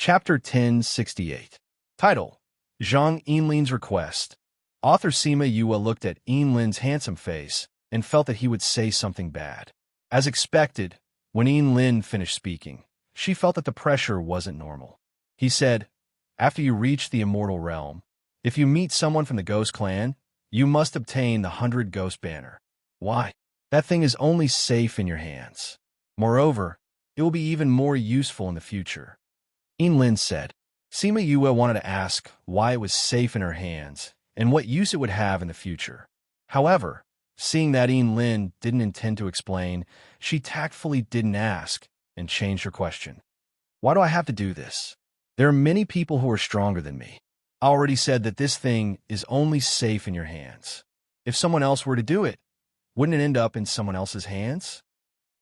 Chapter 1068. Title: Zhang Yinlin's Request. Author Sima Yue looked at Yinlin's handsome face and felt that he would say something bad. As expected, when Yinlin finished speaking, she felt that the pressure wasn't normal. He said, "After you reach the immortal realm, if you meet someone from the Ghost Clan, you must obtain the 100 Ghost Banner. Why? That thing is only safe in your hands. Moreover, it will be even more useful in the future." Yinlin said. Sima Yue wanted to ask why it was safe in her hands and what use it would have in the future. However, seeing that Yinlin didn't intend to explain, she tactfully didn't ask and changed her question. "Why do I have to do this? There are many people who are stronger than me. I already said that this thing is only safe in your hands. If someone else were to do it, wouldn't it end up in someone else's hands?"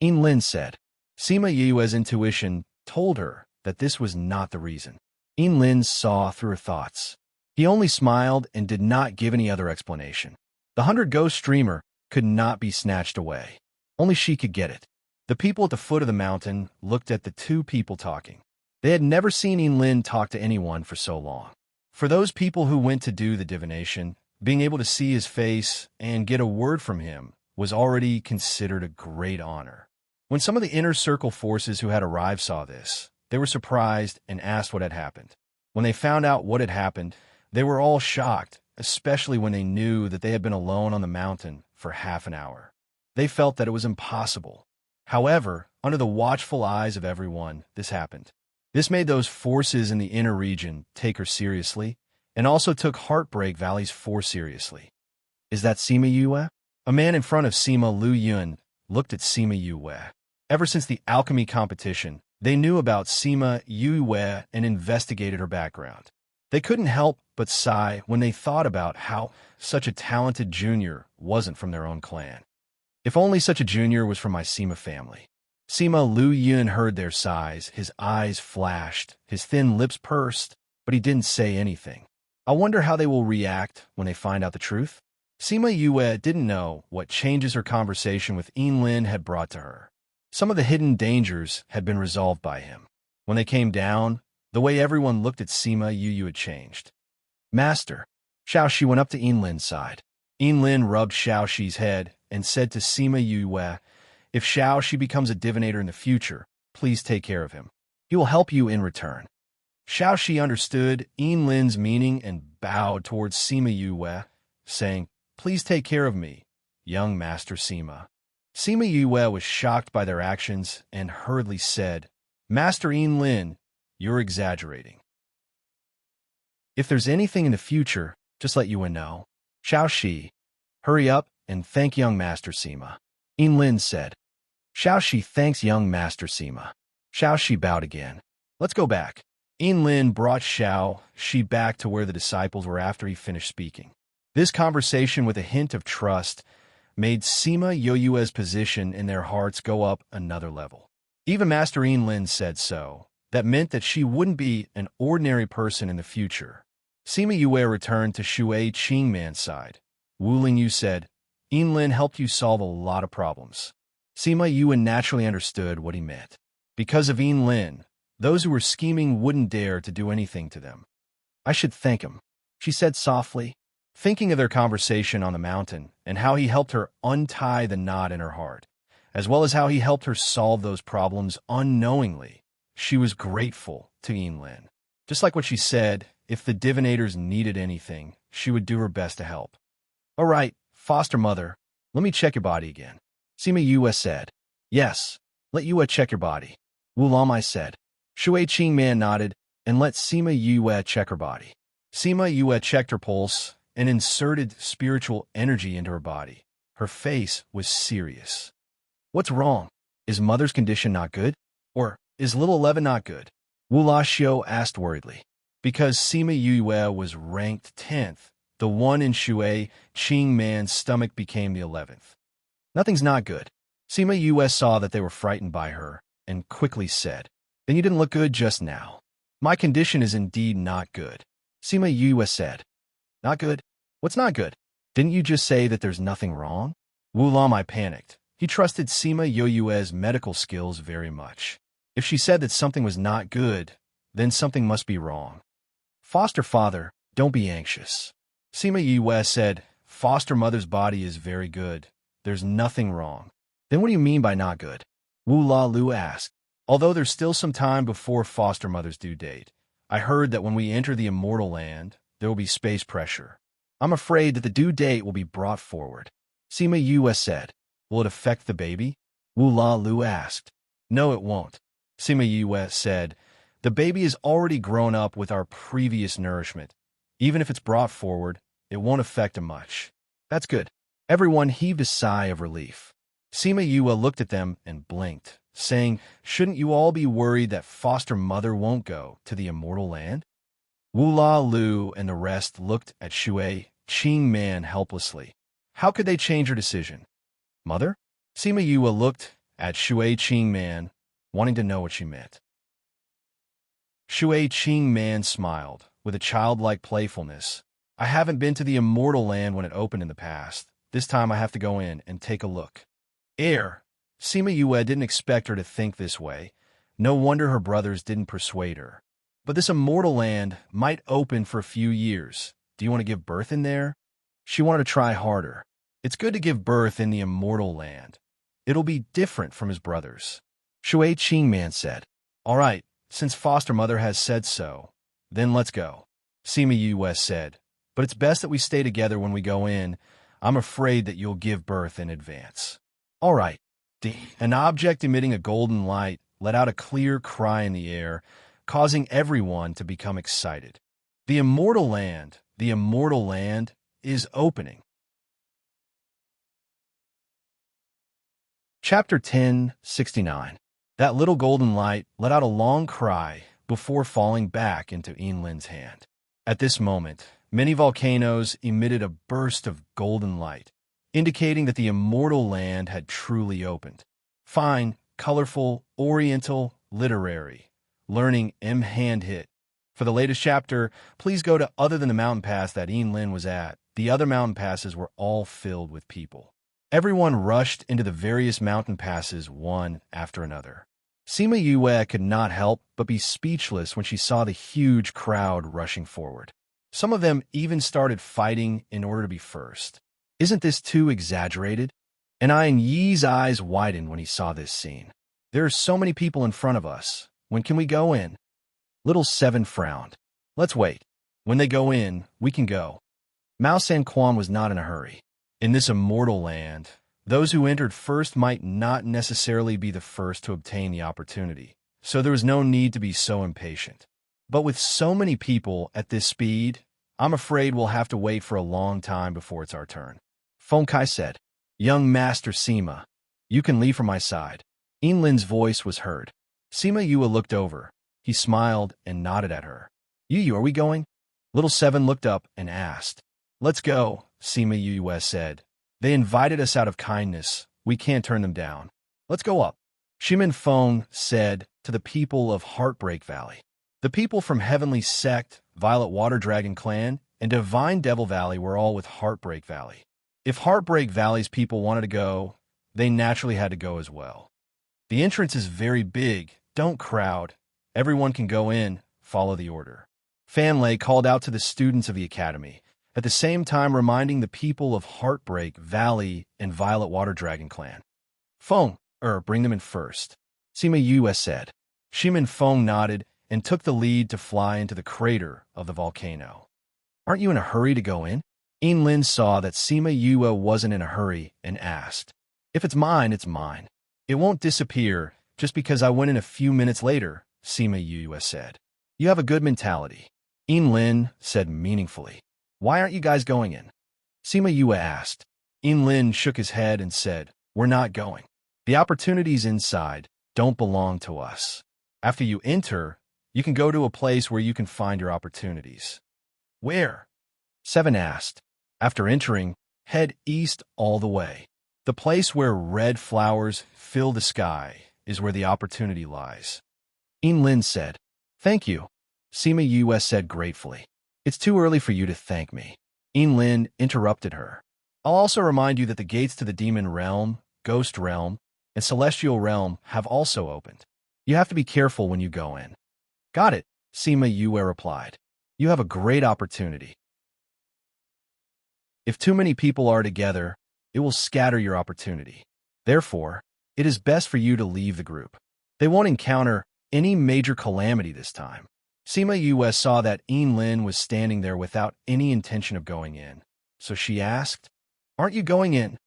Yinlin said. Sima Yue's intuition told her that this was not the reason. Yinlin saw through her thoughts. He only smiled and did not give any other explanation. The 100 Ghost Streamer could not be snatched away. Only she could get it. The people at the foot of the mountain looked at the two people talking. They had never seen Yinlin talk to anyone for so long. For those people who went to do the divination, being able to see his face and get a word from him was already considered a great honor. When some of the inner circle forces who had arrived saw this, they were surprised and asked what had happened. When they found out what had happened, they were all shocked, especially when they knew that they had been alone on the mountain for half an hour. They felt that it was impossible. However, under the watchful eyes of everyone, this happened. This made those forces in the inner region take her seriously, and also took Heartbreak Valley's force seriously. "Is that Sima Yue?" A man in front of Sima Lu Yun looked at Sima Yue. Ever since the alchemy competition, they knew about Sima Yue and investigated her background. They couldn't help but sigh when they thought about how such a talented junior wasn't from their own clan. "If only such a junior was from my Sima family." Sima Lu Yun heard their sighs, his eyes flashed, his thin lips pursed, but he didn't say anything. "I wonder how they will react when they find out the truth." Sima Yue didn't know what changes her conversation with Yinlin had brought to her. Some of the hidden dangers had been resolved by him. When they came down, the way everyone looked at Sima Yue had changed. "Master." Xiaoxi went up to Yinlin's side. Yinlin rubbed Xiaoxi's head and said to Sima Yue, "If Xiaoxi becomes a divinator in the future, please take care of him. He will help you in return." Xiaoxi understood Yinlin's meaning and bowed towards Sima Yue, saying, "Please take care of me, young Master Sima." Sima Yue was shocked by their actions and hurriedly said, "Master Yinlin, you're exaggerating. If there's anything in the future, just let Yue know." "Xiaoxi, hurry up and thank young Master Sima," Yinlin said. Xiaoxi thanks young Master Sima. Xiaoxi bowed again. "Let's go back." Yinlin brought Xiaoxi back to where the disciples were after he finished speaking. This conversation with a hint of trust made Sima Yue's position in their hearts go up another level. Even Master Yinlin said so. That meant that she wouldn't be an ordinary person in the future. Sima Yue returned to Shui Qingman's side. Wu Lingyu said, "Yinlin helped you solve a lot of problems." Sima Yue naturally understood what he meant. Because of Yinlin, those who were scheming wouldn't dare to do anything to them. "I should thank him," she said softly, thinking of their conversation on the mountain and how he helped her untie the knot in her heart, as well as how he helped her solve those problems unknowingly. She was grateful to Yinlin. Just like what she said, if the divinators needed anything, she would do her best to help. "All right, foster mother, let me check your body again," Sima Yue said. "Yes, let Yue check your body," Wu Lamai said. Shui Qingman nodded and let Sima Yue check her body. Sima Yue checked her pulse and inserted spiritual energy into her body. Her face was serious. "What's wrong? Is mother's condition not good? Or is little 11 not good?" Wu Laxiu asked worriedly. Because Sima Yue was ranked 10th, the one in Shui Qingman's stomach became the 11th. "Nothing's not good." Sima Yue saw that they were frightened by her and quickly said, "Then you didn't look good just now." "My condition is indeed not good," Sima Yue said. "Not good? What's not good? Didn't you just say that there's nothing wrong?" Wu Lamai panicked. He trusted Sima Yue's medical skills very much. If she said that something was not good, then something must be wrong. Foster father, don't be anxious. Sima Yue said, foster mother's body is very good. There's nothing wrong. Then what do you mean by not good? Wu La Lu asked. Although there's still some time before foster mother's due date, I heard that when we enter the immortal land, there will be space pressure. I'm afraid that the due date will be brought forward. Sima Yue said. Will it affect the baby? Wu La Lu asked. No, it won't. Sima Yue said. The baby is already grown up with our previous nourishment. Even if it's brought forward, it won't affect him much. That's good. Everyone heaved a sigh of relief. Sima Yue looked at them and blinked, saying, shouldn't you all be worried that foster mother won't go to the immortal land? Wu La Lu and the rest looked at Shui Qing Man helplessly. How could they change her decision? Mother? Sima Yue looked at Shui Qing Man, wanting to know what she meant. Shui Qing Man smiled, with a childlike playfulness. I haven't been to the immortal land when it opened in the past. This time I have to go in and take a look. Sima Yue didn't expect her to think this way. No wonder her brothers didn't persuade her. But this immortal land might open for a few years. Do you want to give birth in there? She wanted to try harder. It's good to give birth in the immortal land. It'll be different from his brothers. Shui Qing Man said. All right, since foster mother has said so, then let's go. Sima Yue said. But it's best that we stay together when we go in. I'm afraid that you'll give birth in advance. All right. An object emitting a golden light let out a clear cry in the air, causing everyone to become excited. The immortal land is opening. Chapter 1069. That little golden light let out a long cry before falling back into Yinlin's hand. At this moment, many volcanoes emitted a burst of golden light, indicating that the immortal land had truly opened. Fine, colorful, oriental, literary. Learning hand hit. For the latest chapter, please go to other than the mountain pass that Yinlin was at. The other mountain passes were all filled with people. Everyone rushed into the various mountain passes one after another. Sima Yue could not help but be speechless when she saw the huge crowd rushing forward. Some of them even started fighting in order to be first. Isn't this too exaggerated? And Yi's eyes widened when he saw this scene. There are so many people in front of us. When can we go in? Little Seven frowned. Let's wait. When they go in, we can go. Mao Sanquan was not in a hurry. In this immortal land, those who entered first might not necessarily be the first to obtain the opportunity, so there was no need to be so impatient. But with so many people at this speed, I'm afraid we'll have to wait for a long time before it's our turn. Feng Kai said, Young Master Sima, you can leave from my side. Yinlin's voice was heard. Sima Yue looked over. He smiled and nodded at her. Yu, are we going? Little Seven looked up and asked. Let's go, Sima Yue said. They invited us out of kindness. We can't turn them down. Let's go up. Shimin Feng said to the people of Heartbreak Valley. The people from Heavenly Sect, Violet Water Dragon Clan, and Divine Devil Valley were all with Heartbreak Valley. If Heartbreak Valley's people wanted to go, they naturally had to go as well. The entrance is very big. Don't crowd. Everyone can go in. Follow the order. Fan Lei called out to the students of the academy, at the same time reminding the people of Heartbreak Valley and Violet Water Dragon Clan. Feng, bring them in first. Sima Yue said. Shimin Feng nodded and took the lead to fly into the crater of the volcano. Aren't you in a hurry to go in? Yinlin saw that Sima Yue wasn't in a hurry and asked. If it's mine, it's mine. It won't disappear just because I went in a few minutes later, Sima Yue said. You have a good mentality. Yinlin said meaningfully. Why aren't you guys going in? Sima Yue asked. Yinlin shook his head and said, We're not going. The opportunities inside don't belong to us. After you enter, you can go to a place where you can find your opportunities. Where? Seven asked. After entering, head east all the way. The place where red flowers fill the sky is where the opportunity lies. Yinlin said. Thank you. Sima Yue said gratefully. It's too early for you to thank me. Yinlin interrupted her. I'll also remind you that the gates to the demon realm, ghost realm, and celestial realm have also opened. You have to be careful when you go in. Got it, Sima Yue replied. You have a great opportunity. If too many people are together, it will scatter your opportunity. Therefore, it is best for you to leave the group. They won't encounter any major calamity this time. Sima Yue saw that Lin was standing there without any intention of going in, so she asked, Aren't you going in?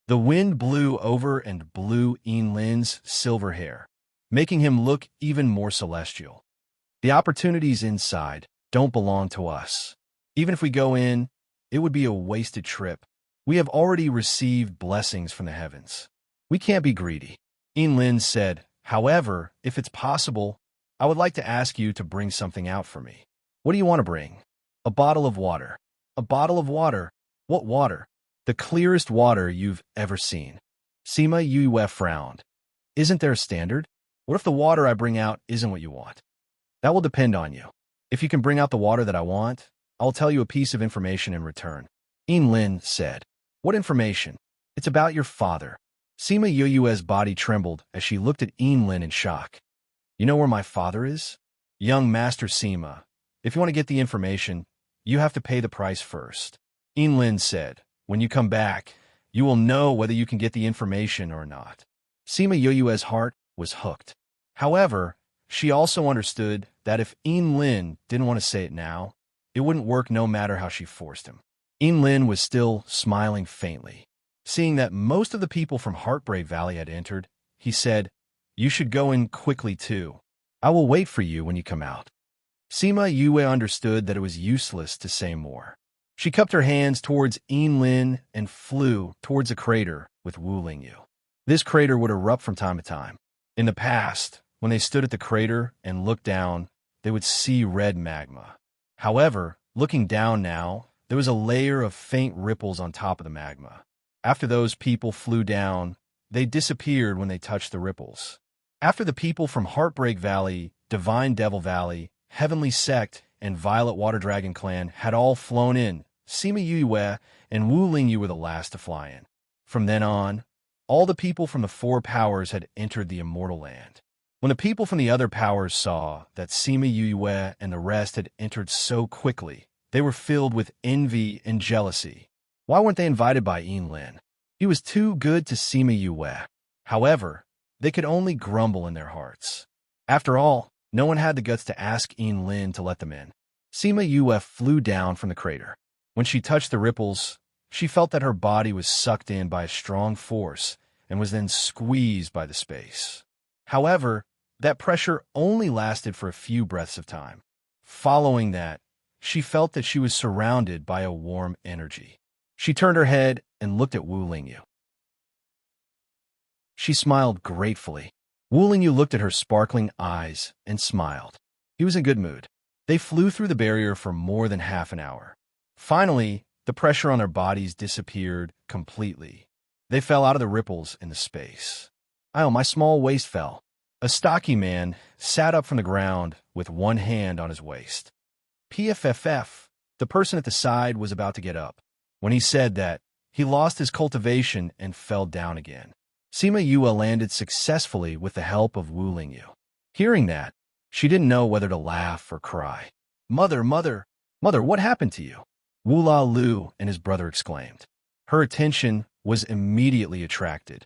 The wind blew over and blew Lin's silver hair, making him look even more celestial. The opportunities inside don't belong to us. Even if we go in, it would be a wasted trip. We have already received blessings from the heavens. We can't be greedy. Lin said, However, if it's possible, I would like to ask you to bring something out for me. What do you want to bring? A bottle of water. A bottle of water? What water? The clearest water you've ever seen. Sima Yue frowned. Isn't there a standard? What if the water I bring out isn't what you want? That will depend on you. If you can bring out the water that I want, I'll tell you a piece of information in return. Lin said. What information? It's about your father. Sima Yue's body trembled as she looked at Lin in shock. You know where my father is? Young Master Sima, if you want to get the information, you have to pay the price first. Lin said, When you come back, you will know whether you can get the information or not. Sima Yue's heart was hooked. However, she also understood that if Lin didn't want to say it now, it wouldn't work no matter how she forced him. Lin was still smiling faintly. Seeing that most of the people from Heartbreak Valley had entered, he said, You should go in quickly too. I will wait for you when you come out. Sima Yue understood that it was useless to say more. She cupped her hands towards Lin and flew towards a crater with Wu Lingyu. This crater would erupt from time to time. In the past, when they stood at the crater and looked down, they would see red magma. However, looking down now, there was a layer of faint ripples on top of the magma. After those people flew down, they disappeared when they touched the ripples. After the people from Heartbreak Valley, Divine Devil Valley, Heavenly Sect, and Violet Water Dragon Clan had all flown in, Sima Yue and Wu Lingyu were the last to fly in. From then on, all the people from the four powers had entered the Immortal Land. When the people from the other powers saw that Sima Yue and the rest had entered so quickly, they were filled with envy and jealousy. Why weren't they invited by Lin? He was too good to Sima Yue. However, they could only grumble in their hearts. After all, no one had the guts to ask Lin to let them in. Sima Yue flew down from the crater. When she touched the ripples, she felt that her body was sucked in by a strong force and was then squeezed by the space. However, that pressure only lasted for a few breaths of time. Following that, she felt that she was surrounded by a warm energy. She turned her head and looked at Wu Lingyu. She smiled gratefully. Wu Lingyu looked at her sparkling eyes and smiled. He was in good mood. They flew through the barrier for more than half an hour. Finally, the pressure on their bodies disappeared completely. They fell out of the ripples in the space. Oh, my small waist fell. A stocky man sat up from the ground with one hand on his waist. PFFF, the person at the side was about to get up. When he said that, he lost his cultivation and fell down again. Sima Yue landed successfully with the help of Wu Lingyu. Hearing that, she didn't know whether to laugh or cry. Mother, what happened to you? Wu La Lu and his brother exclaimed. Her attention was immediately attracted.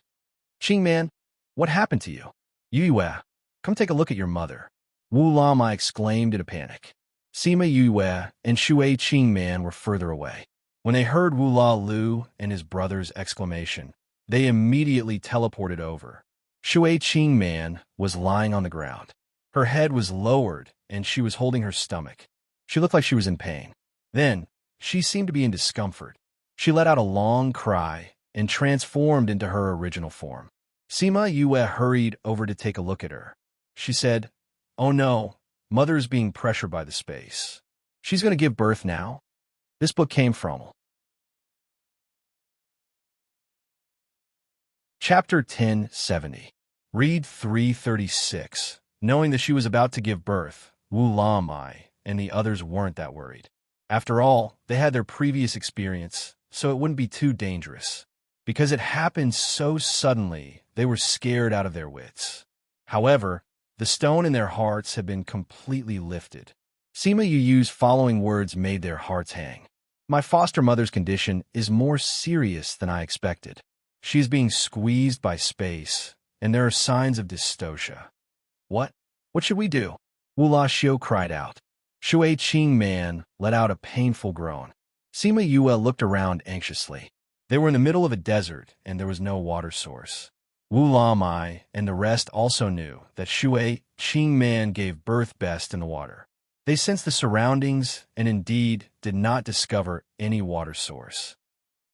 Qingman, what happened to you? Yue, come take a look at your mother. Wu Lama exclaimed in a panic. Sima Yue and Shui Qingman were further away. When they heard Wu La Lu and his brother's exclamation, they immediately teleported over. Shui Qingman was lying on the ground. Her head was lowered, and she was holding her stomach. She looked like she was in pain. Then, she seemed to be in discomfort. She let out a long cry and transformed into her original form. Sima Yue hurried over to take a look at her. She said, Oh no, Mother is being pressured by the space. She's going to give birth now? This book came from Chapter 1070. Read 336. Knowing that she was about to give birth, Wu Lamai and the others weren't that worried. After all, they had their previous experience, so it wouldn't be too dangerous. Because it happened so suddenly, they were scared out of their wits. However, The stone in their hearts had been completely lifted. Sima Yu's following words made their hearts hang. My foster mother's condition is more serious than I expected. She is being squeezed by space, and there are signs of dystocia. What? What should we do? Wula Xiu cried out. Shui Qing Man let out a painful groan. Sima Yue looked around anxiously. They were in the middle of a desert, and there was no water source. Wu Lamai and the rest also knew that Shui Qing Man gave birth best in the water. They sensed the surroundings and indeed did not discover any water source.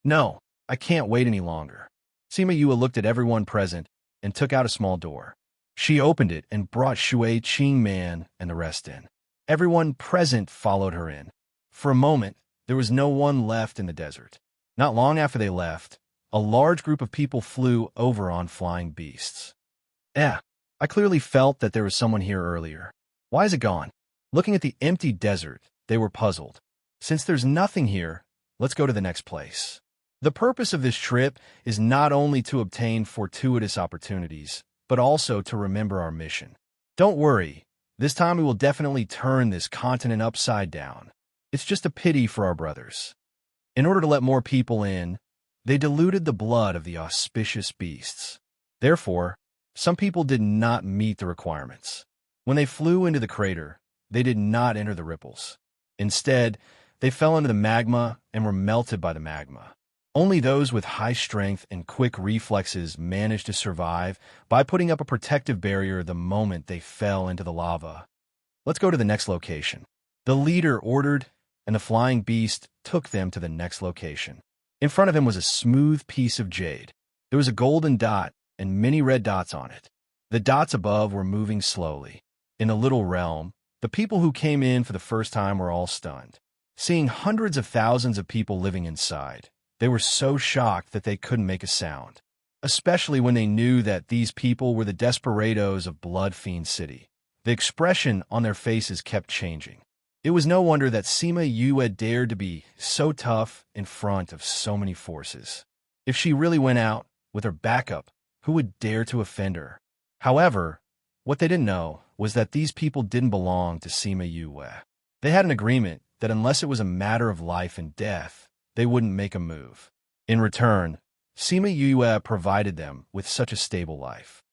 No, I can't wait any longer. Sima Yue looked at everyone present and took out a small door. She opened it and brought Shui Qing Man and the rest in. Everyone present followed her in. For a moment, there was no one left in the desert. Not long after they left, a large group of people flew over on flying beasts. I clearly felt that there was someone here earlier. Why is it gone? Looking at the empty desert, they were puzzled. Since there's nothing here, let's go to the next place. The purpose of this trip is not only to obtain fortuitous opportunities, but also to remember our mission. Don't worry, this time we will definitely turn this continent upside down. It's just a pity for our brothers. In order to let more people in, they diluted the blood of the auspicious beasts. Therefore, some people did not meet the requirements. When they flew into the crater, they did not enter the ripples. Instead, they fell into the magma and were melted by the magma. Only those with high strength and quick reflexes managed to survive by putting up a protective barrier the moment they fell into the lava. Let's go to the next location. The leader ordered, and the flying beast took them to the next location. In front of him was a smooth piece of jade. There was a golden dot and many red dots on it. The dots above were moving slowly. In the little realm, the people who came in for the first time were all stunned. Seeing hundreds of thousands of people living inside, they were so shocked that they couldn't make a sound, especially when they knew that these people were the desperados of Blood Fiend City. The expression on their faces kept changing. It was no wonder that Sima Yue had dared to be so tough in front of so many forces. If she really went out with her backup, who would dare to offend her? However, what they didn't know was that these people didn't belong to Sima Yue. They had an agreement that unless it was a matter of life and death, they wouldn't make a move. In return, Sima Yue provided them with such a stable life.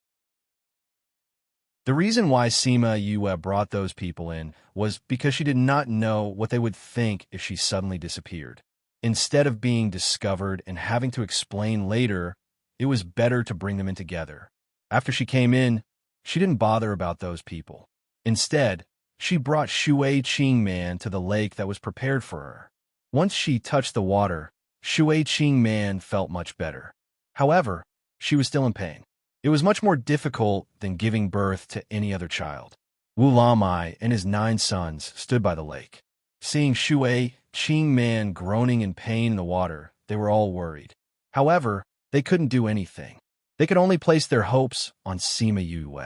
The reason why Sima Yue brought those people in was because she did not know what they would think if she suddenly disappeared. Instead of being discovered and having to explain later, it was better to bring them in together. After she came in, she didn't bother about those people. Instead, she brought Shui Qing Man to the lake that was prepared for her. Once she touched the water, Shui Qing Man felt much better. However, she was still in pain. It was much more difficult than giving birth to any other child. Wu Lamai and his 9 sons stood by the lake. Seeing Shui Qing Man groaning in pain in the water, they were all worried. However, they couldn't do anything. They could only place their hopes on Sima Yue.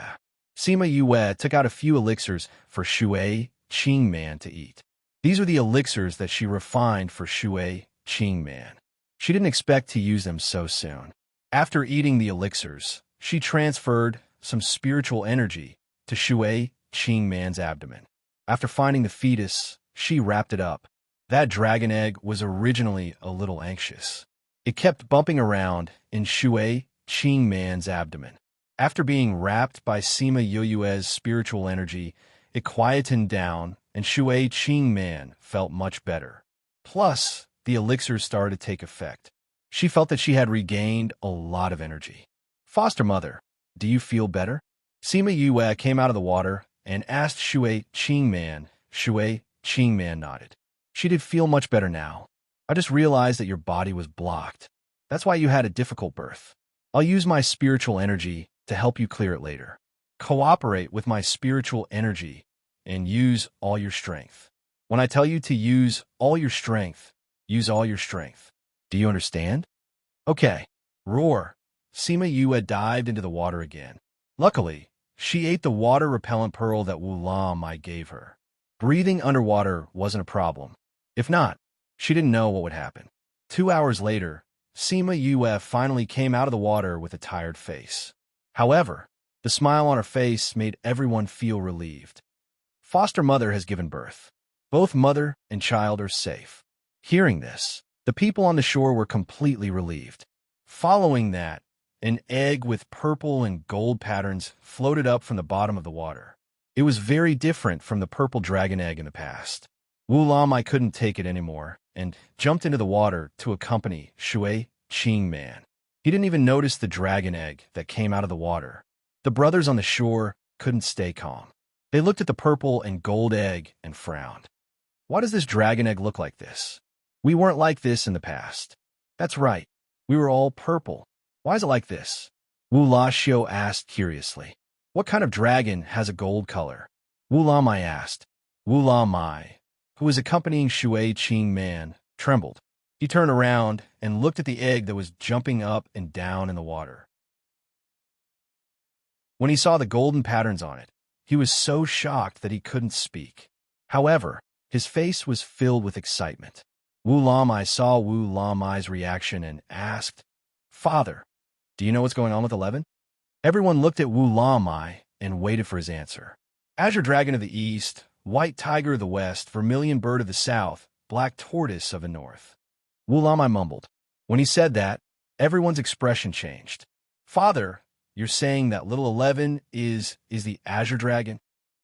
Sima Yue took out a few elixirs for Shui Qing Man to eat. These were the elixirs that she refined for Shui Qing Man. She didn't expect to use them so soon. After eating the elixirs, she transferred some spiritual energy to Shui Qing Man's abdomen. After finding the fetus, she wrapped it up. That dragon egg was originally a little anxious. It kept bumping around in Shui Qing Man's abdomen. After being wrapped by Sima Yue's spiritual energy, it quietened down and Shui Qing Man felt much better. Plus, the elixirs started to take effect. She felt that she had regained a lot of energy. Foster mother, do you feel better? Sima Yue came out of the water and asked Shui Qing Man. Shui Qing Man nodded. She did feel much better now. I just realized that your body was blocked. That's why you had a difficult birth. I'll use my spiritual energy to help you clear it later. Cooperate with my spiritual energy and use all your strength. When I tell you to use all your strength, use all your strength. Do you understand? Okay. Roar. Sima Yue dived into the water again. Luckily, she ate the water-repellent pearl that Wu Lamai gave her. Breathing underwater wasn't a problem. If not, she didn't know what would happen. 2 hours later, Sima Yue finally came out of the water with a tired face. However, The smile on her face made everyone feel relieved. Foster mother has given birth. Both mother and child are safe. Hearing this, the people on the shore were completely relieved. Following that, an egg with purple and gold patterns floated up from the bottom of the water. It was very different from the purple dragon egg in the past. Wu Lamai couldn't take it anymore and jumped into the water to accompany Shui Qing Man. He didn't even notice the dragon egg that came out of the water. The brothers on the shore couldn't stay calm. They looked at the purple and gold egg and frowned. Why does this dragon egg look like this? We weren't like this in the past. That's right. We were all purple. Why is it like this? Wu Laxiu asked curiously. What kind of dragon has a gold color? Wu Lamai asked. Wu Lamai, who was accompanying Shui Qing Man, trembled. He turned around and looked at the egg that was jumping up and down in the water. When he saw the golden patterns on it, he was so shocked that he couldn't speak. However, his face was filled with excitement. Wu Lamai saw Wu Lamai's reaction and asked, Father, do you know what's going on with 11? Everyone looked at Wu Lamai and waited for his answer. Azure Dragon of the East, White Tiger of the West, Vermilion Bird of the South, Black Tortoise of the North. Wu Lamai mumbled. When he said that, everyone's expression changed. Father, you're saying that little 11 is the Azure Dragon?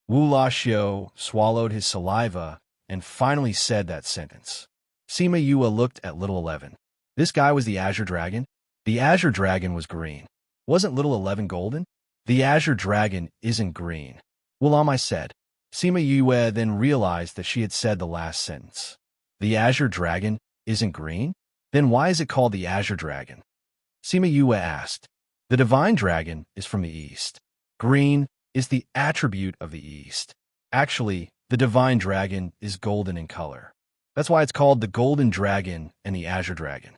Wu Laxiu swallowed his saliva and finally said that sentence. Sima Yue looked at little 11. This guy was the Azure Dragon? The Azure Dragon was green. Wasn't little 11 golden? The Azure Dragon isn't green. Wu Lamai said. Sima Yue then realized that she had said the last sentence. The Azure Dragon isn't green? Then why is it called the Azure Dragon? Sima Yue asked. The Divine Dragon is from the East. Green is the attribute of the East. Actually, the Divine Dragon is golden in color. That's why it's called the Golden Dragon and the Azure Dragon.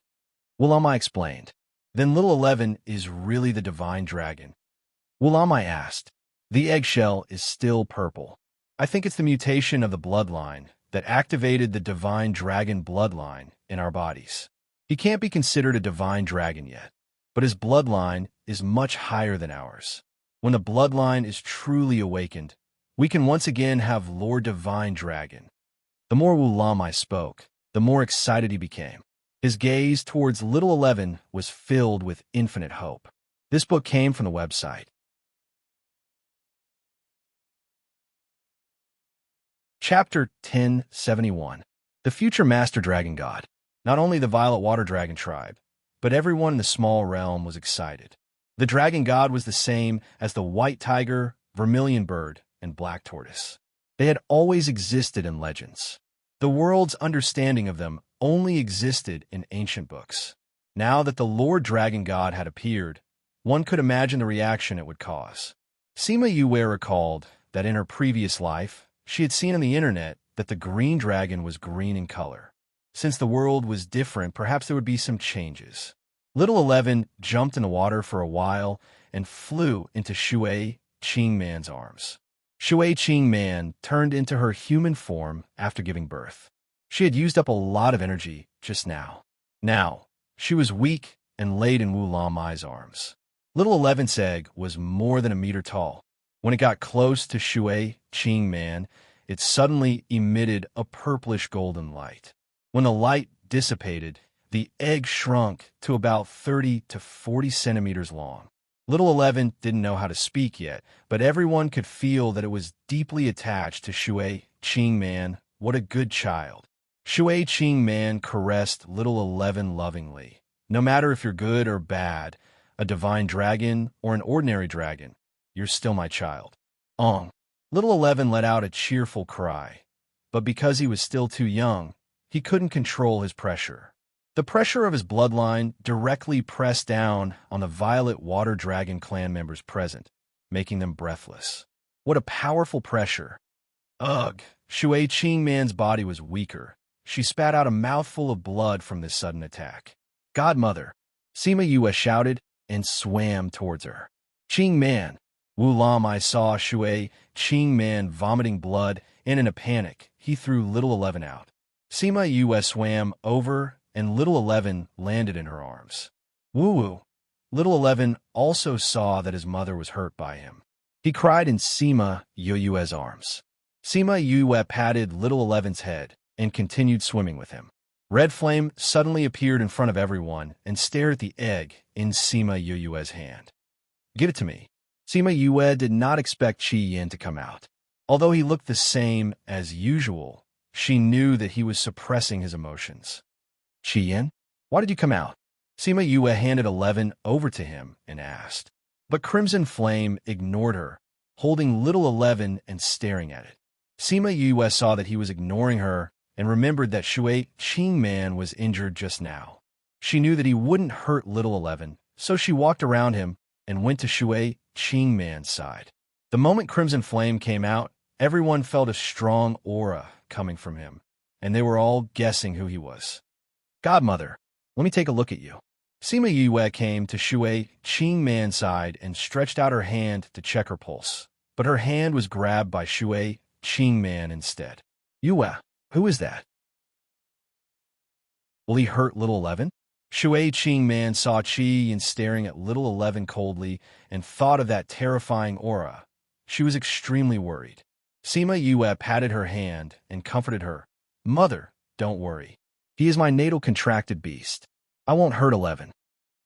Wu Lamai explained. Then little 11 is really the Divine Dragon. Wu Lamai asked. The eggshell is still purple. I think it's the mutation of the bloodline that activated the Divine Dragon bloodline in our bodies. He can't be considered a Divine Dragon yet, but his bloodline is much higher than ours. When the bloodline is truly awakened, we can once again have Lord Divine Dragon. The more Wu Lamai spoke, the more excited he became. His gaze towards little 11 was filled with infinite hope. This book came from the website. Chapter 1071. The Future Master Dragon God. Not only the Violet Water Dragon tribe, but everyone in the small realm was excited. The Dragon God was the same as the White Tiger, Vermilion Bird, and Black Tortoise. They had always existed in legends. The world's understanding of them only existed in ancient books. Now that the Lord Dragon God had appeared, one could imagine the reaction it would cause. Sima Yue recalled that in her previous life, she had seen on the internet that the green dragon was green in color. Since the world was different, perhaps there would be some changes. Little 11 jumped in the water for a while and flew into Shui Qing Man's arms. Shui Qing Man turned into her human form after giving birth. She had used up a lot of energy just now. Now, she was weak and laid in Wu Lamai's arms. Little 11's egg was more than a meter tall. When it got close to Shui Qing Man, it suddenly emitted a purplish golden light. When the light dissipated, the egg shrunk to about 30 to 40 centimeters long. Little 11 didn't know how to speak yet, but everyone could feel that it was deeply attached to Shui Qing Man. What a good child. Shui Qing Man caressed little 11 lovingly. No matter if you're good or bad, a divine dragon or an ordinary dragon, you're still my child. Little 11 let out a cheerful cry, but because he was still too young, he couldn't control his pressure. The pressure of his bloodline directly pressed down on the Violet Water Dragon clan members present, making them breathless. What a powerful pressure. Ugh! Shui Qing Man's body was weaker. She spat out a mouthful of blood from this sudden attack. Godmother! Sima Yue shouted and swam towards her. Qing Man! Wu Lamai saw Shui Qing Man vomiting blood, and in a panic, he threw little 11 out. Sima Yue swam over, and little 11 landed in her arms. Woo-woo! Little 11 also saw that his mother was hurt by him. He cried in Sima Yoyue's arms. Sima Yoyue patted Little 11's head and continued swimming with him. Red Flame suddenly appeared in front of everyone and stared at the egg in Sima Yoyue's hand. "Give it to me." Sima Yue did not expect Qi Yin to come out. Although he looked the same as usual, she knew that he was suppressing his emotions. "Qi Yin, why did you come out?" Sima Yue handed 11 over to him and asked. But Crimson Flame ignored her, holding Little 11 and staring at it. Sima Yue saw that he was ignoring her and remembered that Shui Qingman was injured just now. She knew that he wouldn't hurt Little 11, so she walked around him and went to Shui Qingman's side. The moment Crimson Flame came out, everyone felt a strong aura coming from him, and they were all guessing who he was. "Godmother, let me take a look at you." Sima Yue came to Shui Qingman's side and stretched out her hand to check her pulse, but her hand was grabbed by Shui Qingman instead. "Yue, who is that? Will he hurt Little 11? Shui Qingman saw Qi Yin staring at Little 11 coldly and thought of that terrifying aura. She was extremely worried. Sima Yue patted her hand and comforted her. "Mother, don't worry. He is my natal contracted beast. I won't hurt 11.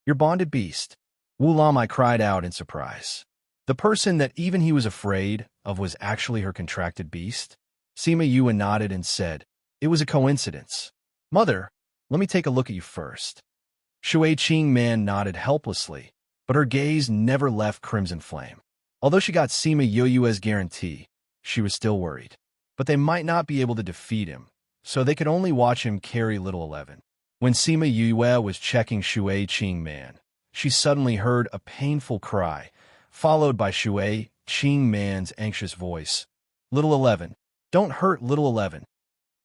Your bonded beast." Wu Lamai cried out in surprise. The person that even he was afraid of was actually her contracted beast? Sima Yue nodded and said, "It was a coincidence. Mother, let me take a look at you first." Shui Qingman nodded helplessly, but her gaze never left Crimson Flame. Although she got Sima Yoyue's guarantee, she was still worried. But they might not be able to defeat him, so they could only watch him carry Little 11. When Sima Yue was checking Shui Qingman, she suddenly heard a painful cry, followed by Shui Qingman's anxious voice. "Little 11, don't hurt Little 11."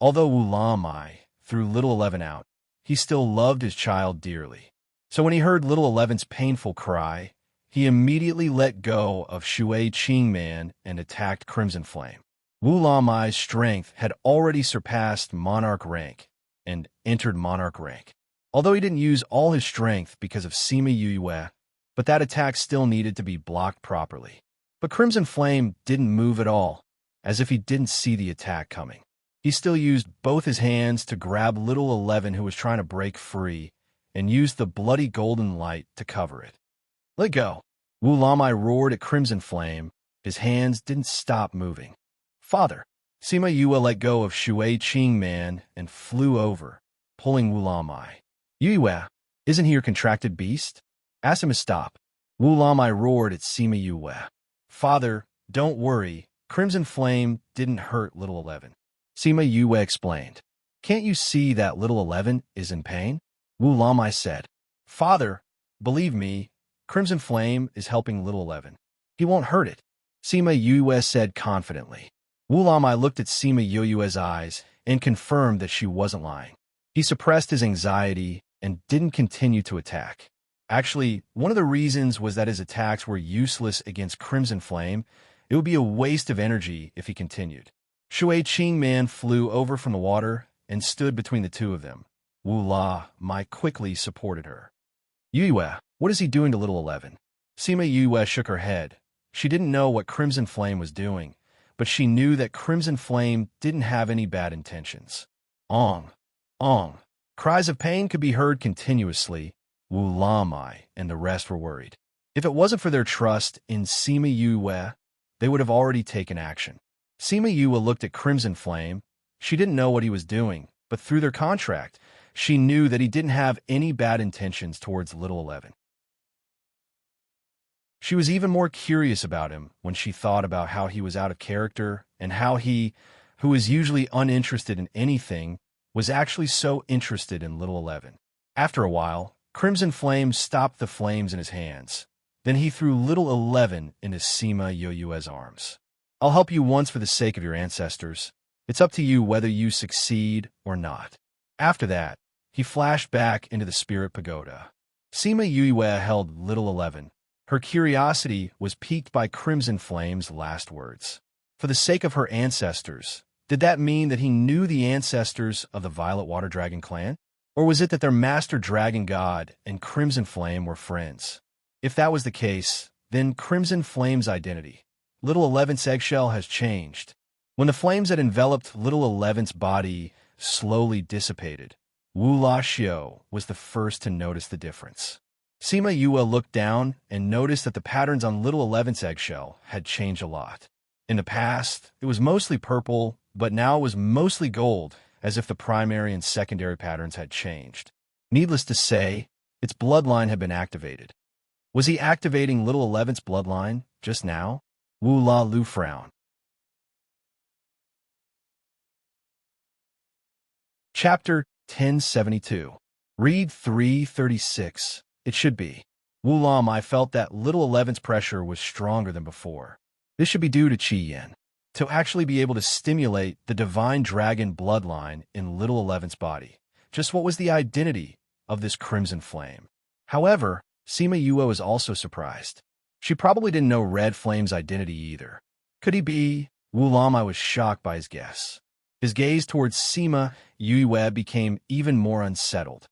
Although Wu Lamai threw Little 11 out, he still loved his child dearly. So when he heard Little 11's painful cry, he immediately let go of Shui Qingman and attacked Crimson Flame. Wu Lamai's strength had already surpassed Monarch rank and entered Monarch rank. Although he didn't use all his strength because of Sima Yue, but that attack still needed to be blocked properly. But Crimson Flame didn't move at all, as if he didn't see the attack coming. He still used both his hands to grab Little 11 who was trying to break free, and used the bloody golden light to cover it. "Let go!" Wu Lamai roared at Crimson Flame. His hands didn't stop moving. "Father!" Sima Yue let go of Shui Qingman and flew over, pulling Wu Lamai. "Yue, isn't he your contracted beast? Ask him to stop." Wu Lamai roared at Sima Yue. "Father, don't worry. Crimson Flame didn't hurt Little 11. Sima Yue explained. "Can't you see that Little 11 is in pain?" Wu Lamai said. "Father, believe me, Crimson Flame is helping Little 11. He won't hurt it," Sima Yue said confidently. Wu Lamai looked at Sima Yoyue's eyes and confirmed that she wasn't lying. He suppressed his anxiety and didn't continue to attack. Actually, one of the reasons was that his attacks were useless against Crimson Flame. It would be a waste of energy if he continued. Shui Qingman flew over from the water and stood between the two of them. Wu Lamai quickly supported her. "Yue, what is he doing to Little 11? Sima Yue shook her head. She didn't know what Crimson Flame was doing, but she knew that Crimson Flame didn't have any bad intentions. Ong, ong. Cries of pain could be heard continuously. Wu Lamai and the rest were worried. If it wasn't for their trust in Sima Yue, they would have already taken action. Sima Yue looked at Crimson Flame. She didn't know what he was doing, but through their contract, she knew that he didn't have any bad intentions towards Little 11. She was even more curious about him when she thought about how he was out of character and how he, who is usually uninterested in anything, was actually so interested in Little 11. After a while, Crimson Flame stopped the flames in his hands. Then he threw Little 11 into Sima Yoyue's arms. "I'll help you once for the sake of your ancestors. It's up to you whether you succeed or not." After that, he flashed back into the Spirit Pagoda. Sima Yue held Little 11. Her curiosity was piqued by Crimson Flame's last words. For the sake of her ancestors, did that mean that he knew the ancestors of the Violet Water Dragon clan? Or was it that their master dragon god and Crimson Flame were friends? If that was the case, then Crimson Flame's identity. Little Eleven's eggshell has changed. When the flames that enveloped Little Eleven's body slowly dissipated, Wu La Xiao was the first to notice the difference. Sima Yue looked down and noticed that the patterns on Little Eleven's eggshell had changed a lot. In the past, it was mostly purple, but now it was mostly gold, as if the primary and secondary patterns had changed. Needless to say, its bloodline had been activated. Was he activating Little Eleven's bloodline just now? Wu La Lu frowned. Chapter 1072. Read 336. It should be. Wu Lam felt that Little Eleven's pressure was stronger than before. This should be due to Qi Yin. To actually be able to stimulate the divine dragon bloodline in Little Eleven's body. Just what was the identity of this crimson flame? However, Sima Yue was also surprised. She probably didn't know Red Flame's identity either. Could he be? Wu Lamai was shocked by his guess. His gaze towards Sima Yue became even more unsettled.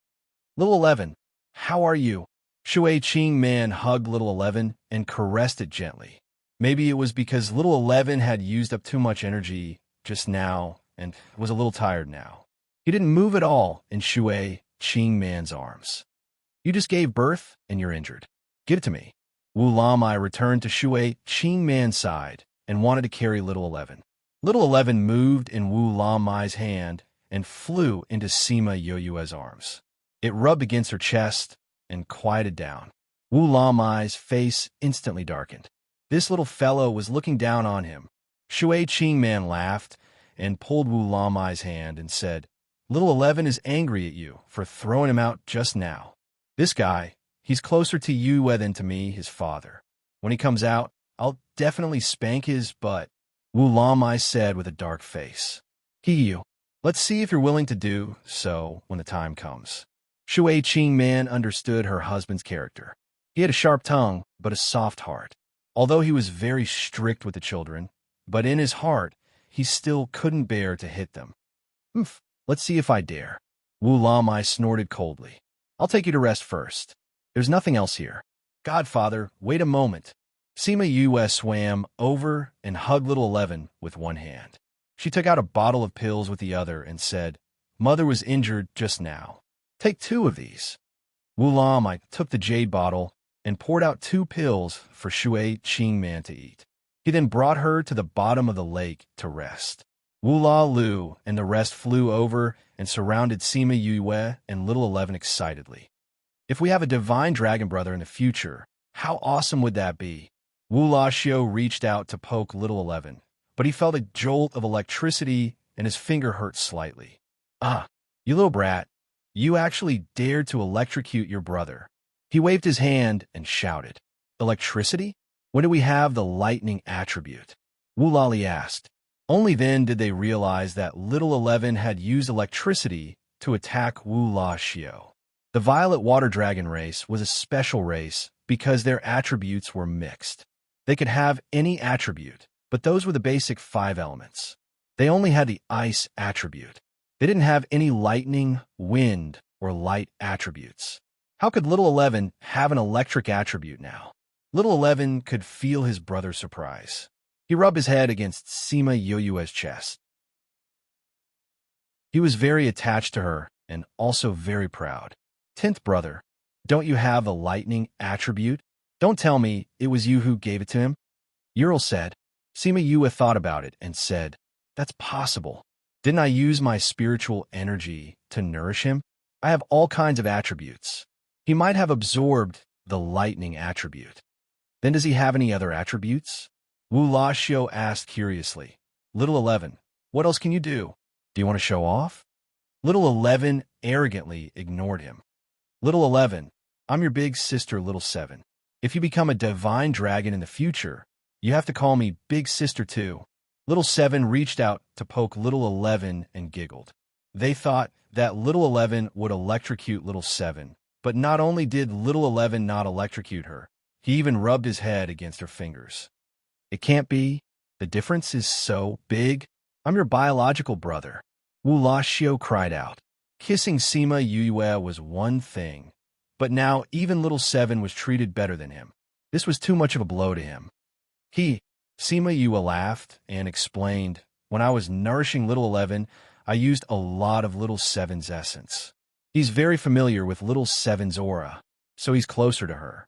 Little 11, how are you? Shui Qing Man hugged Little 11 and caressed it gently. Maybe it was because Little 11 had used up too much energy just now and was a little tired now. He didn't move at all in Shui Qing Man's arms. You just gave birth and you're injured. Give it to me. Wu Lamai returned to Shui Qing Man's side and wanted to carry Little 11. Little 11 moved in Wu Lamai's hand and flew into Sima Yue's arms. It rubbed against her chest and quieted down. Wu Lamai's face instantly darkened. This little fellow was looking down on him. Shui Qing Man laughed and pulled Wu Lamai's hand and said, Little 11 is angry at you for throwing him out just now. This guy, he's closer to Yue than to me, his father. When he comes out, I'll definitely spank his butt, Wu Lamai said with a dark face. Yu, let's see if you're willing to do so when the time comes. Shui Qing Man understood her husband's character. He had a sharp tongue, but a soft heart. Although he was very strict with the children, but in his heart, he still couldn't bear to hit them. Let's see if I dare. Wu Lamai snorted coldly. I'll take you to rest first. There's nothing else here. Godfather, wait a moment. Sima Yue swam over and hugged Little 11 with one hand. She took out a bottle of pills with the other and said, Mother was injured just now. Take 2 of these. Wu Lamai took the jade bottle and poured out 2 pills for Shui Qing Man to eat. He then brought her to the bottom of the lake to rest. Wu La Lu and the rest flew over and surrounded Sima Yue and Little 11 excitedly. If we have a divine dragon brother in the future, how awesome would that be? Wu La Xiao reached out to poke Little 11, but he felt a jolt of electricity and his finger hurt slightly. You little brat, you actually dared to electrocute your brother. He waved his hand and shouted, Electricity? When do we have the lightning attribute? Wu Lali asked. Only then did they realize that Little 11 had used electricity to attack Wu La Xiao. The Violet Water Dragon race was a special race because their attributes were mixed. They could have any attribute, but those were the basic 5 elements. They only had the ice attribute. They didn't have any lightning, wind, or light attributes. How could Little 11 have an electric attribute now? Little 11 could feel his brother's surprise. He rubbed his head against Sima Yue's chest. He was very attached to her and also very proud. 10th brother, don't you have a lightning attribute? Don't tell me it was you who gave it to him. Ural said. Sima Yue thought about it and said, That's possible. Didn't I use my spiritual energy to nourish him? I have all kinds of attributes. He might have absorbed the lightning attribute. Then does he have any other attributes? Wu La Xiao asked curiously. Little 11, what else can you do? Do you want to show off? Little 11 arrogantly ignored him. Little 11, I'm your big sister, Little 7. If you become a divine dragon in the future, you have to call me Big Sister too. Little 7 reached out to poke Little 11 and giggled. They thought that Little 11 would electrocute Little 7, but not only did Little 11 not electrocute her, he even rubbed his head against her fingers. It can't be. The difference is so big. I'm your biological brother. Wu La Xiao cried out. Kissing Sima Yue was one thing, But now even little Seven was treated better than him. This was too much of a blow to him. Sima Yue laughed and explained, when I was nourishing little 11, I used a lot of little Seven's essence. He's very familiar with little Seven's aura, so he's closer to her.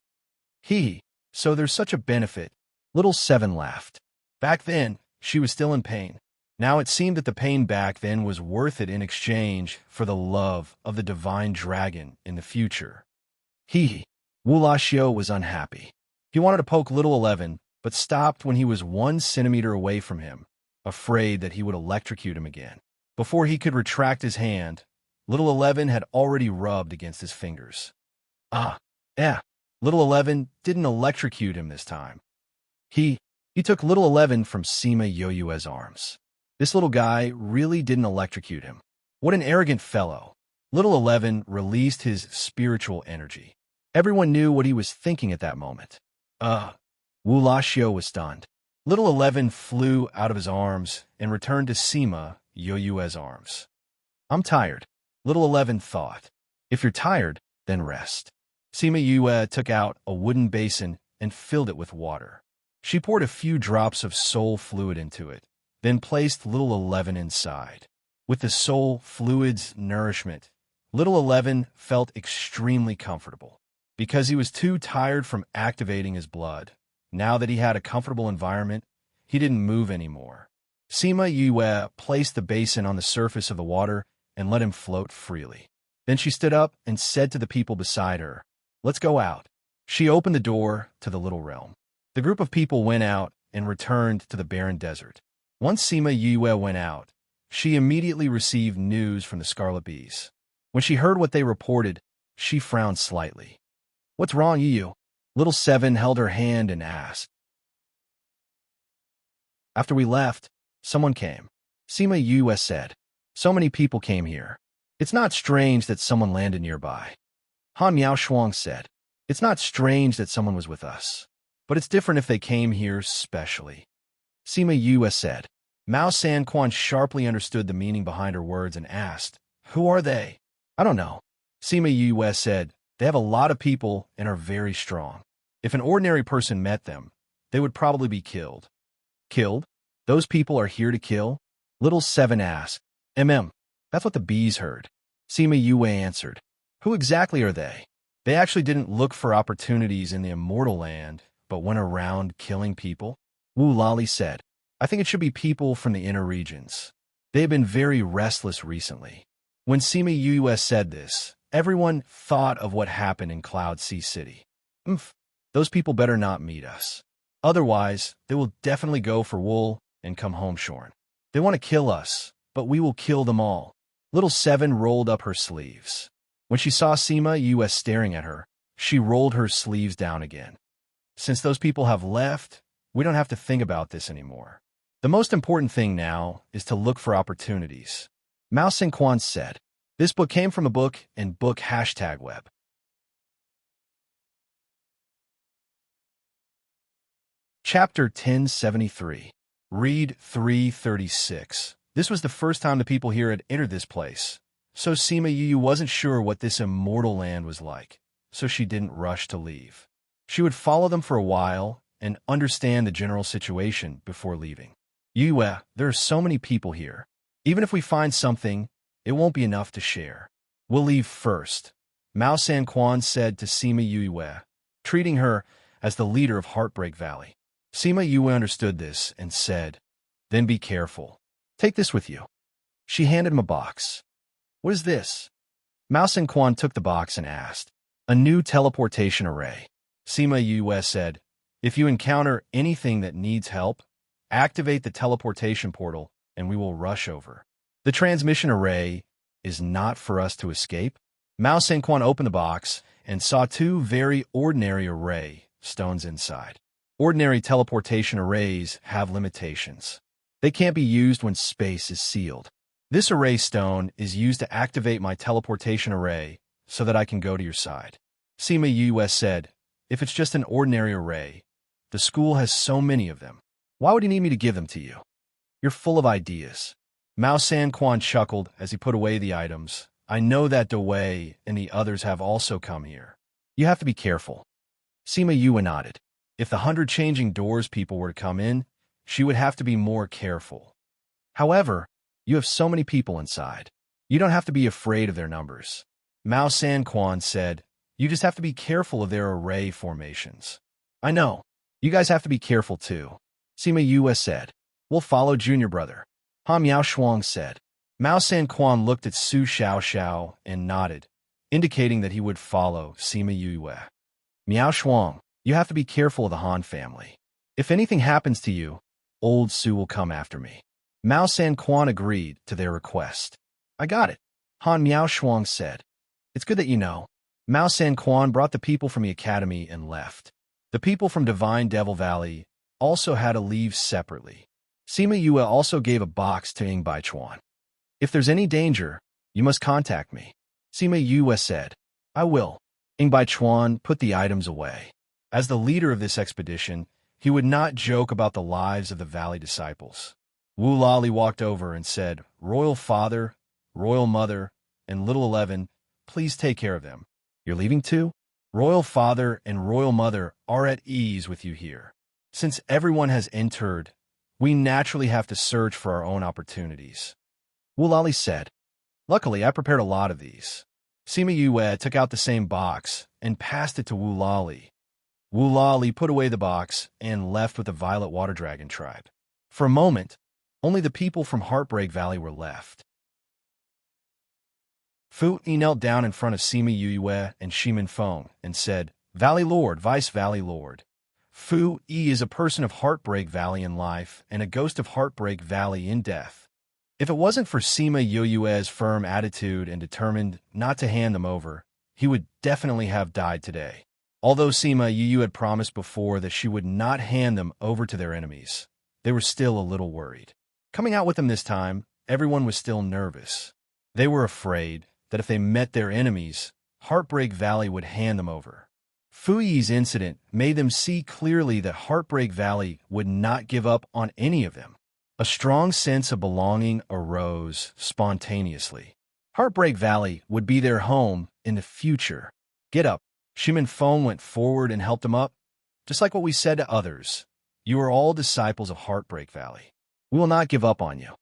So there's such a benefit. Little Seven laughed. Back then, she was still in pain. Now it seemed that the pain back then was worth it in exchange for the love of the divine dragon in the future. Wu Laxiu was unhappy. He wanted to poke little 11, but stopped when he was 1 centimeter away from him, afraid that he would electrocute him again. Before he could retract his hand, little 11 had already rubbed against his fingers. Little 11 didn't electrocute him this time. He took little 11 from Sima Yue's arms. This little guy really didn't electrocute him. What an arrogant fellow. Little 11 released his spiritual energy. Everyone knew what he was thinking at that moment. Wu Laxiu was stunned. Little 11 flew out of his arms and returned to Sima Yue's arms. I'm tired, little 11 thought. If you're tired, then rest. Sima Yue took out a wooden basin and filled it with water. She poured a few drops of soul fluid into it, then placed little 11 inside. With the soul fluid's nourishment, little 11 felt extremely comfortable. Because he was too tired from activating his blood, now that he had a comfortable environment, he didn't move anymore. Sima Yue placed the basin on the surface of the water and let him float freely. Then she stood up and said to the people beside her, "Let's go out." She opened the door to the little realm. The group of people went out and returned to the barren desert. Once Sima Yue went out, she immediately received news from the Scarlet Bees. When she heard what they reported, she frowned slightly. "What's wrong, Yu?" Little Seven held her hand and asked. "After we left, someone came." Sima Yue said. "So many people came here. It's not strange that someone landed nearby." Han Miaoshuang said. "It's not strange that someone was with us. But it's different if they came here specially." Sima Yue said. Mao Sanquan sharply understood the meaning behind her words and asked, "Who are they?" "I don't know." Sima Yue said, "They have a lot of people and are very strong. If an ordinary person met them, they would probably be killed." "Killed? Those people are here to kill?" Little Seven asked. That's what the bees heard." Sima Yue answered. "Who exactly are they?" "They actually didn't look for opportunities in the immortal land, but went around killing people." Wu Lali said. "I think it should be people from the inner regions. They have been very restless recently." When Sima Yue said this, everyone thought of what happened in Cloud Sea City. Those people better not meet us. Otherwise, they will definitely go for wool and come home shorn. They want to kill us, but we will kill them all. Little Seven rolled up her sleeves. When she saw Sima Yue staring at her, she rolled her sleeves down again. "Since those people have left, we don't have to think about this anymore. The most important thing now is to look for opportunities." Mao Xingquan said. This book came from a book and book #web. Chapter 1073. Read 336. This was the first time the people here had entered this place, so Sima Yue wasn't sure what this immortal land was like, so she didn't rush to leave. She would follow them for a while and understand the general situation before leaving. "Yue, there are so many people here. Even if we find something, it won't be enough to share. We'll leave first," Mao Sanquan said to Sima Yue, treating her as the leader of Heartbreak Valley. Sima Yue understood this and said, "Then be careful. Take this with you." She handed him a box. "What is this?" Mao Sanquan took the box and asked. "A new teleportation array." Sima Yue said, "If you encounter anything that needs help, activate the teleportation portal and we will rush over. The transmission array is not for us to escape." Mao Sanquan opened the box and saw 2 very ordinary array stones inside. Ordinary teleportation arrays have limitations. They can't be used when space is sealed. This array stone is used to activate my teleportation array so that I can go to your side. Sima Yue said, "If it's just an ordinary array, the school has so many of them. Why would he need me to give them to you? You're full of ideas." Mao Sanquan chuckled as he put away the items. "I know that Dewey and the others have also come here. You have to be careful. Sima Yue nodded. If the 100 changing doors people were to come in, she would have to be more careful. However, you have so many people inside. You don't have to be afraid of their numbers. Mao San Quan said, you just have to be careful of their array formations. I know. You guys have to be careful too. Sima Yue said. We'll follow Junior Brother. Han Miao Shuang said. Mao San Quan looked at Su Xiao and nodded, indicating that he would follow Sima Yue. Miao Shuang, you have to be careful of the Han family. If anything happens to you, old Su will come after me. Mao San Quan agreed to their request. I got it, Han Miao Shuang said. It's good that you know. Mao San Quan brought the people from the academy and left. The people from Divine Devil Valley also had to leave separately. Sima Yue also gave a box to Ng Baichuan. If there's any danger, you must contact me. Sima Yue said. I will. Ng Baichuan put the items away. As the leader of this expedition, he would not joke about the lives of the Valley disciples. Wu Lali walked over and said, Royal Father, Royal Mother, and Little 11, please take care of them. You're leaving too? Royal Father and Royal Mother are at ease with you here. Since everyone has entered, we naturally have to search for our own opportunities. Wu Lali said. Luckily, I prepared a lot of these. Sima Yue took out the same box and passed it to Wu Lali. Wu Lali put away the box and left with the Violet Water Dragon tribe. For a moment, only the people from Heartbreak Valley were left. Fu Yi knelt down in front of Sima Yue and Shimin Feng and said, Valley Lord, Vice Valley Lord. Fu Yi is a person of Heartbreak Valley in life and a ghost of Heartbreak Valley in death. If it wasn't for Sima Yue's firm attitude and determined not to hand them over, he would definitely have died today. Although Sima Yue had promised before that she would not hand them over to their enemies, they were still a little worried. Coming out with them this time, everyone was still nervous. They were afraid that if they met their enemies, Heartbreak Valley would hand them over. Fu Yi's incident made them see clearly that Heartbreak Valley would not give up on any of them. A strong sense of belonging arose spontaneously. Heartbreak Valley would be their home in the future. Get up. Shimin Feng went forward and helped him up. Just like what we said to others, you are all disciples of Heartbreak Valley. We will not give up on you.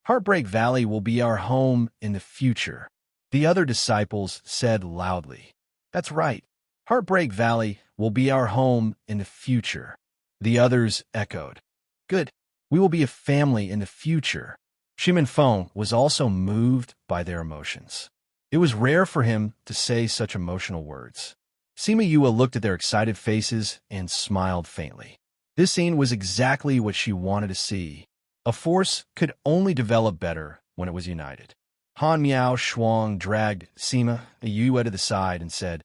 Heartbreak Valley will be our home in the future. The other disciples said loudly. That's right. Heartbreak Valley will be our home in the future. The others echoed. Good. We will be a family in the future. Shimin Feng was also moved by their emotions. It was rare for him to say such emotional words. Sima Yue looked at their excited faces and smiled faintly. This scene was exactly what she wanted to see. A force could only develop better when it was united. Han Miao Shuang dragged Sima Yue to the side and said,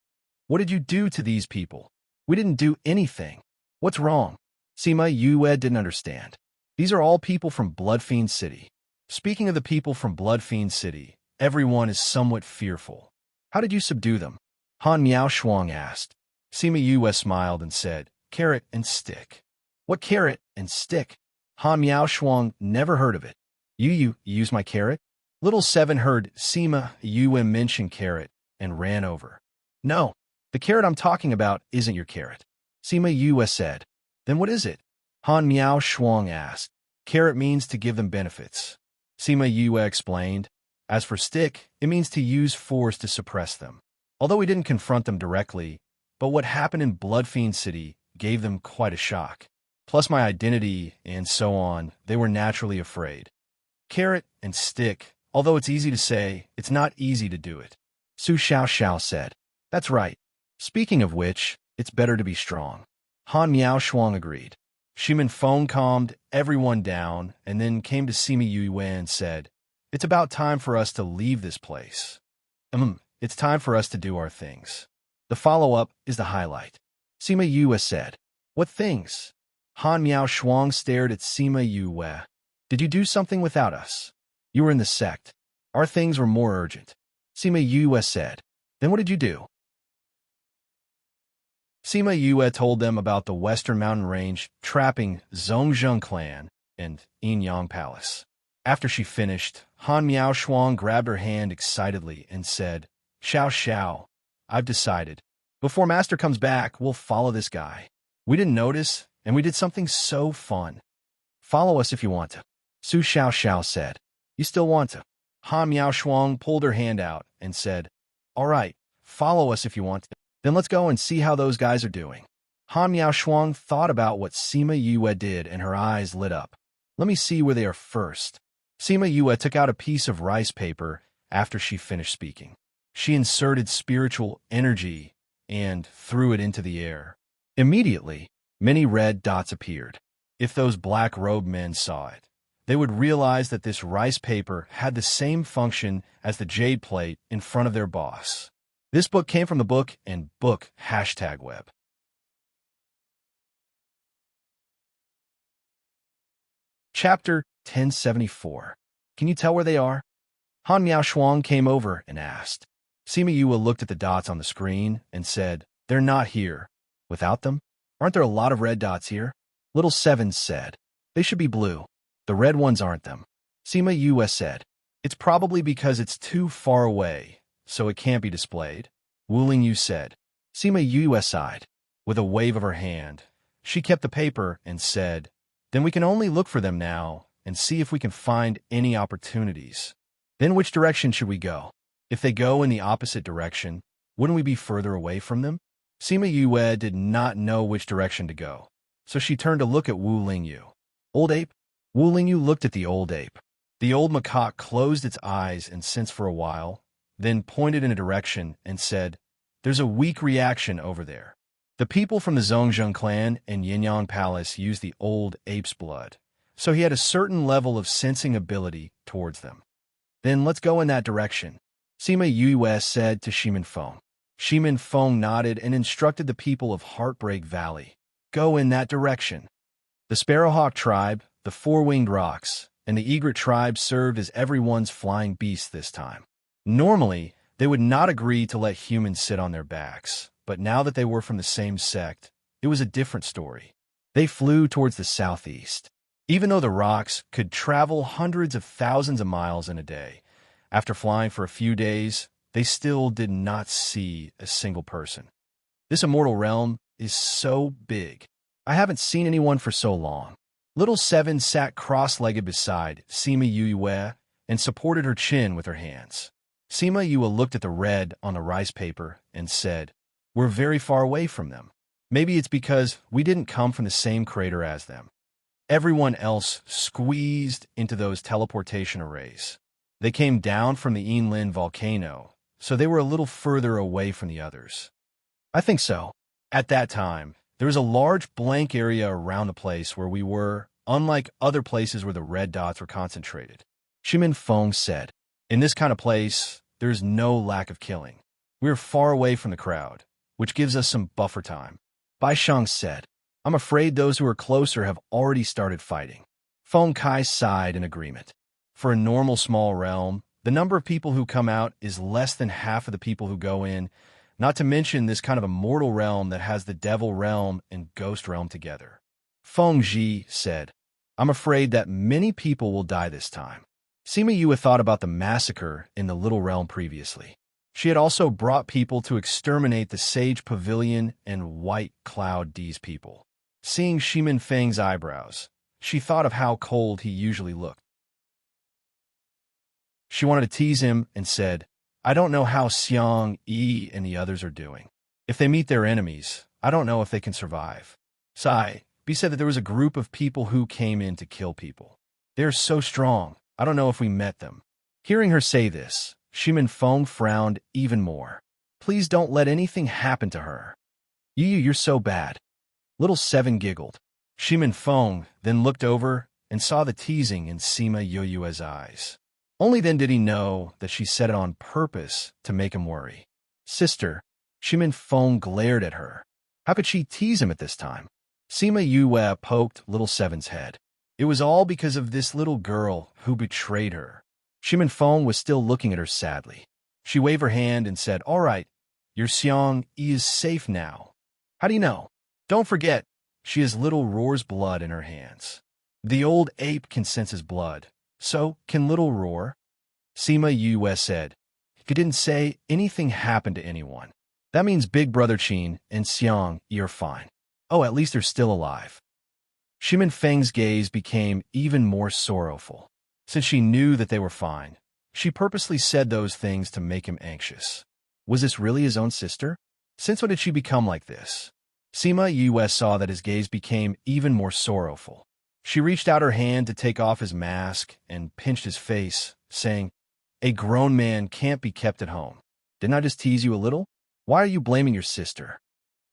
What did you do to these people? We didn't do anything. What's wrong? Sima Yue didn't understand. These are all people from Bloodfiend City. Speaking of the people from Bloodfiend City, everyone is somewhat fearful. How did you subdue them? Han Miao Shuang asked. Sima Yue smiled and said, Carrot and stick. What carrot and stick? Han Miao Shuang never heard of it. You use my carrot? Little Seven heard Sima Yue mention carrot and ran over. No, the carrot I'm talking about isn't your carrot. Sima Yue said. Then what is it? Han Miao Shuang asked. Carrot means to give them benefits. Sima Yue explained. As for stick, it means to use force to suppress them. Although we didn't confront them directly, but what happened in Bloodfiend City gave them quite a shock. Plus my identity and so on, they were naturally afraid. Carrot and stick, although it's easy to say, it's not easy to do it. Su Xiao said. That's right. Speaking of which, it's better to be strong. Han Miao Shuang agreed. Shimin Feng calmed everyone down and then came to Sima Yue and said, It's about time for us to leave this place. It's time for us to do our things. The follow-up is the highlight. Sima Yue said, What things? Han Miao Shuang stared at Sima Yue. Did you do something without us? You were in the sect. Our things were more urgent. Sima Yue said, Then what did you do? Sima Yue told them about the Western Mountain Range trapping Zhongzheng clan and Yin Yang Palace. After she finished, Han Miao Shuang grabbed her hand excitedly and said, Xiao, I've decided. Before Master comes back, we'll follow this guy. We didn't notice, and we did something so fun. Follow us if you want to. Su Xiao said. You still want to? Han Miao Shuang pulled her hand out and said, all right, follow us if you want to. Then let's go and see how those guys are doing. Han Miao Shuang thought about what Sima Yue did, and her eyes lit up. Let me see where they are first. Sima Yue took out a piece of rice paper after she finished speaking. She inserted spiritual energy and threw it into the air. Immediately, many red dots appeared. If those black-robed men saw it, they would realize that this rice paper had the same function as the jade plate in front of their boss. This book came from the book and book #web. Chapter 1074. Can you tell where they are? Han Miao Shuang came over and asked. Sima Yue looked at the dots on the screen and said, they're not here. Without them? Aren't there a lot of red dots here? Little Seven said, they should be blue. The red ones aren't them. Sima Yue said, it's probably because it's too far away, so it can't be displayed. Wu Lingyu said. Sima Yue sighed. With a wave of her hand, she kept the paper and said, then we can only look for them now and see if we can find any opportunities. Then which direction should we go? If they go in the opposite direction, wouldn't we be further away from them? Sima Yue did not know which direction to go, so she turned to look at Wu Lingyu. Old ape? Wu Lingyu looked at the old ape. The old macaque closed its eyes and sensed for a while, then pointed in a direction and said, there's a weak reaction over there. The people from the Zhongzheng clan and Yinyang Palace used the old ape's blood, so he had a certain level of sensing ability towards them. Then let's go in that direction, Sima Yue said to Shimin Feng. Shimin Feng nodded and instructed the people of Heartbreak Valley. Go in that direction. The Sparrowhawk tribe, the Four-Winged Rocks, and the Egret tribe served as everyone's flying beasts this time. Normally, they would not agree to let humans sit on their backs, but now that they were from the same sect, it was a different story. They flew towards the southeast. Even though the rocks could travel hundreds of thousands of miles in a day, after flying for a few days, they still did not see a single person. This immortal realm is so big. I haven't seen anyone for so long. Little Seven sat cross-legged beside Sima Yue and supported her chin with her hands. Sima Yue looked at the red on the rice paper and said, we're very far away from them. Maybe it's because we didn't come from the same crater as them. Everyone else squeezed into those teleportation arrays. They came down from the Yinlin volcano, so they were a little further away from the others. I think so. At that time, there was a large blank area around the place where we were, unlike other places where the red dots were concentrated. Shimin Feng said, in this kind of place, there's no lack of killing. We're far away from the crowd, which gives us some buffer time. Bai Shang said, I'm afraid those who are closer have already started fighting. Feng Kai sighed in agreement. For a normal small realm, the number of people who come out is less than half of the people who go in, not to mention this kind of immortal realm that has the devil realm and ghost realm together. Feng Ji said, I'm afraid that many people will die this time. Sima Yue thought about the massacre in the little realm previously. She had also brought people to exterminate the Sage Pavilion and White Cloud D's people. Seeing Shimin Feng's eyebrows, she thought of how cold he usually looked. She wanted to tease him and said, I don't know how Xiang Yi and the others are doing. If they meet their enemies, I don't know if they can survive. Sai B said that there was a group of people who came in to kill people. They're so strong, I don't know if we met them. Hearing her say this, Shimin Feng frowned even more. Please don't let anything happen to her. You're so bad. Little Seven giggled. Shimin Feng then looked over and saw the teasing in Sima Yue's eyes. Only then did he know that she said it on purpose to make him worry. Sister, Shimin Feng glared at her. How could she tease him at this time? Sima Yue poked Little Seven's head. It was all because of this little girl who betrayed her. Shimin Feng was still looking at her sadly. She waved her hand and said, all right, your Xiang Yi is safe now. How do you know? Don't forget, she has little Roar's blood in her hands. The old ape can sense his blood. So, can little Roar? Sima Yue said, he didn't say anything happened to anyone. That means Big Brother Qin and Xiang Yi are fine. Oh, at least they're still alive. Shimin Feng's gaze became even more sorrowful. Since she knew that they were fine, she purposely said those things to make him anxious. Was this really his own sister? Since when did she become like this? Sima Yue saw that his gaze became even more sorrowful. She reached out her hand to take off his mask and pinched his face, saying, "A grown man can't be kept at home. Didn't I just tease you a little? Why are you blaming your sister?"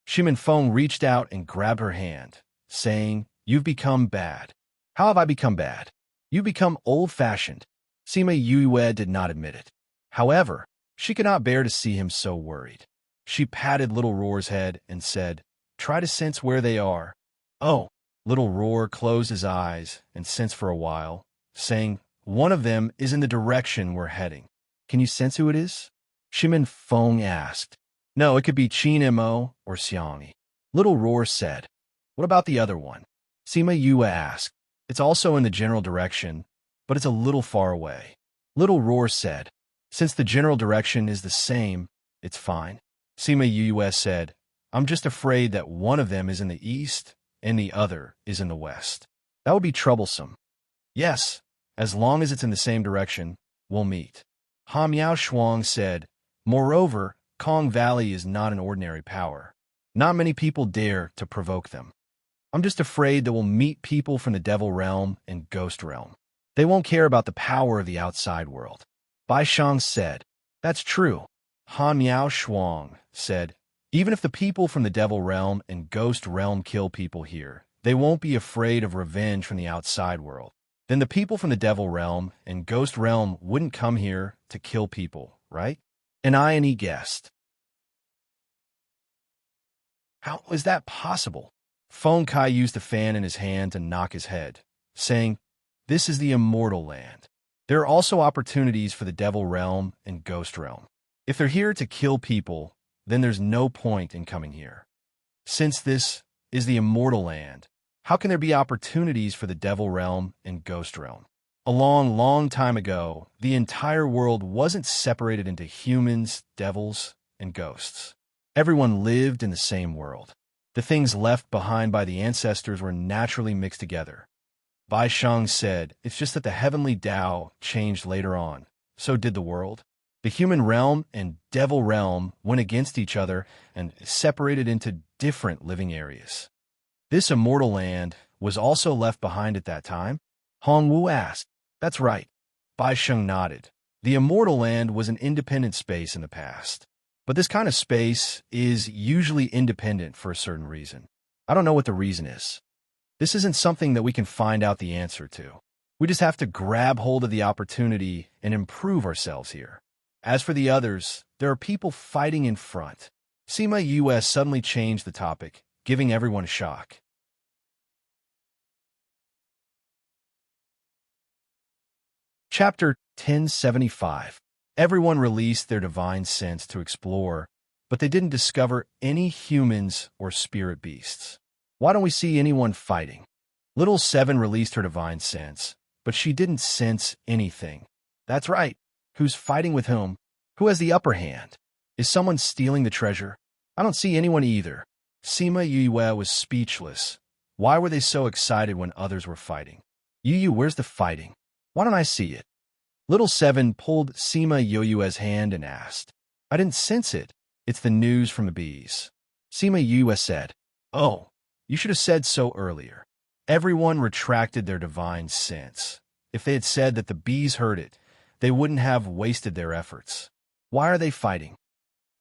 Shimin Feng reached out and grabbed her hand, saying, "You've become bad." "How have I become bad?" "You become old-fashioned." Sima Yue did not admit it. However, she could not bear to see him so worried. She patted Little Roar's head and said, "Try to sense where they are." "Oh." Little Roar closed his eyes and sensed for a while, saying, "One of them is in the direction we're heading." "Can you sense who it is?" Shimin Feng asked. "No, it could be Qin Mo or Xiangyi." Little Roar said. "What about the other one?" Sima Yue asked. "It's also in the general direction, but it's a little far away." Little Roar said. "Since the general direction is the same, it's fine." Sima Yue said, "I'm just afraid that one of them is in the east and the other is in the west. That would be troublesome." "Yes, as long as it's in the same direction, we'll meet." Han Miao Shuang said, "Moreover, Kong Valley is not an ordinary power. Not many people dare to provoke them. I'm just afraid that we'll meet people from the Devil Realm and Ghost Realm. They won't care about the power of the outside world." Bai Shang said, "That's true." Han Miao Shuang said, "Even if the people from the Devil Realm and Ghost Realm kill people here, they won't be afraid of revenge from the outside world. Then the people from the Devil Realm and Ghost Realm wouldn't come here to kill people, right?" And he guessed. "How is that possible?" Feng Kai used the fan in his hand to knock his head, saying, "This is the immortal land. There are also opportunities for the Devil Realm and Ghost Realm. If they're here to kill people, then there's no point in coming here. Since this is the immortal land, how can there be opportunities for the Devil Realm and Ghost Realm? A long, long time ago, the entire world wasn't separated into humans, devils, and ghosts. Everyone lived in the same world. The things left behind by the ancestors were naturally mixed together." Bai Shang said, "It's just that the heavenly Tao changed later on. So did the world. The human realm and devil realm went against each other and separated into different living areas. This immortal land was also left behind at that time?" Hong Wu asked. "That's right." Bai Sheng nodded. "The immortal land was an independent space in the past. But this kind of space is usually independent for a certain reason. I don't know what the reason is. This isn't something that we can find out the answer to. We just have to grab hold of the opportunity and improve ourselves here. As for the others, there are people fighting in front." Sima Yue suddenly changed the topic, giving everyone a shock. Chapter 1075. Everyone released their divine sense to explore, but they didn't discover any humans or spirit beasts. "Why don't we see anyone fighting?" Little Seven released her divine sense, but she didn't sense anything. "That's right. Who's fighting with whom? Who has the upper hand? Is someone stealing the treasure? I don't see anyone either." Sima Yue was speechless. Why were they so excited when others were fighting? "Yu, where's the fighting? Why don't I see it?" Little Seven pulled Sima Yue's hand and asked. "I didn't sense it. It's the news from the bees." Sima Yue said, "Oh, you should have said so earlier." Everyone retracted their divine sense. If they had said that the bees heard it, they wouldn't have wasted their efforts. "Why are they fighting?"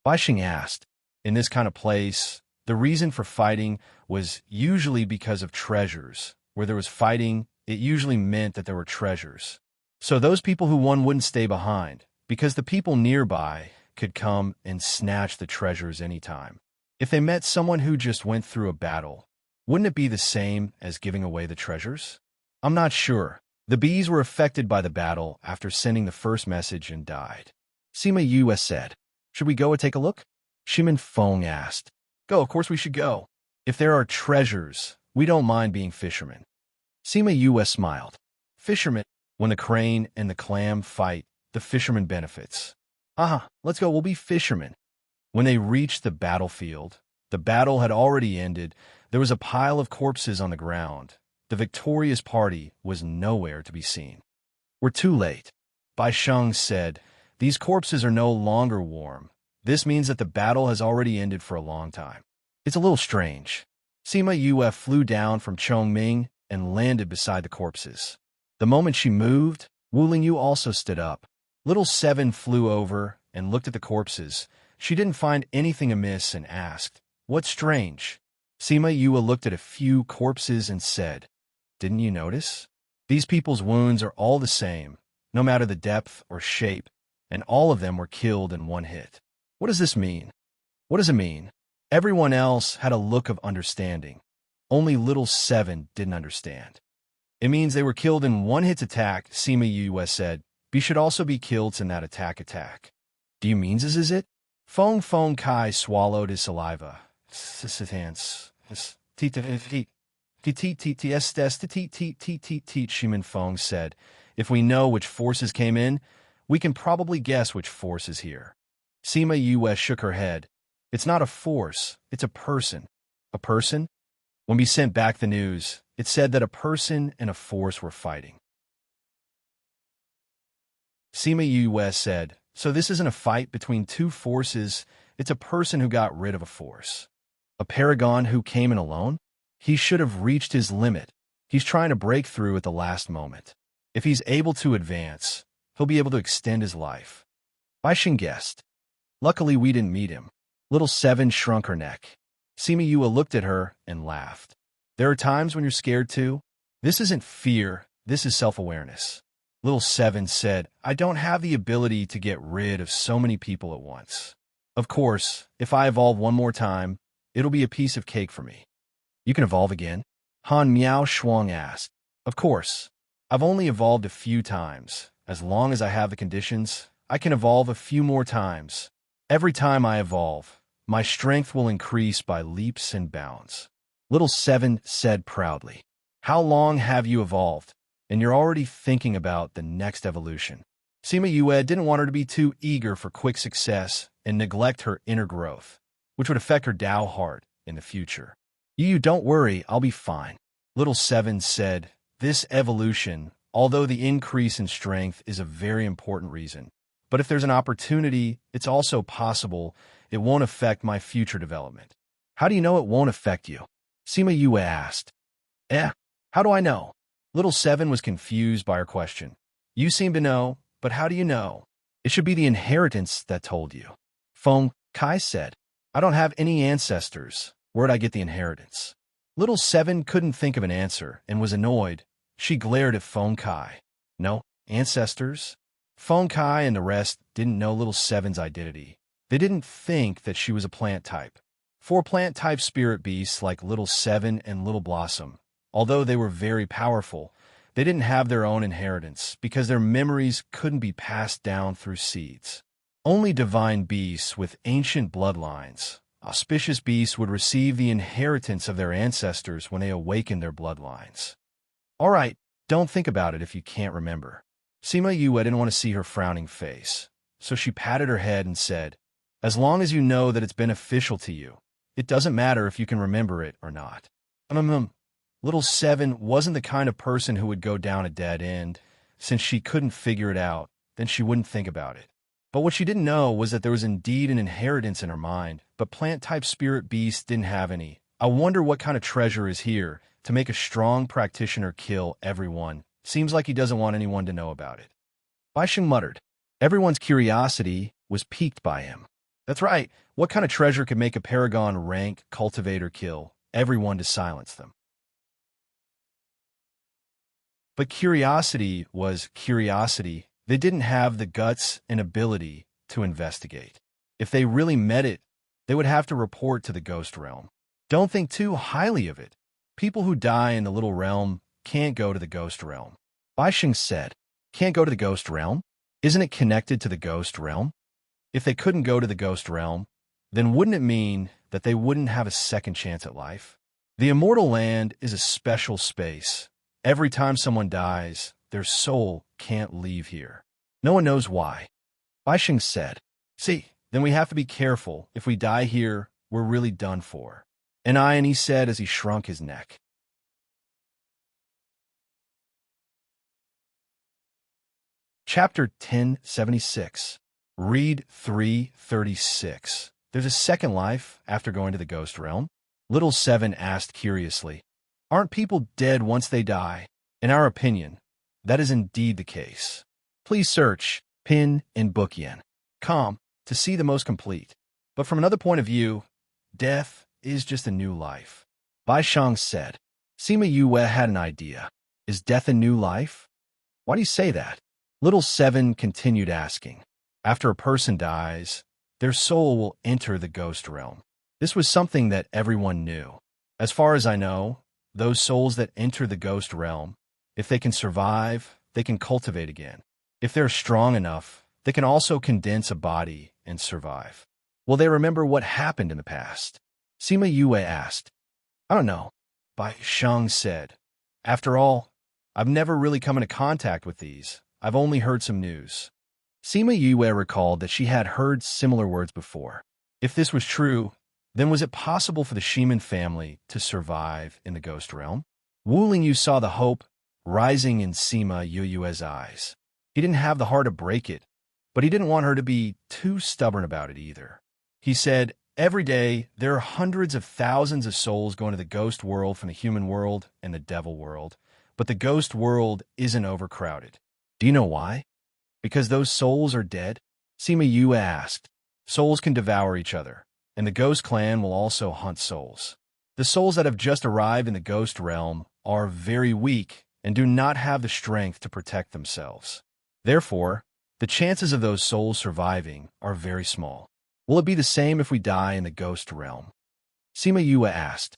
Bai Xing asked. In this kind of place, the reason for fighting was usually because of treasures. Where there was fighting, it usually meant that there were treasures. So those people who won wouldn't stay behind, because the people nearby could come and snatch the treasures anytime. If they met someone who just went through a battle, wouldn't it be the same as giving away the treasures? I'm not sure. The bees were affected by the battle after sending the first message and died. Sima Yue said, "Should we go and take a look?" Shimin Feng asked. "Go, of course we should go. If there are treasures, we don't mind being fishermen." Sima Yue smiled. "Fishermen? When the crane and the clam fight, the fisherman benefits." "Let's go, we'll be fishermen." When they reached the battlefield, the battle had already ended. There was a pile of corpses on the ground. The victorious party was nowhere to be seen. "We're too late," Bai Sheng said. "These corpses are no longer warm. This means that the battle has already ended for a long time." "It's a little strange." Sima Yue flew down from Chongming and landed beside the corpses. The moment she moved, Wu Lingyu also stood up. Little Seven flew over and looked at the corpses. She didn't find anything amiss and asked, "What's strange?" Sima Yue looked at a few corpses and said, "Didn't you notice? These people's wounds are all the same, no matter the depth or shape, and all of them were killed in one hit. What does this mean?" "What does it mean?" Everyone else had a look of understanding. Only Little Seven didn't understand. "It means they were killed in one hit attack," Sima Yue said. "We should also be killed in that attack. "Do you mean this is it?" Feng Kai swallowed his saliva. Shimin Feng said, "If we know which forces came in, we can probably guess which force is here." Sima Yue shook her head. "It's not a force, it's a person." "A person?" "When we sent back the news, it said that a person and a force were fighting." Sima Yue said, "So this isn't a fight between two forces, it's a person who got rid of a force." "A paragon who came in alone?" "He should have reached his limit. He's trying to break through at the last moment. If he's able to advance, he'll be able to extend his life." Bai Xing guessed. "Luckily we didn't meet him." Little Seven shrunk her neck. Sima Yue looked at her and laughed. "There are times when you're scared too. This isn't fear, this is self-awareness." Little Seven said, "I don't have the ability to get rid of so many people at once. Of course, if I evolve one more time, it'll be a piece of cake for me." "You can evolve again?" Han Miao Shuang asked. "Of course. I've only evolved a few times. As long as I have the conditions, I can evolve a few more times. Every time I evolve, my strength will increase by leaps and bounds." Little Seven said proudly. "How long have you evolved? And you're already thinking about the next evolution." Sima Yue didn't want her to be too eager for quick success and neglect her inner growth, which would affect her Dao heart in the future. You don't worry, I'll be fine." Little Seven said, "This evolution, although the increase in strength is a very important reason, but if there's an opportunity, it's also possible it won't affect my future development." "How do you know it won't affect you?" Sima Yue asked. How do I know?" Little Seven was confused by her question. "You seem to know, but how do you know? It should be the inheritance that told you." Feng Kai said, "I don't have any ancestors. Where'd I get the inheritance?" Little Seven couldn't think of an answer and was annoyed. She glared at Feng Kai. "No, ancestors?" Feng Kai and the rest didn't know Little Seven's identity. They didn't think that she was a plant type. For plant-type spirit beasts like Little Seven and Little Blossom, although they were very powerful, they didn't have their own inheritance because their memories couldn't be passed down through seeds. Only divine beasts with ancient bloodlines, auspicious beasts, would receive the inheritance of their ancestors when they awakened their bloodlines. "All right, don't think about it if you can't remember." Sima Yue didn't want to see her frowning face, so she patted her head and said, "As long as you know that it's beneficial to you, it doesn't matter if you can remember it or not." Little Seven wasn't the kind of person who would go down a dead end. Since she couldn't figure it out, then she wouldn't think about it. But what she didn't know was that there was indeed an inheritance in her mind, but plant-type spirit beasts didn't have any. "I wonder what kind of treasure is here to make a strong practitioner kill everyone. Seems like he doesn't want anyone to know about it." Bai Xing muttered. Everyone's curiosity was piqued by him. That's right. What kind of treasure could make a paragon rank cultivator kill everyone to silence them? But curiosity was curiosity. They didn't have the guts and ability to investigate. If they really met it, they would have to report to the ghost realm. Don't think too highly of it. People who die in the little realm can't go to the ghost realm. Bai Xing said, "Can't go to the ghost realm? Isn't it connected to the ghost realm?" If they couldn't go to the ghost realm, then wouldn't it mean that they wouldn't have a second chance at life? The immortal land is a special space. Every time someone dies, their soul can't leave here. No one knows why. Bai Xing said, "See, then we have to be careful. If we die here, we're really done for. And he said as he shrunk his neck. Chapter 1076. Read 336. There's a second life after going to the ghost realm? Little Seven asked curiously. Aren't people dead once they die? In our opinion, that is indeed the case. Please search pin in bookyen.com to see the most complete. But from another point of view, death is just a new life. Bai Shang said. Sima Yue had an idea. Is death a new life? Why do you say that? Little Seven continued asking. After a person dies, their soul will enter the ghost realm. This was something that everyone knew. As far as I know, those souls that enter the ghost realm, if they can survive, they can cultivate again. If they're strong enough, they can also condense a body and survive. Will they remember what happened in the past? Sima Yue asked. I don't know, Bai Shang said. After all, I've never really come into contact with these. I've only heard some news. Sima Yue recalled that she had heard similar words before. If this was true, then was it possible for the Shiman family to survive in the ghost realm? Wu Lingyu saw the hope rising in Sima Yue's eyes. He didn't have the heart to break it, but he didn't want her to be too stubborn about it either. He said, every day, there are hundreds of thousands of souls going to the ghost world from the human world and the devil world, but the ghost world isn't overcrowded. Do you know why? Because those souls are dead? Sima Yue asked. Souls can devour each other, and the ghost clan will also hunt souls. The souls that have just arrived in the ghost realm are very weak and do not have the strength to protect themselves. Therefore, the chances of those souls surviving are very small. Will it be the same if we die in the ghost realm? Sima Yue asked.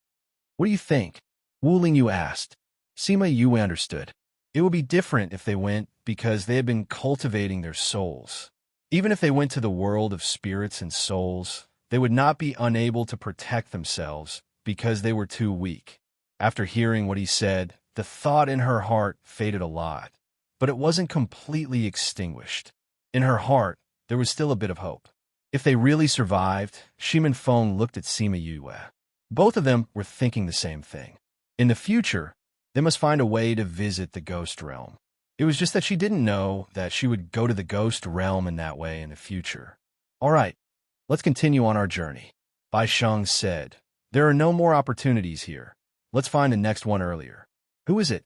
What do you think? Wu Lingyu asked. Sima Yue understood. It would be different if they went because they had been cultivating their souls. Even if they went to the world of spirits and souls, they would not be unable to protect themselves because they were too weak. After hearing what he said, the thought in her heart faded a lot, but it wasn't completely extinguished. In her heart, there was still a bit of hope. If they really survived, Shiman Feng looked at Sima Yue. Both of them were thinking the same thing. In the future, they must find a way to visit the ghost realm. It was just that she didn't know that she would go to the ghost realm in that way in the future. All right, let's continue on our journey. Bai Shang said, there are no more opportunities here. Let's find the next one earlier. Who is it?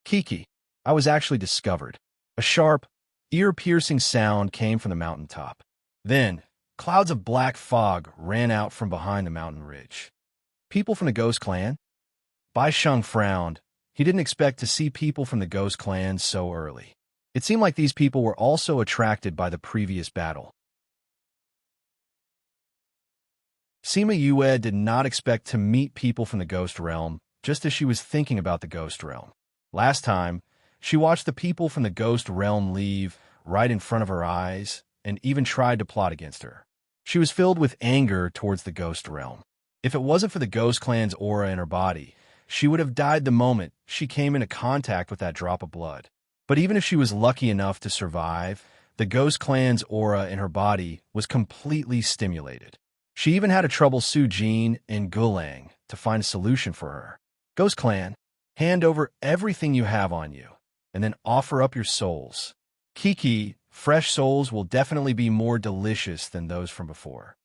Kiki. I was actually discovered. A sharp, ear-piercing sound came from the mountaintop. Then, clouds of black fog ran out from behind the mountain ridge. People from the ghost clan? Bai Shang frowned. He didn't expect to see people from the ghost clan so early. It seemed like these people were also attracted by the previous battle. Sima Yue did not expect to meet people from the ghost realm, just as she was thinking about the ghost realm. Last time, she watched the people from the ghost realm leave right in front of her eyes and even tried to plot against her. She was filled with anger towards the ghost realm. If it wasn't for the ghost clan's aura in her body, she would have died the moment she came into contact with that drop of blood. But even if she was lucky enough to survive, the ghost clan's aura in her body was completely stimulated. She even had to trouble Su Jin and Gulang to find a solution for her. Ghost clan, hand over everything you have on you, and then offer up your souls. Kiki, fresh souls will definitely be more delicious than those from before.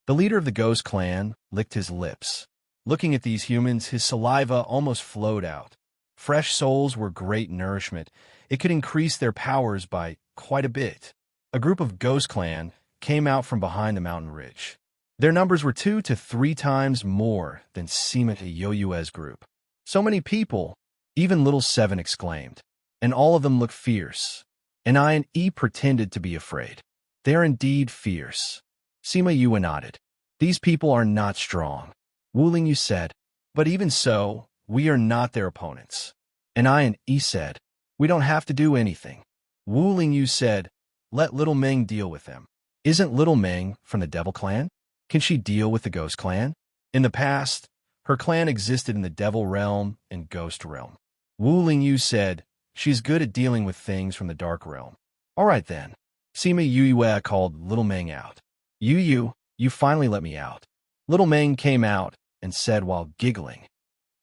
The leader of the ghost clan licked his lips. Looking at these humans, his saliva almost flowed out. Fresh souls were great nourishment. It could increase their powers by quite a bit. A group of ghost clan came out from behind the mountain ridge. Their numbers were 2 to 3 times more than Sima Yue's group. So many people, even Little Seven exclaimed, and all of them looked fierce. And I and E pretended to be afraid. They are indeed fierce. Sima Yue nodded. These people are not strong. Wu Lingyu said, but even so, we are not their opponents. And I and E said, we don't have to do anything. Wu Lingyu said, let Little Meng deal with them. Isn't Little Meng from the Devil Clan? Can she deal with the Ghost Clan? In the past, her clan existed in the Devil Realm and Ghost Realm. Wu Lingyu said, she's good at dealing with things from the Dark Realm. All right then. Sima Yue called Little Meng out. You finally let me out. Little Meng came out and said while giggling.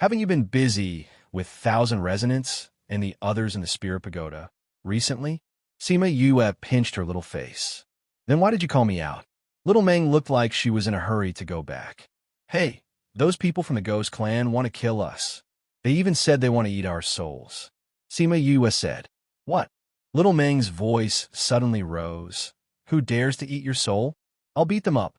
Haven't you been busy with Thousand Resonance and the others in the Spirit Pagoda recently? Sima Yue pinched her little face. Then why did you call me out? Little Meng looked like she was in a hurry to go back. Hey, those people from the Ghost Clan want to kill us. They even said they want to eat our souls. Sima Yue said. What? Little Meng's voice suddenly rose. Who dares to eat your soul? I'll beat them up.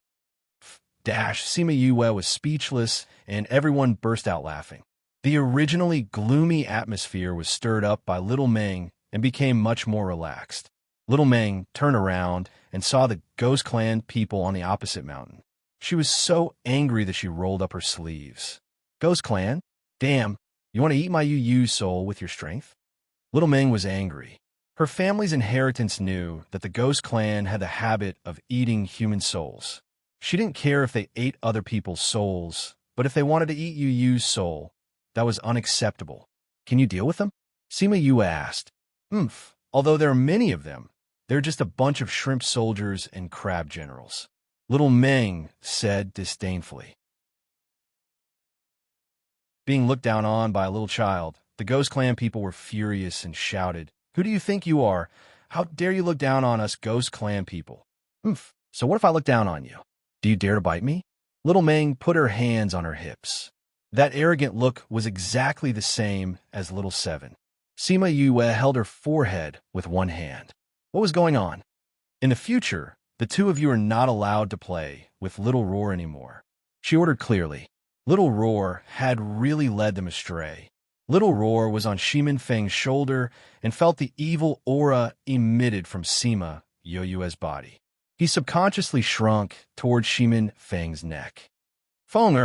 Sima Yue was speechless, and everyone burst out laughing. The originally gloomy atmosphere was stirred up by Little Meng and became much more relaxed. Little Meng turned around and saw the Ghost Clan people on the opposite mountain. She was so angry that she rolled up her sleeves. Ghost Clan? Damn, you want to eat my Yu soul with your strength? Little Meng was angry. Her family's inheritance knew that the Ghost Clan had the habit of eating human souls. She didn't care if they ate other people's souls, but if they wanted to eat Yu's soul, that was unacceptable. Can you deal with them? Sima Yue asked. Although there are many of them, they're just a bunch of shrimp soldiers and crab generals. Little Meng said disdainfully. Being looked down on by a little child, the Ghost Clan people were furious and shouted, Who do you think you are? How dare you look down on us Ghost Clan people? So what if I look down on you? Do you dare to bite me? Little Meng put her hands on her hips. That arrogant look was exactly the same as Little Seven. Sima Yue held her forehead with one hand. What was going on? In the future, the two of you are not allowed to play with Little Roar anymore. She ordered clearly. Little Roar had really led them astray. Little Roar was on Shimin Feng's shoulder and felt the evil aura emitted from Sima Yue's body. He subconsciously shrunk toward Shimin Feng's neck. Feng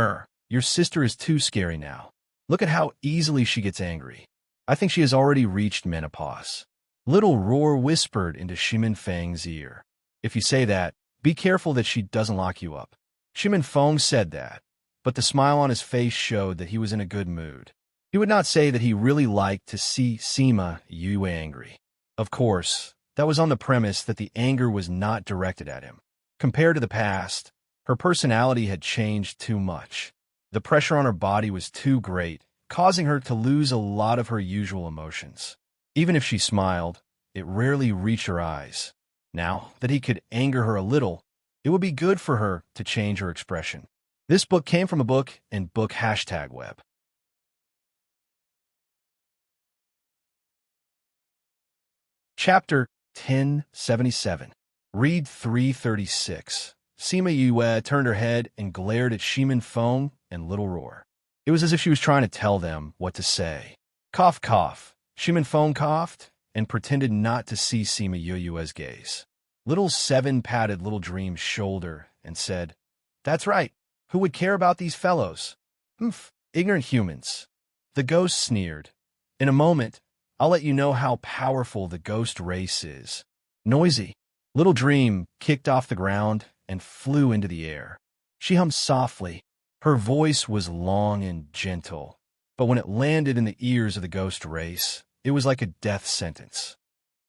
your sister is too scary now. Look at how easily she gets angry. I think she has already reached menopause. Little Roar whispered into Shimin Feng's ear. If you say that, be careful that she doesn't lock you up. Shimin Feng said that, but the smile on his face showed that he was in a good mood. He would not say that he really liked to see Sima Yue angry. Of course, that was on the premise that the anger was not directed at him. Compared to the past, her personality had changed too much. The pressure on her body was too great, causing her to lose a lot of her usual emotions. Even if she smiled, it rarely reached her eyes. Now that he could anger her a little, it would be good for her to change her expression. This book came from a book and book #web. Chapter 1077. Read 336. Sima Yue turned her head and glared at Shimin Feng and Little Roar. It was as if she was trying to tell them what to say. Cough, cough. Shimin Feng coughed and pretended not to see Sima Yue's gaze. Little Seven patted Little Dream's shoulder and said, That's right. Who would care about these fellows? Ignorant humans. The ghost sneered. In a moment, I'll let you know how powerful the ghost race is. Noisy. Little Dream kicked off the ground and flew into the air. She hummed softly. Her voice was long and gentle, but when it landed in the ears of the ghost race, it was like a death sentence.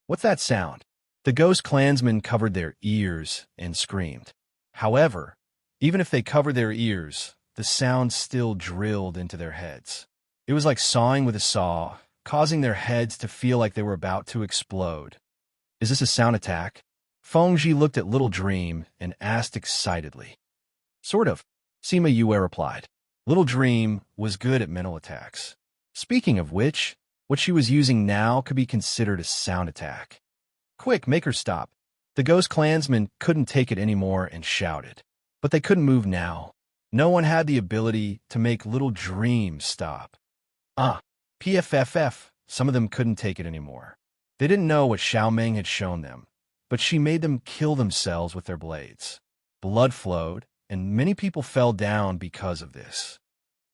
What's that sound? The ghost clansmen covered their ears and screamed. However, even if they covered their ears, the sound still drilled into their heads. It was like sawing with a saw, causing their heads to feel like they were about to explode. Is this a sound attack? Fengji looked at Little Dream and asked excitedly. Sort of, Sima Yue replied. Little Dream was good at mental attacks. Speaking of which, what she was using now could be considered a sound attack. Quick, make her stop. The ghost clansmen couldn't take it anymore and shouted. But they couldn't move now. No one had the ability to make Little Dream stop. PFFF, some of them couldn't take it anymore. They didn't know what Xiaomeng had shown them, but she made them kill themselves with their blades. Blood flowed, and many people fell down because of this.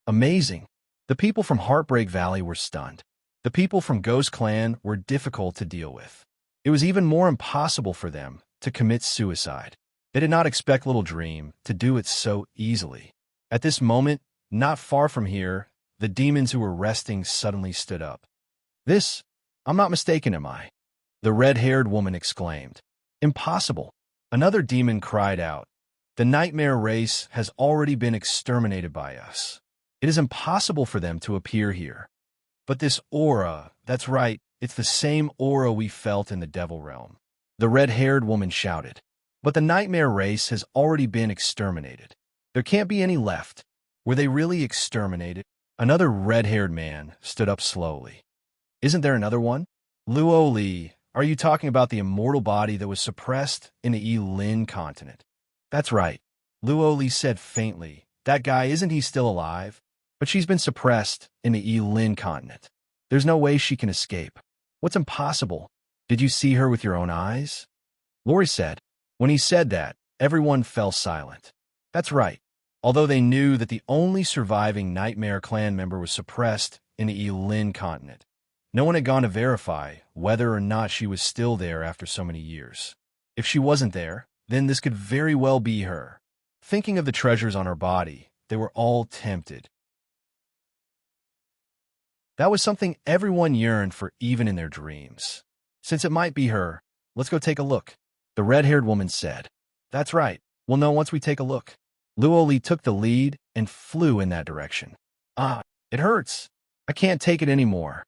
Amazing. The people from Heartbreak Valley were stunned. The people from Ghost Clan were difficult to deal with. It was even more impossible for them to commit suicide. They did not expect Little Dream to do it so easily. At this moment, not far from here, the demons who were resting suddenly stood up. I'm not mistaken, am I? The red-haired woman exclaimed. Impossible. Another demon cried out, The nightmare race has already been exterminated by us. It is impossible for them to appear here. But this aura, that's right, it's the same aura we felt in the Devil Realm. The red-haired woman shouted. But the nightmare race has already been exterminated. There can't be any left. Were they really exterminated? Another red-haired man stood up slowly. Isn't there another one? Luo Li, are you talking about the immortal body that was suppressed in the Yi-Lin continent? That's right, Luo Li said faintly. That guy, isn't he still alive? But she's been suppressed in the Yi-Lin continent. There's no way she can escape. What's impossible? Did you see her with your own eyes? Lori said. When he said that, everyone fell silent. That's right. Although they knew that the only surviving Nightmare clan member was suppressed in the Yi-Lin continent, no one had gone to verify whether or not she was still there after so many years. If she wasn't there, then this could very well be her. Thinking of the treasures on her body, they were all tempted. That was something everyone yearned for even in their dreams. Since it might be her, let's go take a look, the red-haired woman said. That's right, we'll know once we take a look. Luo Li took the lead and flew in that direction. Ah, it hurts. I can't take it anymore.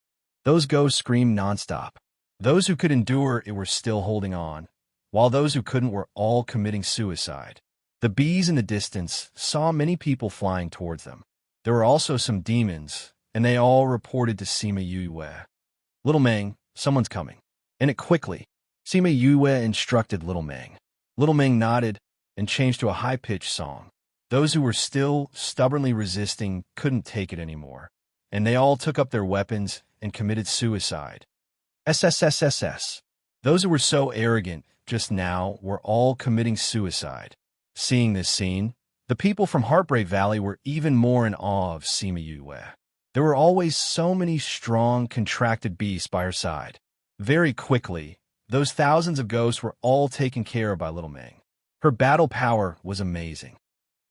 Those ghosts screamed nonstop. Those who could endure it were still holding on, while those who couldn't were all committing suicide. The bees in the distance saw many people flying towards them. There were also some demons, and they all reported to Sima Yue. Little Meng, someone's coming. And it quickly. Sima Yue instructed Little Meng. Little Meng nodded and changed to a high-pitched song. Those who were still stubbornly resisting couldn't take it anymore, and they all took up their weapons and committed suicide. SSSSS. Those who were so arrogant just now were all committing suicide. Seeing this scene, the people from Heartbreak Valley were even more in awe of Sima Yue. There were always so many strong, contracted beasts by her side. Very quickly, those thousands of ghosts were all taken care of by Little Meng. Her battle power was amazing.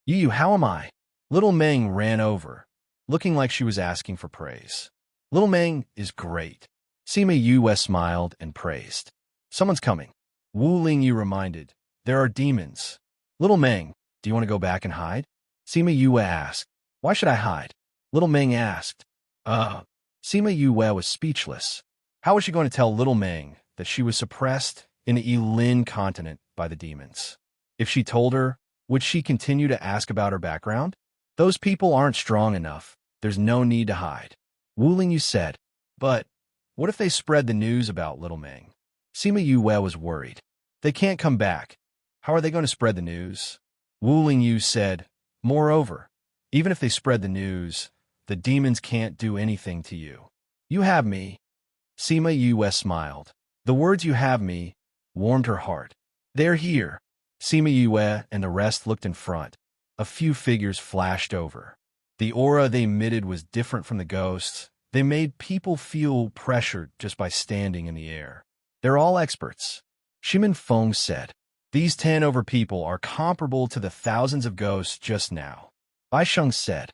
Yu, how am I? Little Meng ran over, looking like she was asking for praise. Little Meng is great. Sima Yue smiled and praised. Someone's coming. Wu Lingyu reminded. There are demons. Little Meng, do you want to go back and hide? Sima Yue asked. Why should I hide? Little Meng asked. Sima Yue was speechless. How was she going to tell Little Meng that she was suppressed in the Yi-Lin continent by the demons? If she told her, would she continue to ask about her background? Those people aren't strong enough. There's no need to hide. Wu Lingyu said. But what if they spread the news about Little Meng? Sima Yue was worried. They can't come back. How are they going to spread the news? Wu Lingyu said. Moreover, even if they spread the news, the demons can't do anything to you. You have me. Sima Yue smiled. The words "you have me" warmed her heart. They're here. Sima Yue and the rest looked in front. A few figures flashed over. The aura they emitted was different from the ghosts. They made people feel pressured just by standing in the air. They're all experts. Shimin Feng said. These 10 over people are comparable to the thousands of ghosts just now. Bai Sheng said.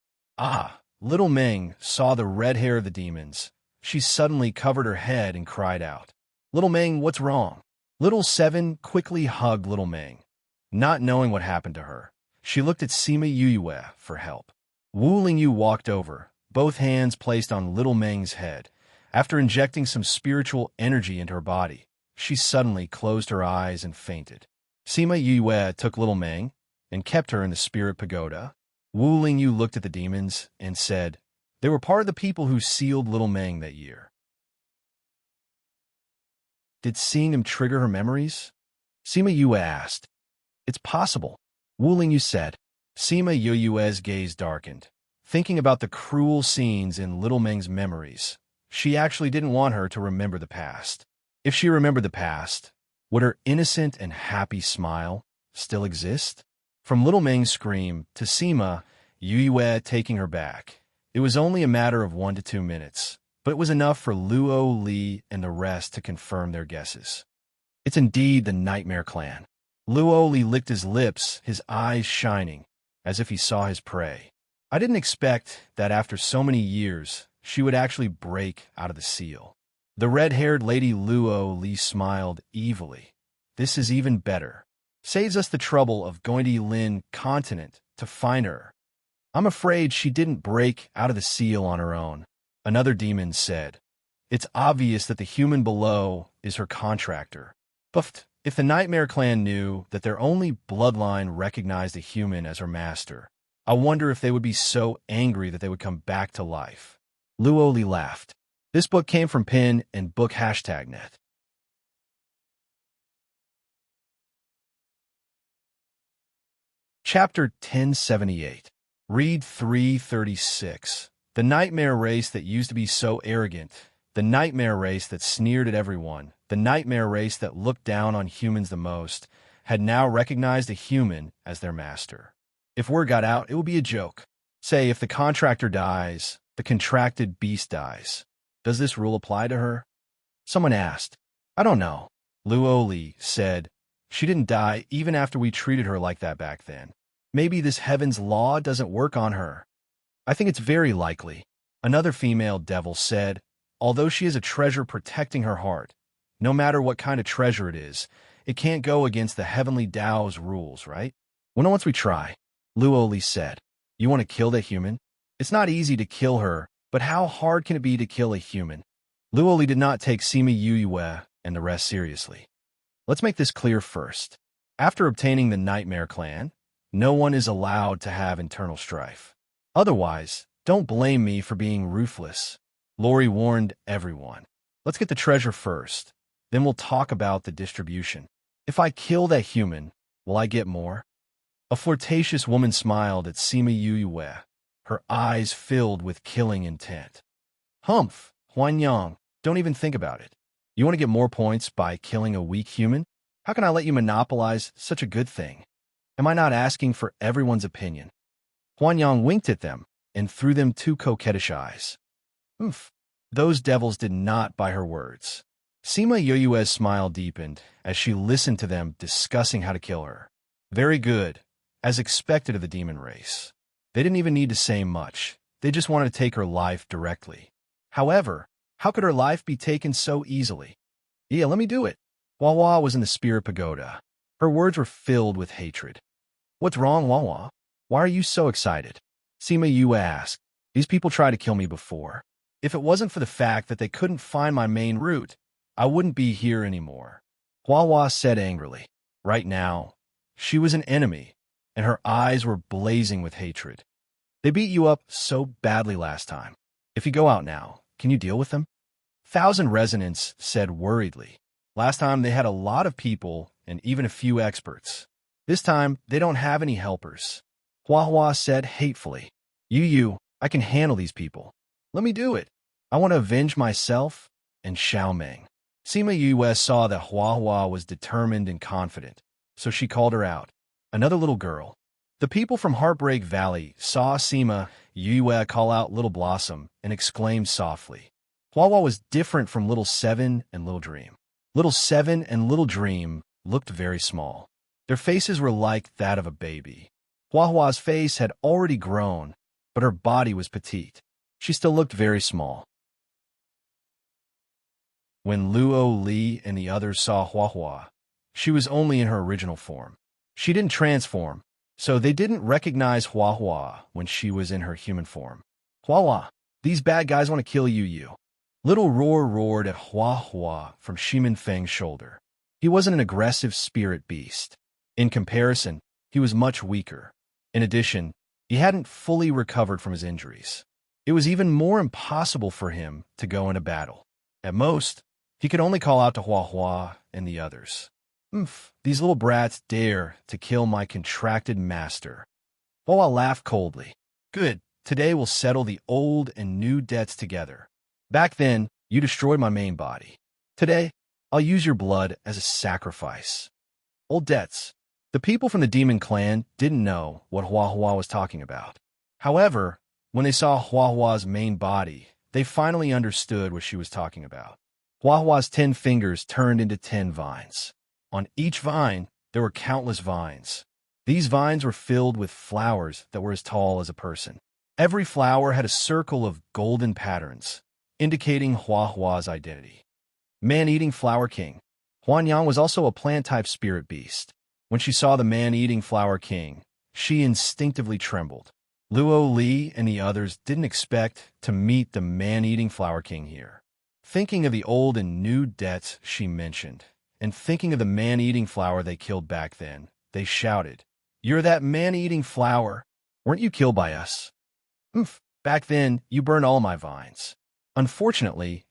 Little Meng saw the red hair of the demons. She suddenly covered her head and cried out. Little Meng, what's wrong? Little Seven quickly hugged Little Meng. Not knowing what happened to her, she looked at Sima Yue for help. Wu Lingyu walked over, both hands placed on Little Meng's head. After injecting some spiritual energy into her body, she suddenly closed her eyes and fainted. Sima Yue took Little Meng and kept her in the spirit pagoda. Wu Lingyu looked at the demons and said, they were part of the people who sealed Little Meng that year. Did seeing him trigger her memories? Sima Yue asked. It's possible, Wu Lingyu said. Sima Yue's gaze darkened, thinking about the cruel scenes in Little Meng's memories. She actually didn't want her to remember the past. If she remembered the past, would her innocent and happy smile still exist? From Little Meng's scream to Sima Yue taking her back, it was only a matter of 1 to 2 minutes, but it was enough for Luo Li and the rest to confirm their guesses. It's indeed the Nightmare Clan. Luo Li licked his lips, his eyes shining, as if he saw his prey. I didn't expect that after so many years, she would actually break out of the seal. The red-haired Lady Luo Li smiled evilly. This is even better. Saves us the trouble of going to Yulin continent to find her. I'm afraid she didn't break out of the seal on her own, another demon said. It's obvious that the human below is her contractor. But if the Nightmare Clan knew that their only bloodline recognized a human as her master, I wonder if they would be so angry that they would come back to life. Luoli laughed. This book came from Pin and Book #net. Chapter 1078. Read 336. The nightmare race that used to be so arrogant, the nightmare race that sneered at everyone, the nightmare race that looked down on humans the most, had now recognized a human as their master. If word got out, it would be a joke. Say, if the contractor dies, the contracted beast dies. Does this rule apply to her? Someone asked. I don't know. Luoli said. She didn't die even after we treated her like that back then. Maybe this heaven's law doesn't work on her. I think it's very likely. Another female devil said, although she is a treasure protecting her heart, no matter what kind of treasure it is, it can't go against the heavenly Tao's rules, right? Well, once we try, Luoli said. You want to kill that human? It's not easy to kill her, but how hard can it be to kill a human? Luoli did not take Sima Yue and the rest seriously. Let's make this clear first. After obtaining the Nightmare Clan, no one is allowed to have internal strife. Otherwise, don't blame me for being ruthless. Lori warned everyone. Let's get the treasure first. Then we'll talk about the distribution. If I kill that human, will I get more? A flirtatious woman smiled at Sima Yue, her eyes filled with killing intent. Humph, Huanyang, don't even think about it. You want to get more points by killing a weak human? How can I let you monopolize such a good thing? Am I not asking for everyone's opinion? Huanyang winked at them and threw them 2 coquettish eyes. Oof. Those devils did not buy her words. Sima Yue's smile deepened as she listened to them discussing how to kill her. Very good, as expected of the demon race. They didn't even need to say much. They just wanted to take her life directly. However, how could her life be taken so easily? Yeah, let me do it. Wawa was in the spirit pagoda. Her words were filled with hatred. What's wrong, Wawa? Why are you so excited? Sima Yue asked. These people tried to kill me before. If it wasn't for the fact that they couldn't find my main route, I wouldn't be here anymore. Wawa said angrily. Right now, she was an enemy, and her eyes were blazing with hatred. They beat you up so badly last time. If you go out now, can you deal with them? Thousand Resonance said worriedly. Last time they had a lot of people and even a few experts. This time, they don't have any helpers. Hua said hatefully. You, I can handle these people. Let me do it. I want to avenge myself and Xiaomeng. Sima Yue saw that Hua was determined and confident, so she called her out. Another little girl. The people from Heartbreak Valley saw Sima Yue call out Little Blossom and exclaimed softly. Hua was different from Little Seven and Little Dream. Little Seven and Little Dream looked very small. Their faces were like that of a baby. Hua's face had already grown, but her body was petite. She still looked very small. When Luo Li and the others saw Hua, she was only in her original form. She didn't transform, so they didn't recognize Hua when she was in her human form. Hua, these bad guys want to kill you. Little Roar roared at Hua from Shimin Feng's shoulder. He wasn't an aggressive spirit beast. In comparison, he was much weaker. In addition, he hadn't fully recovered from his injuries. It was even more impossible for him to go into battle. At most, he could only call out to Hua and the others. These little brats dare to kill my contracted master. Hua laughed coldly. Good, today we'll settle the old and new debts together. Back then, you destroyed my main body. Today, I'll use your blood as a sacrifice. Old debts. The people from the demon clan didn't know what Hua was talking about. However, when they saw Hua's main body, they finally understood what she was talking about. Hua's 10 fingers turned into 10 vines. On each vine, there were countless vines. These vines were filled with flowers that were as tall as a person. Every flower had a circle of golden patterns, indicating Hua's identity. Man-eating flower king. Huanyang was also a plant-type spirit beast. When she saw the man-eating flower king, she instinctively trembled. Luo Li and the others didn't expect to meet the man-eating flower king here. Thinking of the old and new debts she mentioned, and thinking of the man-eating flower they killed back then, they shouted, "You're that man-eating flower! Weren't you killed by us? Back then, you burned all my vines. Unfortunately,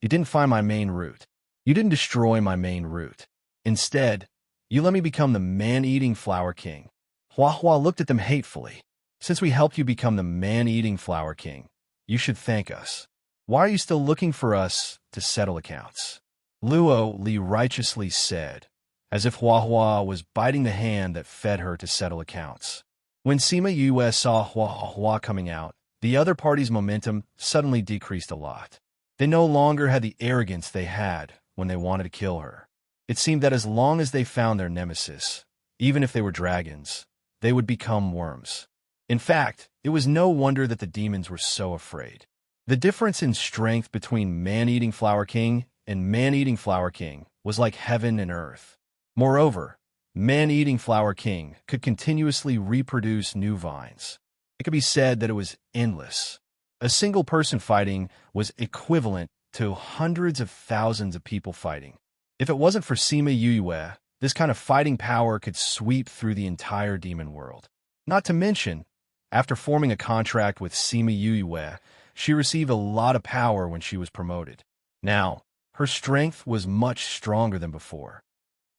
you didn't find my main root. You didn't destroy my main root. Instead, you let me become the man-eating flower king." Hua Hua looked at them hatefully. "Since we helped you become the man-eating flower king, you should thank us. Why are you still looking for us to settle accounts?" Luo Li righteously said, as if Hua Hua was biting the hand that fed her to settle accounts. When Sima Yue saw Hua Hua coming out, the other party's momentum suddenly decreased a lot. They no longer had the arrogance they had when they wanted to kill her. It seemed that as long as they found their nemesis, even if they were dragons, they would become worms. In fact, it was no wonder that the demons were so afraid. The difference in strength between Man-Eating Flower King and Man-Eating Flower King was like heaven and earth. Moreover, Man-Eating Flower King could continuously reproduce new vines. It could be said that it was endless. A single person fighting was equivalent to hundreds of thousands of people fighting. If it wasn't for Sima Yue, this kind of fighting power could sweep through the entire demon world. Not to mention, after forming a contract with Sima Yue, she received a lot of power when she was promoted. Now, her strength was much stronger than before.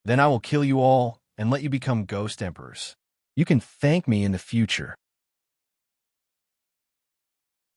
"Then I will kill you all and let you become ghost emperors. You can thank me in the future."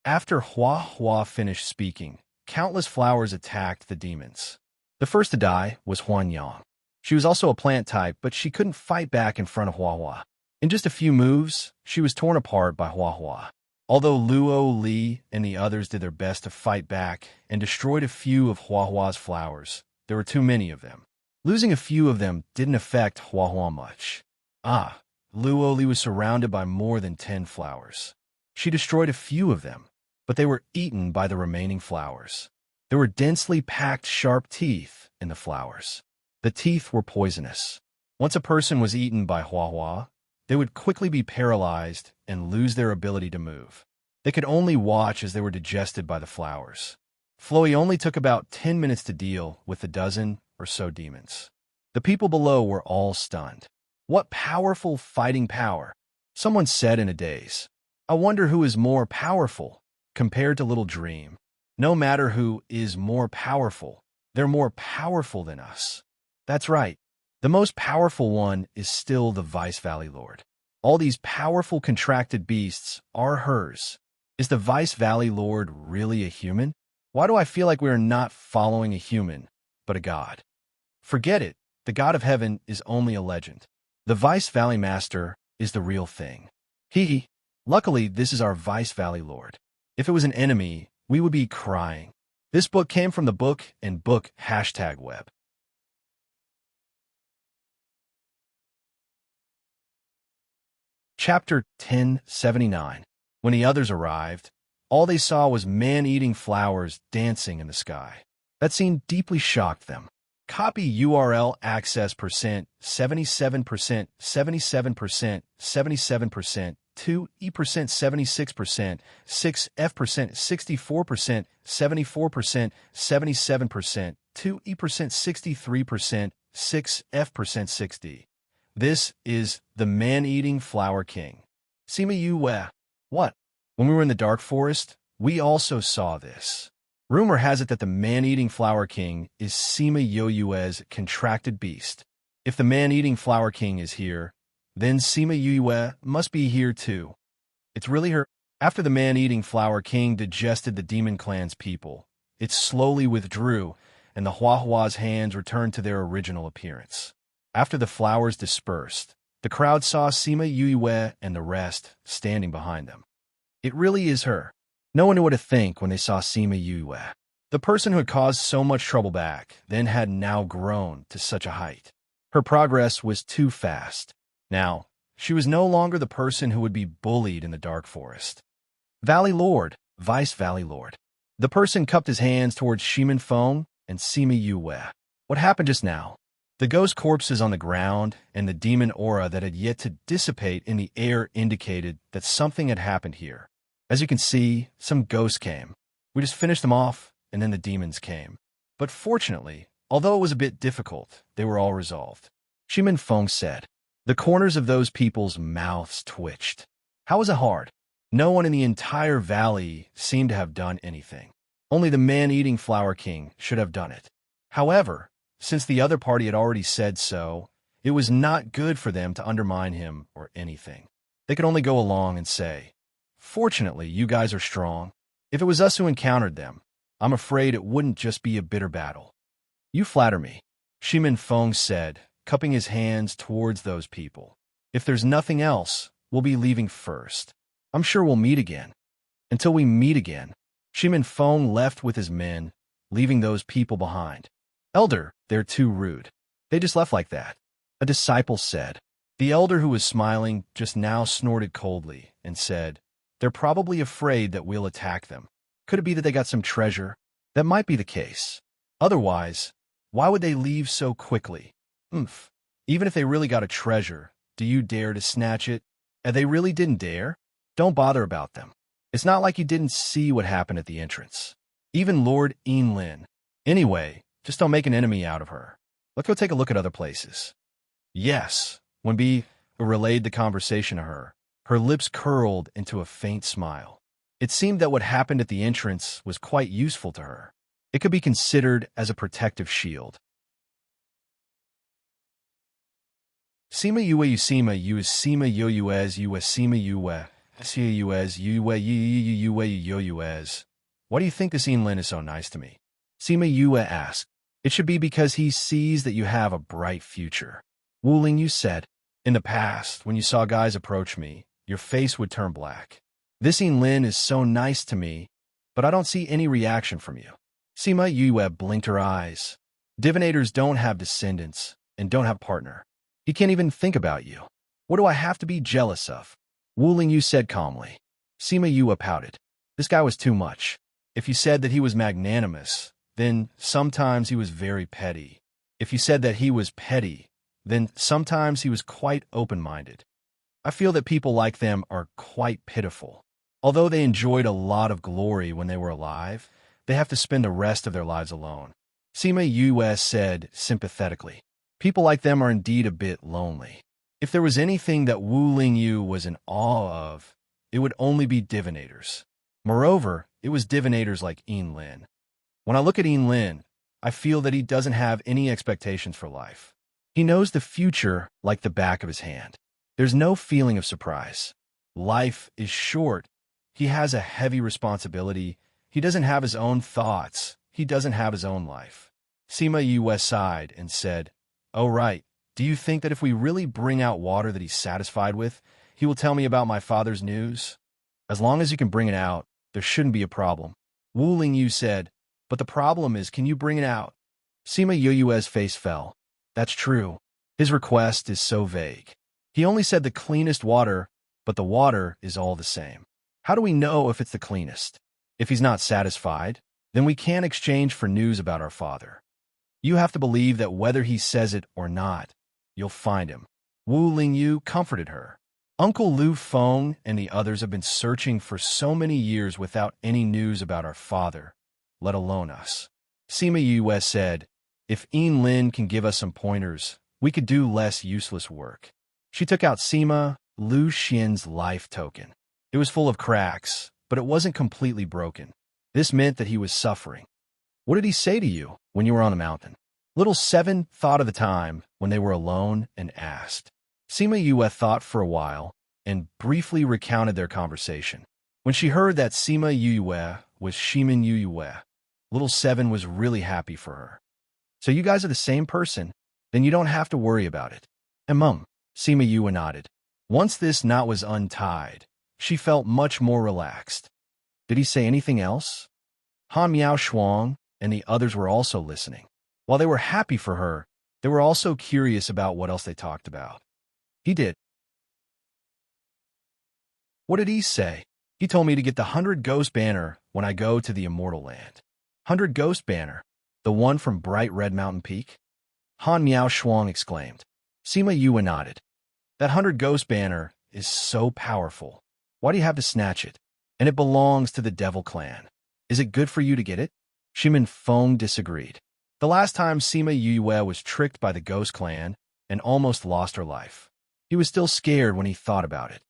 After Hua Hua finished speaking, countless flowers attacked the demons. The first to die was Huanyang. She was also a plant type, but she couldn't fight back in front of Hua Hua. In just a few moves, she was torn apart by Hua Hua. Although Luo Li and the others did their best to fight back and destroyed a few of Hua Hua's flowers, there were too many of them. Losing a few of them didn't affect Hua Hua much. Luo Li was surrounded by more than 10 flowers. She destroyed a few of them, but they were eaten by the remaining flowers. There were densely packed sharp teeth in the flowers. The teeth were poisonous. Once a person was eaten by Hua Hua, they would quickly be paralyzed and lose their ability to move. They could only watch as they were digested by the flowers. Floey only took about 10 minutes to deal with the dozen or so demons. The people below were all stunned. What powerful fighting power! Someone said in a daze. I wonder who is more powerful compared to Little Dream. No matter who is more powerful, they're more powerful than us. That's right. The most powerful one is still the Vice Valley Lord. All these powerful contracted beasts are hers. Is the Vice Valley Lord really a human? Why do I feel like we are not following a human, but a god? Forget it. The God of Heaven is only a legend. The Vice Valley Master is the real thing. Luckily, this is our Vice Valley Lord. If it was an enemy, we would be crying. This book came from the book and book #web. Chapter 1079. When the others arrived, all they saw was man-eating flowers dancing in the sky. That scene deeply shocked them. Copy URL access %, 77%, 77%, 77%, 2E%, 76%, 6F%, 64%, 74%, 77%, 2E%, 63%, 6F% 60. This is the man-eating flower king. Sima Yue. What? When we were in the dark forest, we also saw this. Rumor has it that the man-eating flower king is Sima Yue's contracted beast. If the man-eating flower king is here, then Sima Yue must be here too. It's really her. After the man-eating flower king digested the demon clan's people, it slowly withdrew, and the Hua Hua's hands returned to their original appearance. After the flowers dispersed, the crowd saw Sima Yue and the rest standing behind them. It really is her. No one knew what to think when they saw Sima Yue. The person who had caused so much trouble back then had now grown to such a height. Her progress was too fast. Now, she was no longer the person who would be bullied in the dark forest. Valley Lord, Vice Valley Lord. The person cupped his hands towards Shimin Feng and Sima Yue. What happened just now? The ghost corpses on the ground and the demon aura that had yet to dissipate in the air indicated that something had happened here. As you can see, some ghosts came. We just finished them off, and then the demons came. But fortunately, although it was a bit difficult, they were all resolved. Shimin Feng said. The corners of those people's mouths twitched. How was it hard? No one in the entire valley seemed to have done anything. Only the man-eating Flower King should have done it. However, since the other party had already said so, it was not good for them to undermine him or anything. They could only go along and say, "Fortunately, you guys are strong. If it was us who encountered them, I'm afraid it wouldn't just be a bitter battle." "You flatter me," Shimin Feng said, cupping his hands towards those people. "If there's nothing else, we'll be leaving first. I'm sure we'll meet again." Until we meet again, Shimin Feng left with his men, leaving those people behind. "Elder, they're too rude. They just left like that," a disciple said. The elder who was smiling just now snorted coldly and said, "They're probably afraid that we'll attack them. Could it be that they got some treasure? That might be the case. Otherwise, why would they leave so quickly? Even if they really got a treasure, do you dare to snatch it? And they really didn't dare? Don't bother about them. It's not like you didn't see what happened at the entrance. Even Lord Enlin. Anyway, just don't make an enemy out of her. Let's go take a look at other places." "Yes," when B relayed the conversation to her, her lips curled into a faint smile. It seemed that what happened at the entrance was quite useful to her. It could be considered as a protective shield. Sima Yue Usima Uesima Yoyuez Uesima Yue Siuez Yue Yoyuez. Why do you think this Enlin is so nice to me? Sima Yue asked. "It should be because he sees that you have a bright future." Wu Lingyu said. "In the past, when you saw guys approach me, your face would turn black. This Enlin is so nice to me, but I don't see any reaction from you." Sima Yue blinked her eyes. "Divinators don't have descendants and don't have partner. He can't even think about you. What do I have to be jealous of?" Wu Lingyu said calmly. Sima Yue pouted. This guy was too much. If you said that he was magnanimous, then sometimes he was very petty. If you said that he was petty, then sometimes he was quite open-minded. I feel that people like them are quite pitiful. Although they enjoyed a lot of glory when they were alive, they have to spend the rest of their lives alone. Sima Yue said sympathetically. People like them are indeed a bit lonely. If there was anything that Wu Lingyu was in awe of, it would only be divinators. Moreover, it was divinators like Enlin. When I look at Enlin, I feel that he doesn't have any expectations for life. He knows the future like the back of his hand. There's no feeling of surprise. Life is short. He has a heavy responsibility. He doesn't have his own thoughts. He doesn't have his own life. Sima Yue sighed and said, "Oh, right. Do you think that if we really bring out water that he's satisfied with, he will tell me about my father's news? As long as you can bring it out, there shouldn't be a problem." Wu Lingyu said, "But the problem is, can you bring it out?" Sima Yue's face fell. That's true. His request is so vague. He only said the cleanest water, but the water is all the same. How do we know if it's the cleanest? If he's not satisfied, then we can't exchange for news about our father. You have to believe that whether he says it or not, you'll find him. Wu Lingyu comforted her. Uncle Lu Feng and the others have been searching for so many years without any news about our father, let alone us. Sima Yue said, "If Enlin can give us some pointers, we could do less useless work." She took out Sima Lu Xian's life token. It was full of cracks, but it wasn't completely broken. This meant that he was suffering. "What did he say to you when you were on the mountain?" Little Seven thought of the time when they were alone and asked. Sima Yue thought for a while and briefly recounted their conversation. When she heard that Sima Yue was Shimin Yue, Little Seven was really happy for her. "So you guys are the same person? Then you don't have to worry about it." Sima Yue nodded. Once this knot was untied, she felt much more relaxed. Did he say anything else? Han Miao Shuang and the others were also listening. While they were happy for her, they were also curious about what else they talked about. He did. What did he say? He told me to get the 100 Ghost Banner when I go to the Immortal Land. 100 Ghost Banner? The one from Bright Red Mountain Peak? Han Miao Shuang exclaimed. Sima Yue nodded. That 100 ghost banner is so powerful. Why do you have to snatch it? And it belongs to the Devil Clan. Is it good for you to get it? Shimin Feng disagreed. The last time Sima Yue was tricked by the Ghost Clan and almost lost her life. He was still scared when he thought about it.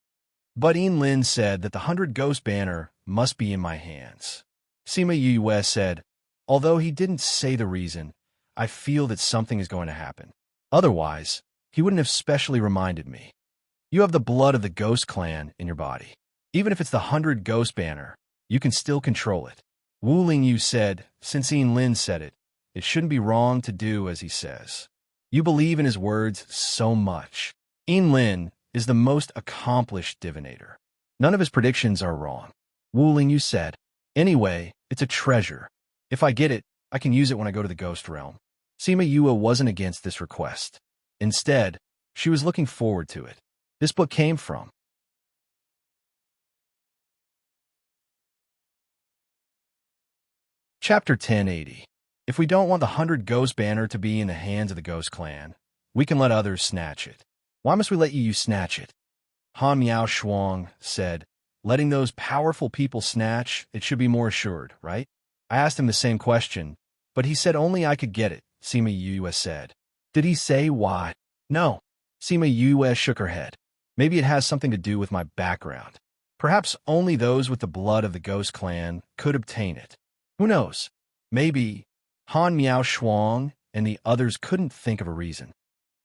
But Lin said that the 100 ghost banner must be in my hands. Sima Yue said, although he didn't say the reason, I feel that something is going to happen. Otherwise, he wouldn't have specially reminded me. You have the blood of the Ghost Clan in your body. Even if it's the 100 ghost banner, you can still control it. Wu Lingyu said, since Lin said it, it shouldn't be wrong to do as he says. You believe in his words so much. Lin is the most accomplished divinator. None of his predictions are wrong. Wu Lingyu said, anyway, it's a treasure. If I get it, I can use it when I go to the Ghost Realm. Sima Yue wasn't against this request. Instead, she was looking forward to it. This book came from Chapter 1080. If we don't want the 100 ghost banner to be in the hands of the Ghost Clan, we can let others snatch it. Why must we let you snatch it? Han Miao Shuang said, letting those powerful people snatch, it should be more assured, right? I asked him the same question, but he said only I could get it, Sima Yue said. Did he say why? No. Sima Yue shook her head. Maybe it has something to do with my background. Perhaps only those with the blood of the Ghost Clan could obtain it. Who knows? Maybe Han Miao Shuang and the others couldn't think of a reason.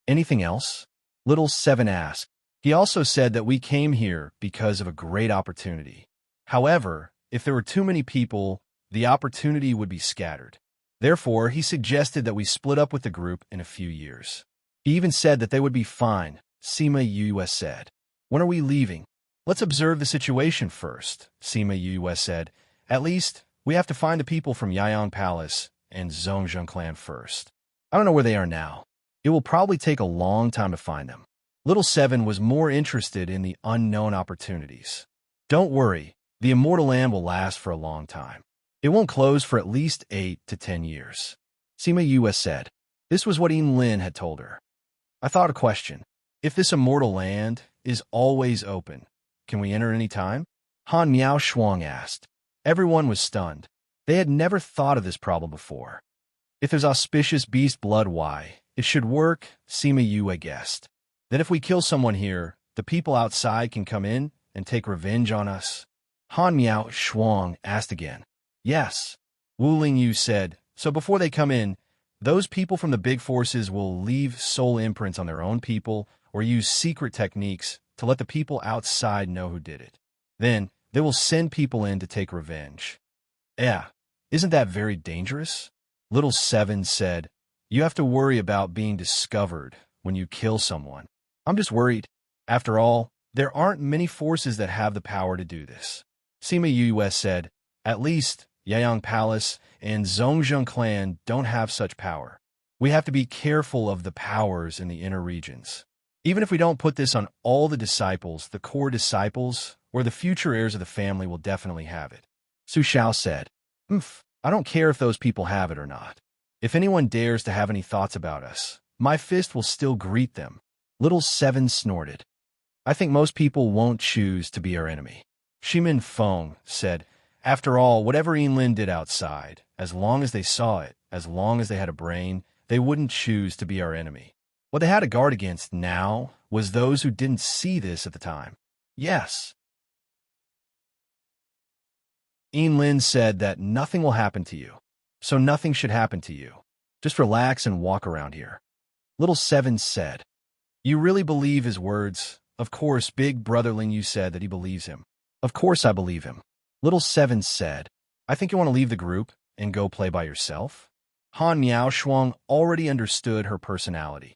Anything else? Little Seven asked. He also said that we came here because of a great opportunity. However, if there were too many people, the opportunity would be scattered. Therefore, he suggested that we split up with the group in a few years. He even said that they would be fine, Sima Yue said. When are we leaving? Let's observe the situation first, Sima Yue said. At least, we have to find the people from Yaiyang Palace and Zhongzheng Clan first. I don't know where they are now. It will probably take a long time to find them. Little Seven was more interested in the unknown opportunities. Don't worry, the Immortal Land will last for a long time. It won't close for at least 8 to 10 years. Sima Yue said. This was what Lin had told her. I thought a question. If this Immortal Land is always open, can we enter any time? Han Miao Shuang asked. Everyone was stunned. They had never thought of this problem before. If there's auspicious beast blood, why? It should work, Sima Yue guessed. Then if we kill someone here, the people outside can come in and take revenge on us. Han Miao Shuang asked again. Yes. Wu Lingyu said, so before they come in, those people from the big forces will leave soul imprints on their own people or use secret techniques to let the people outside know who did it. Then, they will send people in to take revenge. Yeah, isn't that very dangerous? Little Seven said, you have to worry about being discovered when you kill someone. I'm just worried. After all, there aren't many forces that have the power to do this. Sima Yue said, at least, Yaiyang Palace and Zhongzheng Clan don't have such power. We have to be careful of the powers in the inner regions. Even if we don't put this on all the disciples, the core disciples, or the future heirs of the family will definitely have it. Su Xiao said, I don't care if those people have it or not. If anyone dares to have any thoughts about us, my fist will still greet them. Little Seven snorted. I think most people won't choose to be our enemy. Shimin Feng said, after all, whatever Lin did outside, as long as they saw it, as long as they had a brain, they wouldn't choose to be our enemy. What they had to guard against now was those who didn't see this at the time. Yes. Lin said that nothing will happen to you, so nothing should happen to you. Just relax and walk around here. Little Seven said, you really believe his words? Of course, Big Brother Lingyu said that he believes him. Of course I believe him. Little Seven said, I think you want to leave the group and go play by yourself? Han Miao Shuang already understood her personality.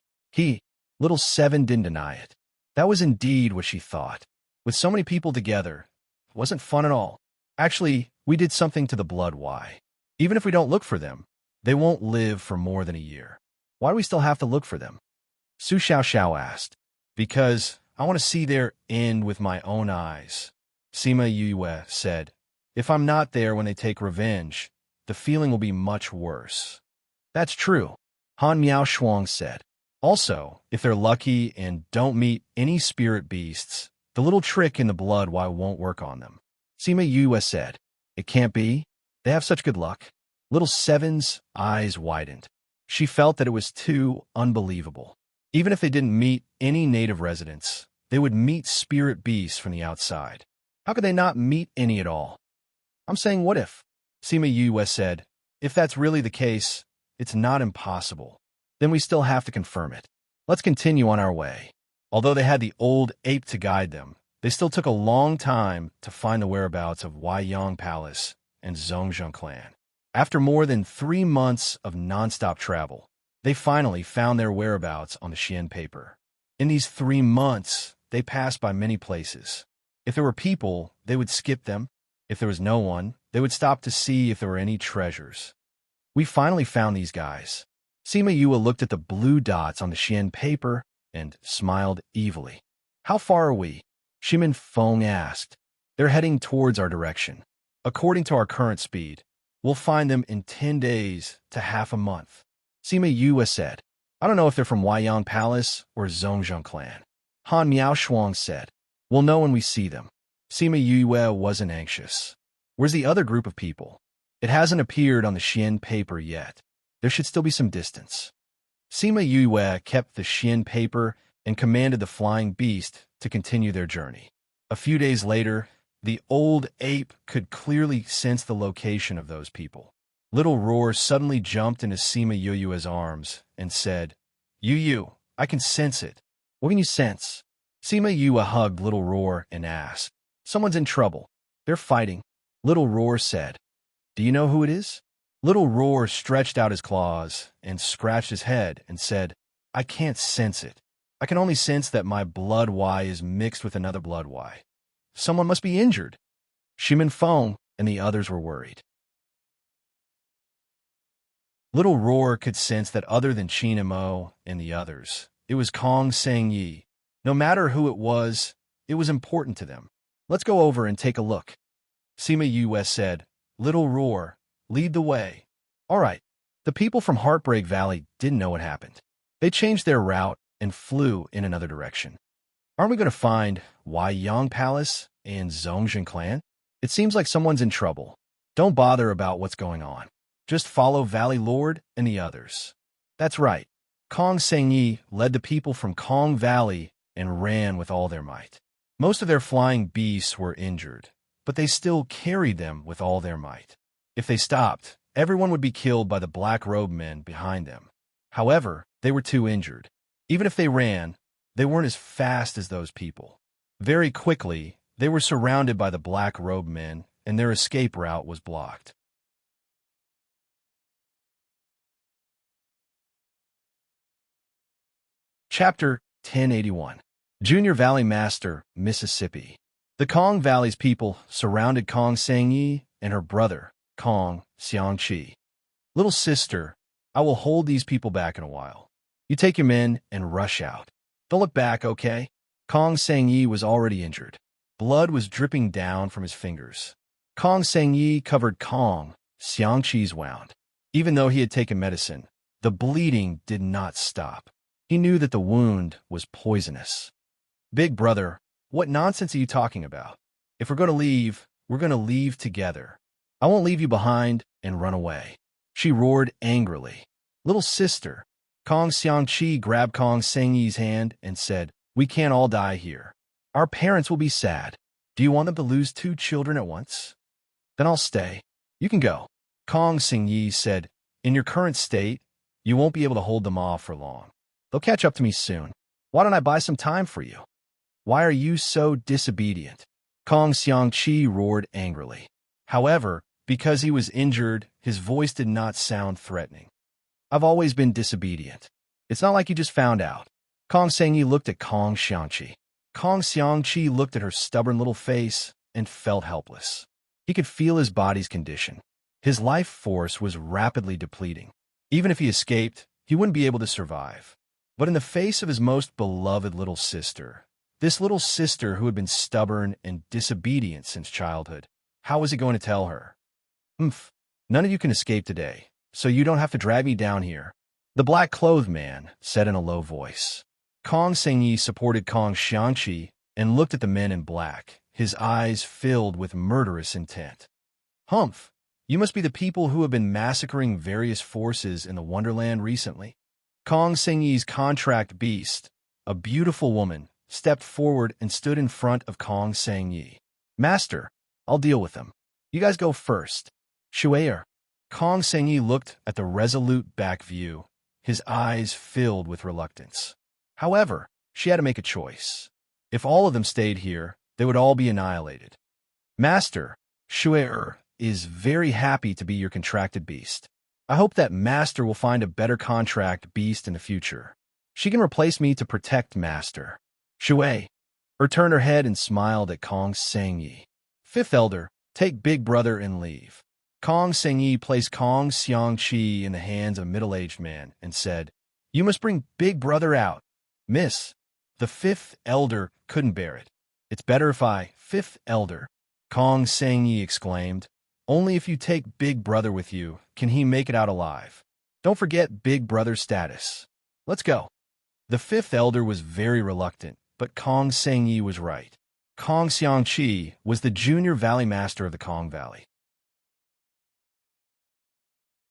Little Seven didn't deny it. That was indeed what she thought. With so many people together, it wasn't fun at all. Actually, we did something to the blood. Why? Even if we don't look for them, they won't live for more than a year. Why do we still have to look for them? Su Xiao asked. Because I want to see their end with my own eyes. Sima Yue said, if I'm not there when they take revenge, the feeling will be much worse. That's true. Han Miao Shuang said. Also, if they're lucky and don't meet any spirit beasts, the little trick in the blood won't work on them. Sima Yue said. It can't be. They have such good luck. Little Seven's eyes widened. She felt that it was too unbelievable. Even if they didn't meet any native residents, they would meet spirit beasts from the outside. How could they not meet any at all? I'm saying what if? Sima Yue said. If that's really the case, it's not impossible. Then we still have to confirm it. Let's continue on our way. Although they had the old ape to guide them, they still took a long time to find the whereabouts of Huaiyang Palace and Zhongzheng clan. After more than 3 months of non-stop travel, they finally found their whereabouts on the Xian paper. In these 3 months, they passed by many places. If there were people, they would skip them. If there was no one, they would stop to see if there were any treasures. We finally found these guys. Sima Yue looked at the blue dots on the Xian paper and smiled evilly. How far are we? Shimin Feng asked. They're heading towards our direction. According to our current speed, we'll find them in 10 days to half a month. Sima Yue said. I don't know if they're from Huaiyang Palace or Zhongzheng clan. Han Miao Shuang said. We'll know when we see them. Sima Yue wasn't anxious. Where's the other group of people? It hasn't appeared on the Xian paper yet. There should still be some distance. Sima Yue kept the Xian paper and commanded the flying beast to continue their journey. A few days later, the old ape could clearly sense the location of those people. Little Roar suddenly jumped into Sima Yue's arms and said, Yu, I can sense it. What can you sense? Sima Yue hugged Little Roar and asked, Someone's in trouble. They're fighting. Little Roar said, Do you know who it is? Little Roar stretched out his claws and scratched his head and said, I can't sense it. I can only sense that my blood Y is mixed with another blood Y. Someone must be injured. Shimin Feng and the others were worried. Little Roar could sense that other than Qin and Mo and the others, it was Kong Sengyi. No matter who it was important to them. Let's go over and take a look. Sima Yue said, Little Roar, lead the way. All right. The people from Heartbreak Valley didn't know what happened. They changed their route and flew in another direction. Aren't we going to find Huaiyang Palace and Zhongzheng clan? It seems like someone's in trouble. Don't bother about what's going on. Just follow Valley Lord and the others. That's right. Kong Sengyi led the people from Kong Valley and ran with all their might. Most of their flying beasts were injured, but they still carried them with all their might. If they stopped, everyone would be killed by the black robe men behind them. However, they were too injured. Even if they ran, they weren't as fast as those people. Very quickly, they were surrounded by the black robe men, and their escape route was blocked. Chapter 1081. Junior Valley Master, Mississippi. The Kong Valley's people surrounded Kong Sengyi and her brother, Kong Xiangqi. Little sister, I will hold these people back in a while. You take your men and rush out. Don't look back, okay? Kong Sengyi was already injured. Blood was dripping down from his fingers. Kong Sengyi covered Kong Xiangqi's wound. Even though he had taken medicine, the bleeding did not stop. He knew that the wound was poisonous. Big brother, what nonsense are you talking about? If we're going to leave together. I won't leave you behind and run away. She roared angrily. Little sister, Kong Xiangqi grabbed Kong Sengyi's hand and said, We can't all die here. Our parents will be sad. Do you want them to lose 2 children at once? Then I'll stay. You can go. Kong Sengyi said, In your current state, you won't be able to hold them off for long. They'll catch up to me soon. Why don't I buy some time for you? Why are you so disobedient? Kong Xiangqi roared angrily. However, because he was injured, his voice did not sound threatening. I've always been disobedient. It's not like you just found out. Kong Sengyi looked at Kong Xiangqi. Kong Xiangqi looked at her stubborn little face and felt helpless. He could feel his body's condition. His life force was rapidly depleting. Even if he escaped, he wouldn't be able to survive. But in the face of his most beloved little sister, this little sister who had been stubborn and disobedient since childhood, how was he going to tell her? None of you can escape today, so you don't have to drag me down here. The black-clothed man said in a low voice. Kong Sengyi supported Kong Xiangqi and looked at the men in black, his eyes filled with murderous intent. Humph, you must be the people who have been massacring various forces in the Wonderland recently. Kong Sengyi's contract beast, a beautiful woman, stepped forward and stood in front of Kong Sengyi. Master, I'll deal with them. You guys go first. Shuei. Kong Sengyi looked at the resolute back view, his eyes filled with reluctance. However, she had to make a choice. If all of them stayed here, they would all be annihilated. Master, Shuei is very happy to be your contracted beast. I hope that Master will find a better contract beast in the future. She can replace me to protect Master. Shuei turned her head and smiled at Kong Sengyi. Fifth Elder, take Big Brother and leave. Kong Sengyi placed Kong Xiangqi in the hands of a middle-aged man and said, You must bring Big Brother out. Miss, the Fifth Elder couldn't bear it. It's better if I, Fifth Elder, Kong Sengyi exclaimed. Only if you take Big Brother with you can he make it out alive. Don't forget Big Brother's status. Let's go. The Fifth Elder was very reluctant, but Kong Sengyi was right. Kong Xiangqi was the junior valley master of the Kong Valley.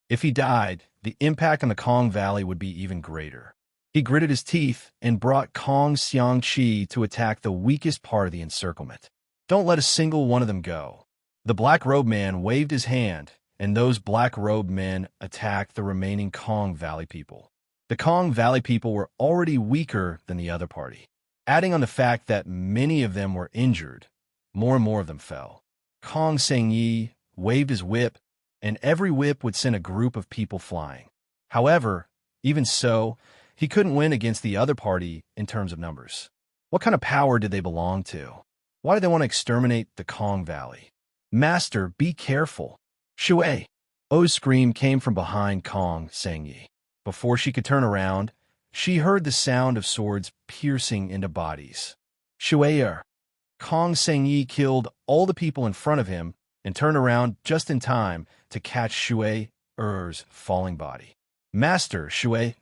If he died, the impact on the Kong Valley would be even greater. He gritted his teeth and brought Kong Xiangqi to attack the weakest part of the encirclement. Don't let a single one of them go. The black-robed man waved his hand, and those black-robed men attacked the remaining Kong Valley people. The Kong Valley people were already weaker than the other party. Adding on the fact that many of them were injured, more and more of them fell. Kong Sengyi waved his whip, and every whip would send a group of people flying. However, even so, he couldn't win against the other party in terms of numbers. What kind of power did they belong to? Why did they want to exterminate the Kong Valley? Master, be careful. Shuei. O's scream came from behind Kong Sengyi. Before she could turn around, she heard the sound of swords piercing into bodies. Shuei. Kong Sengyi killed all the people in front of him and turned around just in time to catch Shuei's falling body. Master, Shuei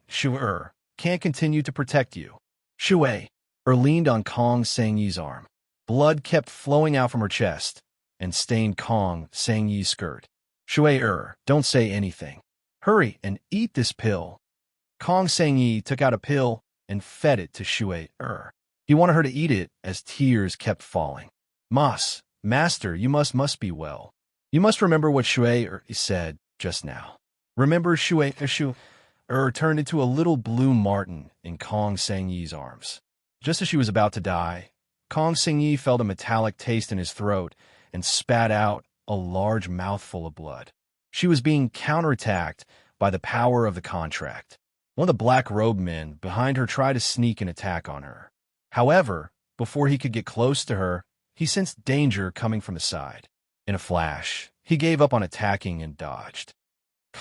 can't continue to protect you. Shuei leaned on Kong Sengyi's arm. Blood kept flowing out from her chest and stained Kong Sengyi's skirt. Shuei, don't say anything. Hurry and eat this pill. Kong Sengyi took out a pill and fed it to Shuei. He wanted her to eat it as tears kept falling. Master, you must be well. You must remember what Shuei said just now. Remember Shuei turned into a little blue marten in Kong Sengyi's arms. Just as she was about to die, Kong Sengyi felt a metallic taste in his throat and spat out a large mouthful of blood. She was being counterattacked by the power of the contract. One of the black-robed men behind her tried to sneak an attack on her. However, before he could get close to her, he sensed danger coming from the side. In a flash, he gave up on attacking and dodged.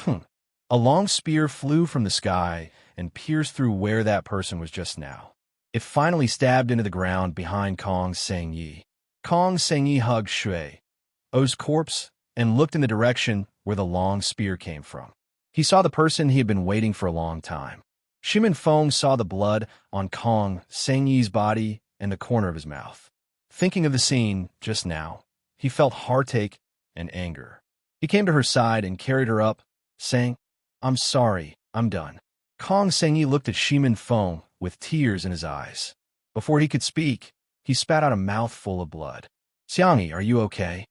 A long spear flew from the sky and pierced through where that person was just now. It finally stabbed into the ground behind Kong Sengyi. Kong Sengyi hugged Shuei's corpse and looked in the direction where the long spear came from. He saw the person he had been waiting for a long time. Shimin Feng saw the blood on Kong Sengyi's body and the corner of his mouth. Thinking of the scene just now, he felt heartache and anger. He came to her side and carried her up, saying, I'm sorry, I'm done. Kong Sengyi looked at Shimin Feng with tears in his eyes. Before he could speak, he spat out a mouthful of blood. Xiangyi, are you okay?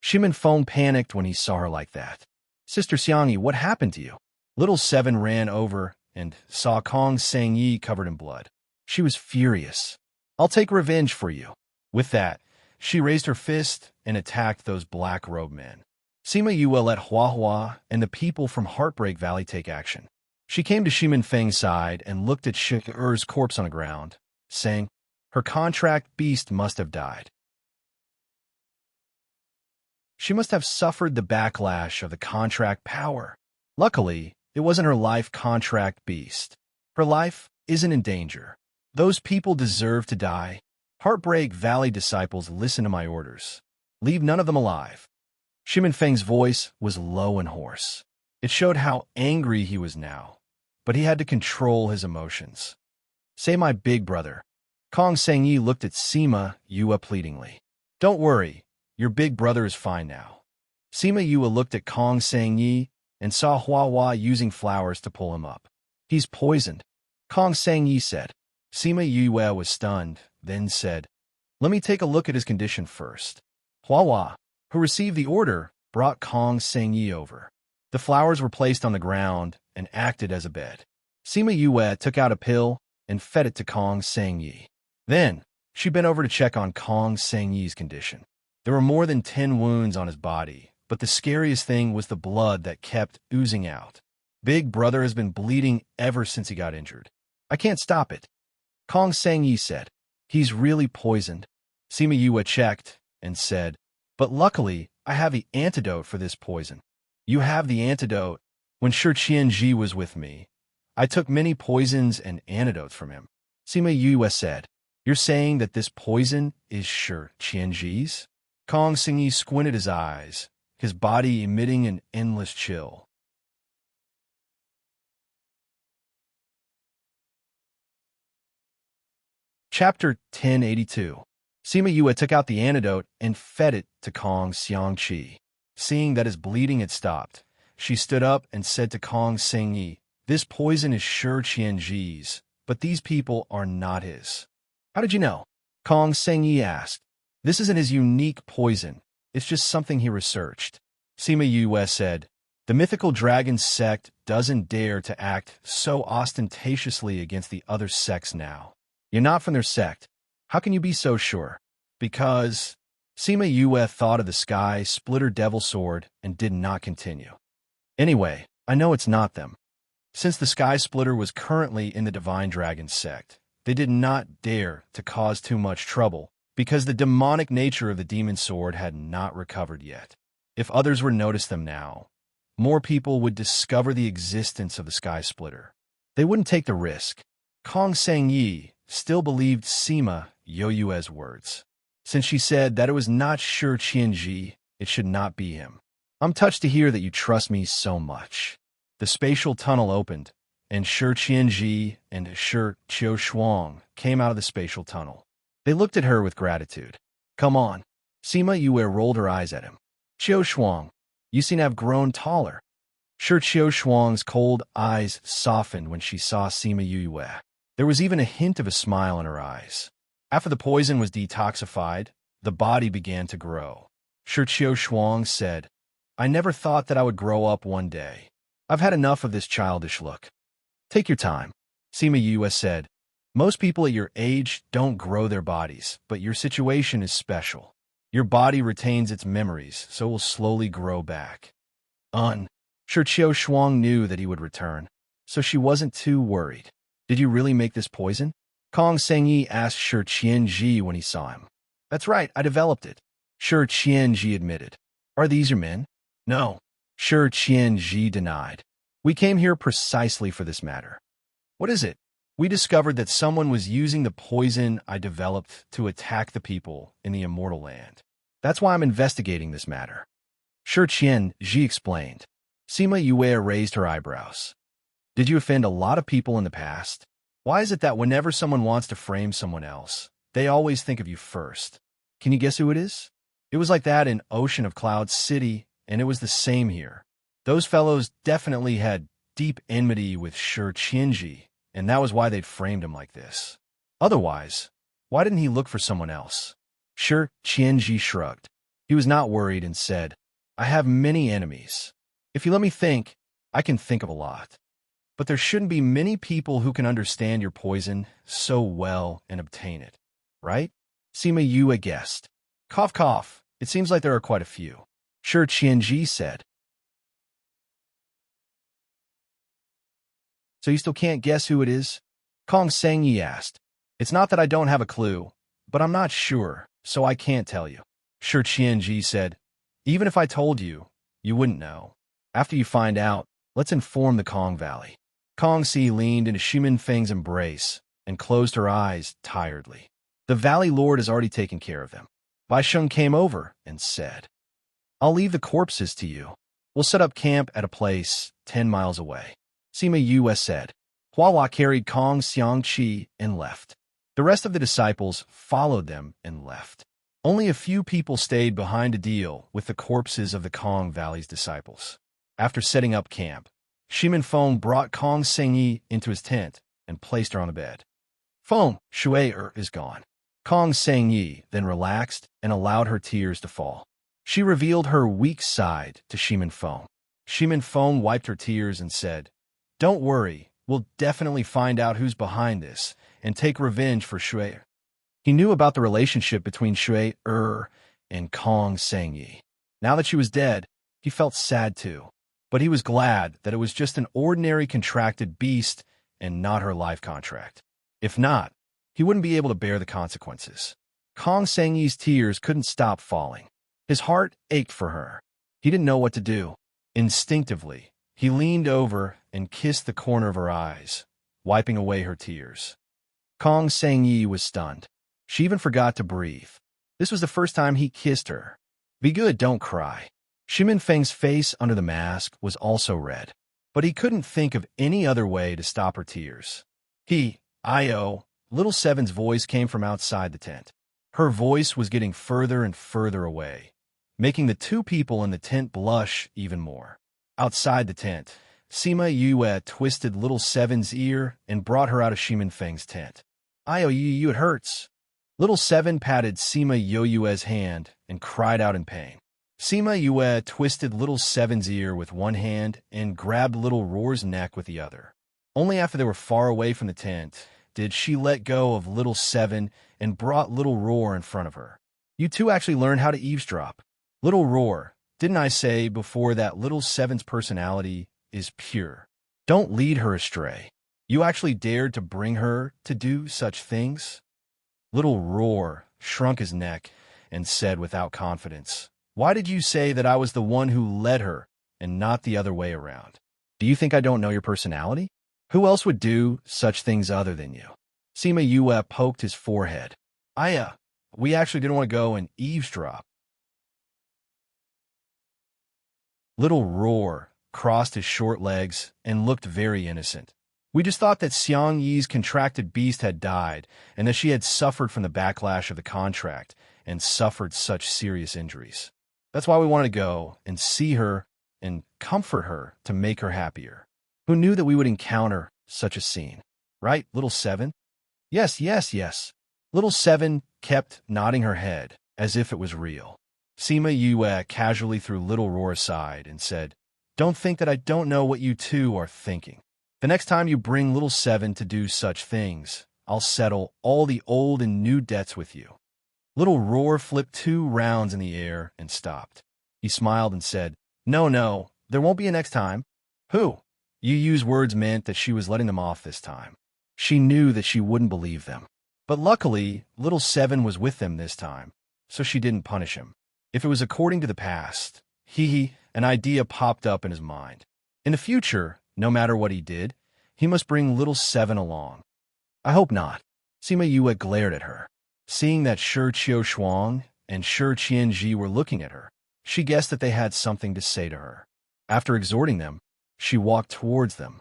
Shimin Feng panicked when he saw her like that. Sister Xiangyi, what happened to you? Little Seven ran over and saw Kong Sengyi covered in blood. She was furious. I'll take revenge for you. With that, she raised her fist and attacked those black-robed men. Sima Yue let Hua Hua and the people from Heartbreak Valley take action. She came to Shimin Feng's side and looked at Shuei's corpse on the ground, saying, her contract beast must have died. She must have suffered the backlash of the contract power. Luckily, it wasn't her life contract beast. Her life isn't in danger. Those people deserve to die. Heartbreak Valley disciples, listen to my orders. Leave none of them alive. Shimin Feng's voice was low and hoarse. It showed how angry he was now. but he had to control his emotions. Say my big brother. Kong Sengyi looked at Sima Yue pleadingly. Don't worry, your big brother is fine now. Sima Yue looked at Kong Sengyi and saw Hua Hua using flowers to pull him up. He's poisoned, Kong Sengyi said. Sima Yue was stunned, then said, let me take a look at his condition first. Hua Hua, who received the order, brought Kong Sengyi over. The flowers were placed on the ground and acted as a bed. Sima Yue took out a pill and fed it to Kong Sengyi. Then, she bent over to check on Kong Sengyi's condition. There were more than 10 wounds on his body, but the scariest thing was the blood that kept oozing out. Big brother has been bleeding ever since he got injured. I can't stop it, Kong Sengyi said. He's really poisoned. Sima Yue checked and said, but luckily, I have the antidote for this poison. You have the antidote. When Shi Qianji was with me, I took many poisons and antidotes from him. Sima Yue said, you're saying that this poison is Shi Qianji's? Kong Sengyi squinted his eyes, his body emitting an endless chill. Chapter 1082. Sima Yue took out the antidote and fed it to Kong Xiangqi. Seeing that his bleeding had stopped, she stood up and said to Kong Sengyi, this poison is Shi Qianji's, but these people are not his. How did you know? Kong Sengyi asked. This isn't his unique poison. It's just something he researched. Sima Yue said, the mythical dragon sect doesn't dare to act so ostentatiously against the other sects now. You're not from their sect. How can you be so sure? Because Sima Yue thought of the sky splitter devil sword and did not continue. Anyway, I know it's not them. Since the sky splitter was currently in the divine dragon sect, they did not dare to cause too much trouble because the demonic nature of the demon sword had not recovered yet. If others were to notice them now, more people would discover the existence of the sky splitter. They wouldn't take the risk. Kong Sengyi still believed Sima Yue's words. Since she said that it was not Shi Qianji, it should not be him. I'm touched to hear that you trust me so much. The spatial tunnel opened, and Shi Qianji and Shi Qiushuang came out of the spatial tunnel. They looked at her with gratitude. Come on. Sima Yue rolled her eyes at him. Qiushuang, you seem to have grown taller. Shi Qiushuang's cold eyes softened when she saw Sima Yue. There was even a hint of a smile in her eyes. After the poison was detoxified, the body began to grow. Shi Qiushuang said, I never thought that I would grow up one day. I've had enough of this childish look. Take your time. Sima Yue said, most people at your age don't grow their bodies, but your situation is special. Your body retains its memories, so it will slowly grow back. Shi Qiushuang knew that he would return, so she wasn't too worried. Did you really make this poison? Kong Sengyi asked Shi Qianji when he saw him. That's right, I developed it. Shi Qianji admitted. Are these your men? No. Shi Qianji denied. We came here precisely for this matter. What is it? We discovered that someone was using the poison I developed to attack the people in the immortal land. That's why I'm investigating this matter. Shi Qianji explained. Sima Yue raised her eyebrows. Did you offend a lot of people in the past? Why is it that whenever someone wants to frame someone else, they always think of you first? Can you guess who it is? It was like that in Ocean of Cloud City, and it was the same here. Those fellows definitely had deep enmity with Shi Qianji, and that was why they'd framed him like this. Otherwise, why didn't he look for someone else? Shi Qianji shrugged. He was not worried and said, I have many enemies. If you let me think, I can think of a lot. But there shouldn't be many people who can understand your poison so well and obtain it, right? Sima Yue guessed. Cough, cough. It seems like there are quite a few. Shi Qianji said. So you still can't guess who it is? Kong Sengyi asked. It's not that I don't have a clue, but I'm not sure, so I can't tell you. Shi Qianji said. Even if I told you, you wouldn't know. After you find out, let's inform the Kong Valley. Kong Si leaned into Shimin Feng's embrace and closed her eyes tiredly. The Valley Lord has already taken care of them. Bai Sheng came over and said, I'll leave the corpses to you. We'll set up camp at a place 10 miles away. Sima Yue said. Huahua carried Kong Xiangqi and left. The rest of the disciples followed them and left. Only a few people stayed behind to deal with the corpses of the Kong Valley's disciples. After setting up camp, Shimin Feng brought Kong Sengyi into his tent and placed her on the bed. Feng, Shui is gone. Kong Sengyi then relaxed and allowed her tears to fall. She revealed her weak side to Shimin Feng. Shimin Feng wiped her tears and said, "Don't worry, we'll definitely find out who's behind this and take revenge for Shui." He knew about the relationship between Shui and Kong Sengyi. Now that she was dead, he felt sad too. But he was glad that it was just an ordinary contracted beast and not her life contract. If not, he wouldn't be able to bear the consequences. Kong Sengyi's tears couldn't stop falling. His heart ached for her. He didn't know what to do. Instinctively, he leaned over and kissed the corner of her eyes, wiping away her tears. Kong Sengyi was stunned. She even forgot to breathe. This was the first time he kissed her. "Be good, don't cry." Shimin Feng's face under the mask was also red, but he couldn't think of any other way to stop her tears. Little Seven's voice came from outside the tent. Her voice was getting further and further away, making the two people in the tent blush even more. Outside the tent, Sima Yue twisted Little Seven's ear and brought her out of Shimin Feng's tent. It hurts." Little Seven patted Sima Yue's hand and cried out in pain. Sima Yue twisted Little Seven's ear with one hand and grabbed Little Roar's neck with the other. Only after they were far away from the tent did she let go of Little Seven and brought Little Roar in front of her. "You two actually learned how to eavesdrop." "Little Roar, didn't I say before that Little Seven's personality is pure? Don't lead her astray. You actually dared to bring her to do such things?" Little Roar shrunk his neck and said without confidence, "Why did you say that I was the one who led her and not the other way around? Do you think I don't know your personality? Who else would do such things other than you?" Sima Yue poked his forehead. We actually didn't want to go and eavesdrop." Little Roar crossed his short legs and looked very innocent. "We just thought that Xiang Yi's contracted beast had died and that she had suffered from the backlash of the contract and suffered such serious injuries. That's why we wanted to go and see her and comfort her to make her happier. Who knew that we would encounter such a scene? Right, Little Seven?" Yes. Little Seven kept nodding her head as if it was real. Sima Yue casually threw Little Roar aside and said, "Don't think that I don't know what you two are thinking. The next time you bring Little Seven to do such things, I'll settle all the old and new debts with you." Little Roar flipped 2 rounds in the air and stopped. He smiled and said, No, there won't be a next time." "Who?" Yu's words meant that she was letting them off this time. She knew that she wouldn't believe them. But luckily, Little Seven was with them this time, so she didn't punish him. If it was according to the past, an idea popped up in his mind. In the future, no matter what he did, he must bring Little Seven along. "I hope not." Sima Yue glared at her. Seeing that Shi Qiushuang and Shi Qianji were looking at her, she guessed that they had something to say to her. After exhorting them, she walked towards them.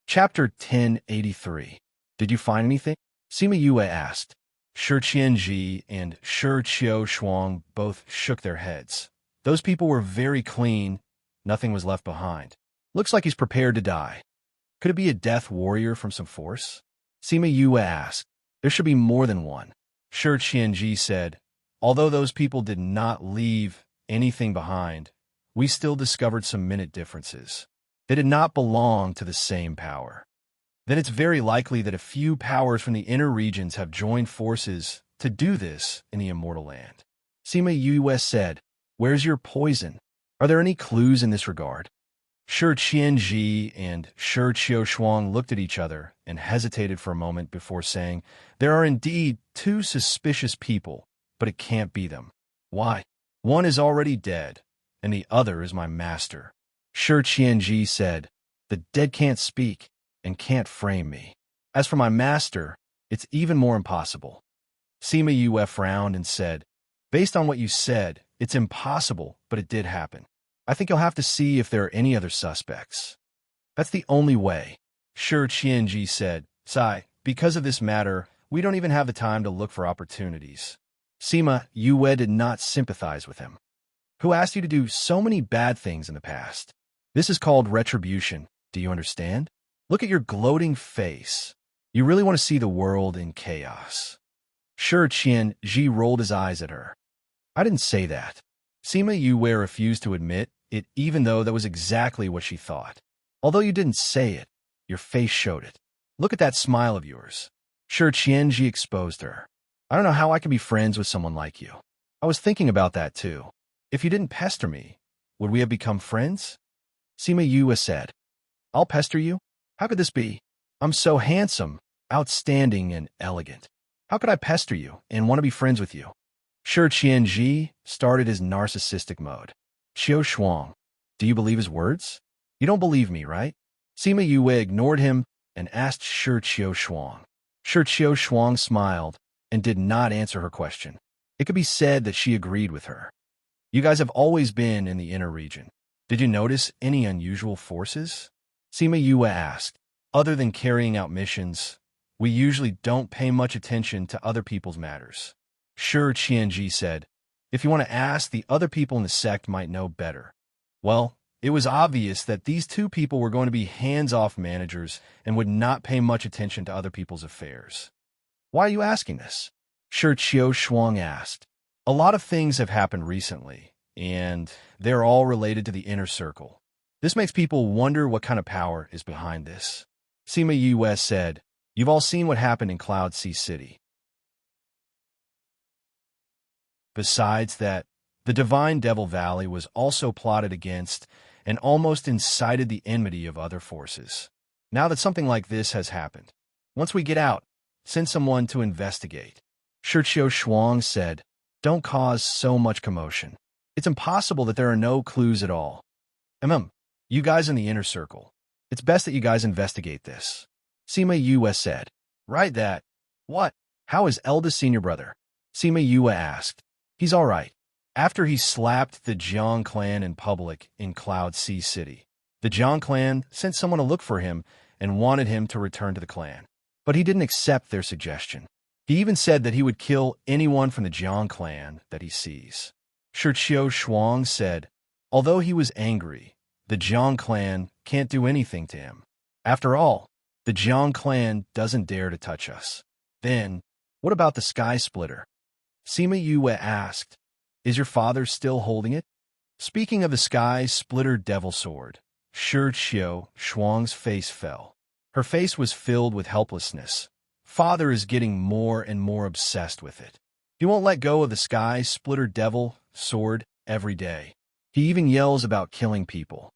Chapter 1083. "Did you find anything?" Sima Yue asked. Shi Qianji and Shi Qiushuang both shook their heads. Those people were very clean. Nothing was left behind. "Looks like he's prepared to die." "Could it be a death warrior from some force?" Sima Yue asked. "There should be more than one." Shi Qianji said, "Although those people did not leave anything behind, we still discovered some minute differences. They did not belong to the same power. Then it's very likely that a few powers from the inner regions have joined forces to do this in the immortal land." Sima Yue said, "Where's your poison? Are there any clues in this regard?" Shi Qianji and Shi Qiushuang looked at each other and hesitated for a moment before saying, "There are indeed 2 suspicious people, but it can't be them." "Why?" "One is already dead, and the other is my master." Shi Qianji said, "The dead can't speak and can't frame me. As for my master, it's even more impossible." Sima Yue frowned and said, "Based on what you said, It's impossible, but it did happen. I think you'll have to see if there are any other suspects. That's the only way. Sure, Qianji said. Sigh, because of this matter, we don't even have the time to look for opportunities. Sima Yue did not sympathize with him. Who asked you to do so many bad things in the past? This is called retribution. Do you understand? Look at your gloating face. You really want to see the world in chaos. Sure, Qianji rolled his eyes at her. I didn't say that. Sima Yue refused to admit it, even though that was exactly what she thought. Although you didn't say it, your face showed it. Look at that smile of yours. Sure, Qianji exposed her. I don't know how I can be friends with someone like you. I was thinking about that too. If you didn't pester me, would we have become friends? Sima Yue said. I'll pester you? How could this be? I'm so handsome, outstanding, and elegant. How could I pester you and want to be friends with you? Sure, Qianji started his narcissistic mode. Xiao Shuang, do you believe his words? You don't believe me, right? Sima Yue ignored him and asked Sure Xiao Shuang. Sure Xiao Shuang smiled and did not answer her question. It could be said that she agreed with her. You guys have always been in the inner region. Did you notice any unusual forces? Sima Yue asked. Other than carrying out missions, we usually don't pay much attention to other people's matters. Sure, Qianji said. If you want to ask, the other people in the sect might know better. Well, it was obvious that these two people were going to be hands-off managers and would not pay much attention to other people's affairs. Why are you asking this? Sure, Xiao Shuang asked. A lot of things have happened recently, and they're all related to the inner circle. This makes people wonder what kind of power is behind this. Sima Yue said, You've all seen what happened in Cloud Sea City. Besides that, the Divine Devil Valley was also plotted against and almost incited the enmity of other forces. Now that something like this has happened, once we get out, send someone to investigate. Shi Shuang said, Don't cause so much commotion. It's impossible that there are no clues at all. You guys in the inner circle. It's best that you guys investigate this. Sima Yue said. Right that. What? How is eldest senior brother? Sima Yue asked. He's all right. After he slapped the Jiang clan in public in Cloud Sea City, the Jiang clan sent someone to look for him and wanted him to return to the clan. But he didn't accept their suggestion. He even said that he would kill anyone from the Jiang clan that he sees. Shi Shuang said, although he was angry, the Jiang clan can't do anything to him. After all, the Jiang clan doesn't dare to touch us. Then, what about the Sky Splitter? Sima Yue asked, Is your father still holding it? Speaking of the Sky Splitter Devil Sword, Shi Shuang's face fell. Her face was filled with helplessness. Father is getting more and more obsessed with it. He won't let go of the Sky Splitter Devil Sword every day. He even yells about killing people.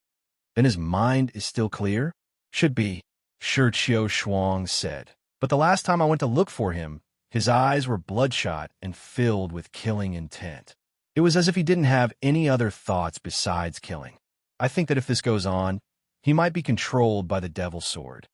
Then his mind is still clear? Should be, Shi Shuang said. But the last time I went to look for him, his eyes were bloodshot and filled with killing intent. It was as if he didn't have any other thoughts besides killing. I think that if this goes on, he might be controlled by the Devil Sword.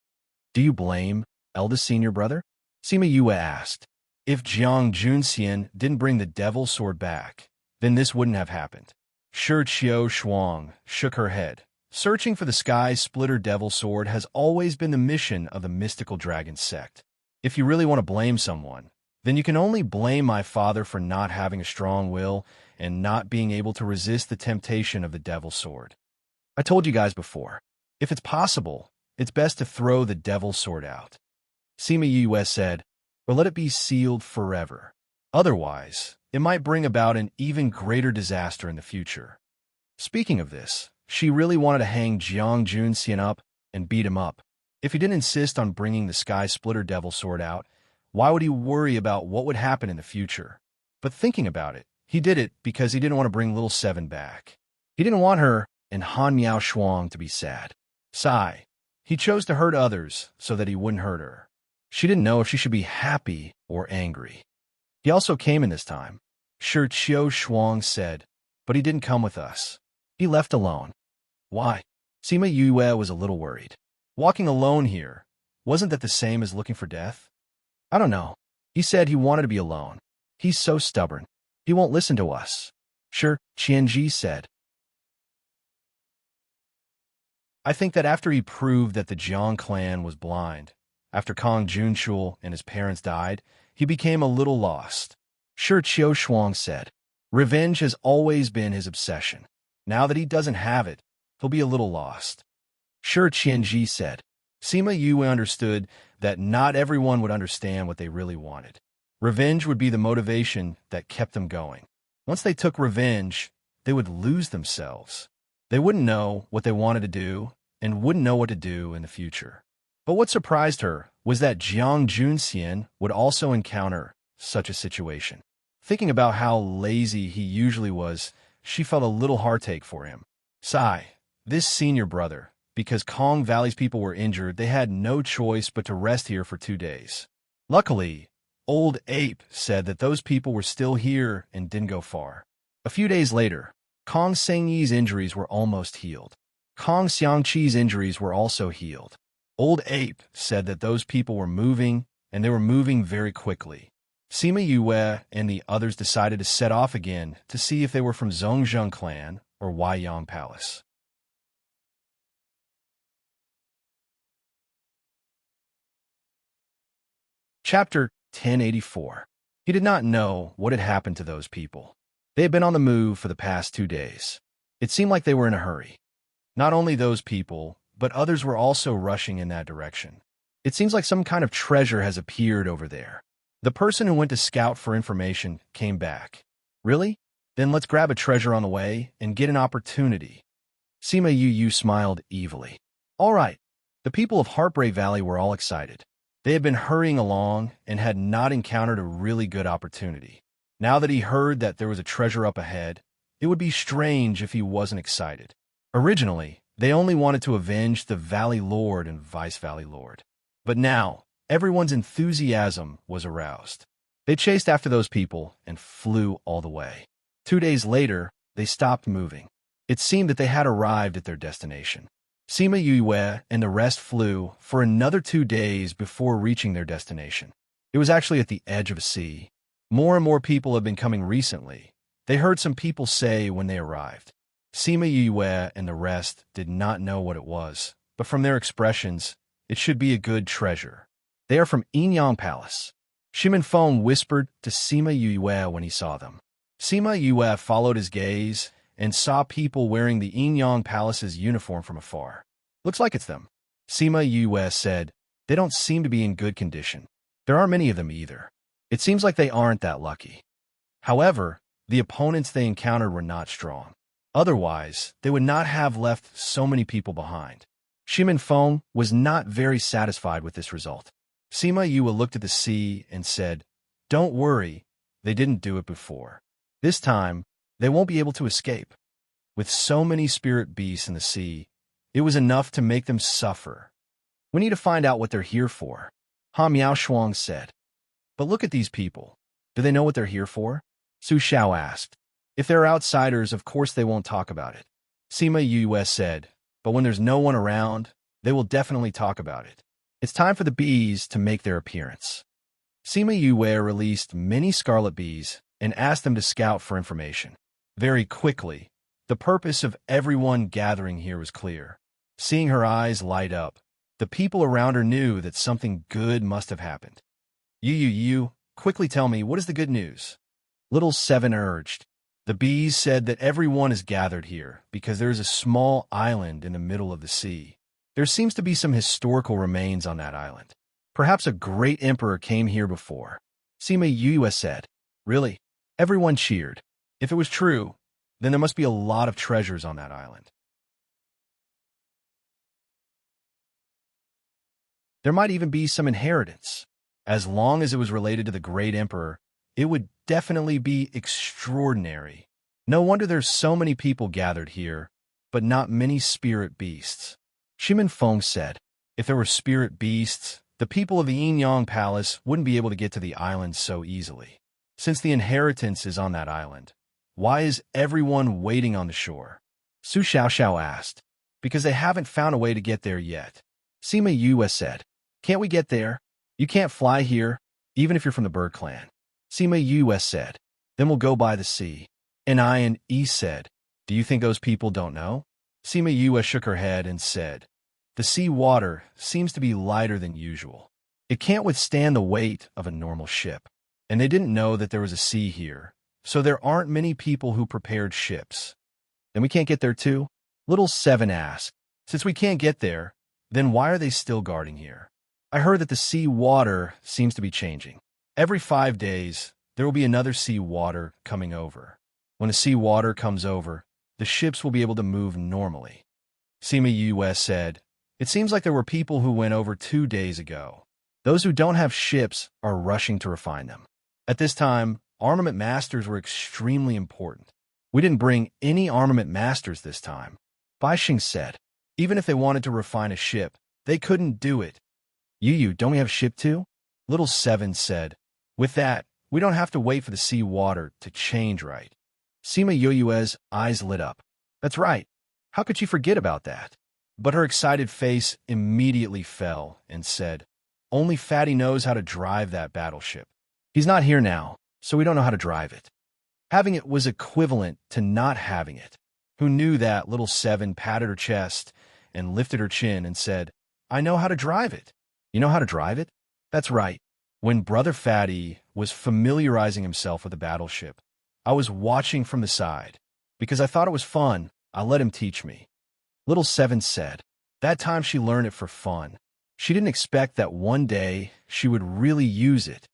Do you blame eldest senior brother? Sima Yue asked. If Jiang Junxian didn't bring the Devil Sword back, then this wouldn't have happened. Shi Shuang shook her head. Searching for the Sky Splitter Devil Sword has always been the mission of the Mystical Dragon sect. If you really want to blame someone, then you can only blame my father for not having a strong will and not being able to resist the temptation of the Devil Sword. I told you guys before, if it's possible, it's best to throw the Devil Sword out. Sima Yue said, or let it be sealed forever. Otherwise, it might bring about an even greater disaster in the future. Speaking of this, she really wanted to hang Jiang Junxian up and beat him up. If he didn't insist on bringing the Sky Splitter Devil Sword out, why would he worry about what would happen in the future? But thinking about it, he did it because he didn't want to bring Little Seven back. He didn't want her and Han Miao Shuang to be sad. Sigh. He chose to hurt others so that he wouldn't hurt her. She didn't know if she should be happy or angry. He also came in this time. Shi Shuang said, but he didn't come with us. He left alone. Why? Sima Yue was a little worried. Walking alone here, wasn't that the same as looking for death? I don't know. He said he wanted to be alone. He's so stubborn. He won't listen to us. Sure, Qianji said. I think that after he proved that the Jiang clan was blind, after Kong Junchul and his parents died, he became a little lost. Sure, Qiu Shuang said. Revenge has always been his obsession. Now that he doesn't have it, he'll be a little lost. Sure, Qianji said. Sima Yue understood that not everyone would understand what they really wanted. Revenge would be the motivation that kept them going. Once they took revenge, they would lose themselves. They wouldn't know what they wanted to do and wouldn't know what to do in the future. But what surprised her was that Jiang Junxian would also encounter such a situation. Thinking about how lazy he usually was, she felt a little heartache for him. Sigh, this senior brother, because Kong Valley's people were injured, they had no choice but to rest here for 2 days. Luckily, Old Ape said that those people were still here and didn't go far. A few days later, Kong Sengyi's injuries were almost healed. Kong Xiangqi's injuries were also healed. Old Ape said that those people were moving, and they were moving very quickly. Sima Yue and the others decided to set off again to see if they were from Zhongzheng clan or Weiyang Palace. Chapter 1084. He did not know what had happened to those people. They had been on the move for the past 2 days. It seemed like they were in a hurry. Not only those people, but others were also rushing in that direction. It seems like some kind of treasure has appeared over there. The person who went to scout for information came back. Really? Then let's grab a treasure on the way and get an opportunity. Sima Yu smiled evilly. All right. The people of Heartbreak Valley were all excited. They had been hurrying along and had not encountered a really good opportunity. Now that he heard that there was a treasure up ahead, it would be strange if he wasn't excited. Originally, they only wanted to avenge the Valley Lord and Vice Valley Lord. But now, everyone's enthusiasm was aroused. They chased after those people and flew all the way. 2 days later, they stopped moving. It seemed that they had arrived at their destination. Sima Yue and the rest flew for another 2 days before reaching their destination. It was actually at the edge of a sea. More and more people have been coming recently. They heard some people say when they arrived. Sima Yue and the rest did not know what it was, but from their expressions, it should be a good treasure. They are from Enyang Palace. Shimin Feng whispered to Sima Yue when he saw them. Sima Yue followed his gaze and saw people wearing the Enyang Palace's uniform from afar. Looks like it's them. Sima Yue said, they don't seem to be in good condition. There aren't many of them either. It seems like they aren't that lucky. However, the opponents they encountered were not strong. Otherwise, they would not have left so many people behind. Shimin Feng was not very satisfied with this result. Sima Yue looked at the sea and said, don't worry, they didn't do it before. This time, they won't be able to escape. With so many spirit beasts in the sea, it was enough to make them suffer. We need to find out what they're here for, Ha Miao Shuang said. But look at these people. Do they know what they're here for? Su Xiao asked. If they're outsiders, of course they won't talk about it. Sima Yue said, but when there's no one around, they will definitely talk about it. It's time for the bees to make their appearance. Sima Yue released many scarlet bees and asked them to scout for information. Very quickly, the purpose of everyone gathering here was clear. Seeing her eyes light up, the people around her knew that something good must have happened. You, quickly tell me, what is the good news? Little Seven urged. The bees said that everyone is gathered here because there is a small island in the middle of the sea. There seems to be some historical remains on that island. Perhaps a great emperor came here before. Sima Yue said. Really? Everyone cheered. If it was true, then there must be a lot of treasures on that island. There might even be some inheritance. As long as it was related to the great emperor, it would definitely be extraordinary. No wonder there's so many people gathered here, but not many spirit beasts. Shimin Feng said, if there were spirit beasts, the people of the Enyang Palace wouldn't be able to get to the island so easily. Since the inheritance is on that island, why is everyone waiting on the shore? Su Xiao asked. Because they haven't found a way to get there yet. Sima Yue said, can't we get there? You can't fly here, even if you're from the bird clan. Sima Yue said, then we'll go by the sea. And I and E said, "Do you think those people don't know?" Sima Yue shook her head and said, "The sea water seems to be lighter than usual. It can't withstand the weight of a normal ship. And they didn't know that there was a sea here, so there aren't many people who prepared ships." "Then we can't get there too?" Little Seven asked. "Since we can't get there, then why are they still guarding here? I heard that the sea water seems to be changing. Every 5 days, there will be another sea water coming over. When the sea water comes over, the ships will be able to move normally." Sima Yue said, "It seems like there were people who went over 2 days ago. Those who don't have ships are rushing to refine them. At this time, armament masters were extremely important. We didn't bring any armament masters this time." Baixing said, "Even if they wanted to refine a ship, they couldn't do it." "Yu, don't we have a ship too?" Little Seven said, "With that, we don't have to wait for the sea water to change, right?" Sima Yue's eyes lit up. "That's right. How could she forget about that?" But her excited face immediately fell and said, "Only Fatty knows how to drive that battleship. He's not here now, so we don't know how to drive it." Having it was equivalent to not having it. Who knew that? Little Seven patted her chest and lifted her chin and said, "I know how to drive it." "You know how to drive it?" "That's right. When Brother Fatty was familiarizing himself with the battleship, I was watching from the side. Because I thought it was fun, I let him teach me." Little Seven said, "That time she learned it for fun. She didn't expect that one day she would really use it."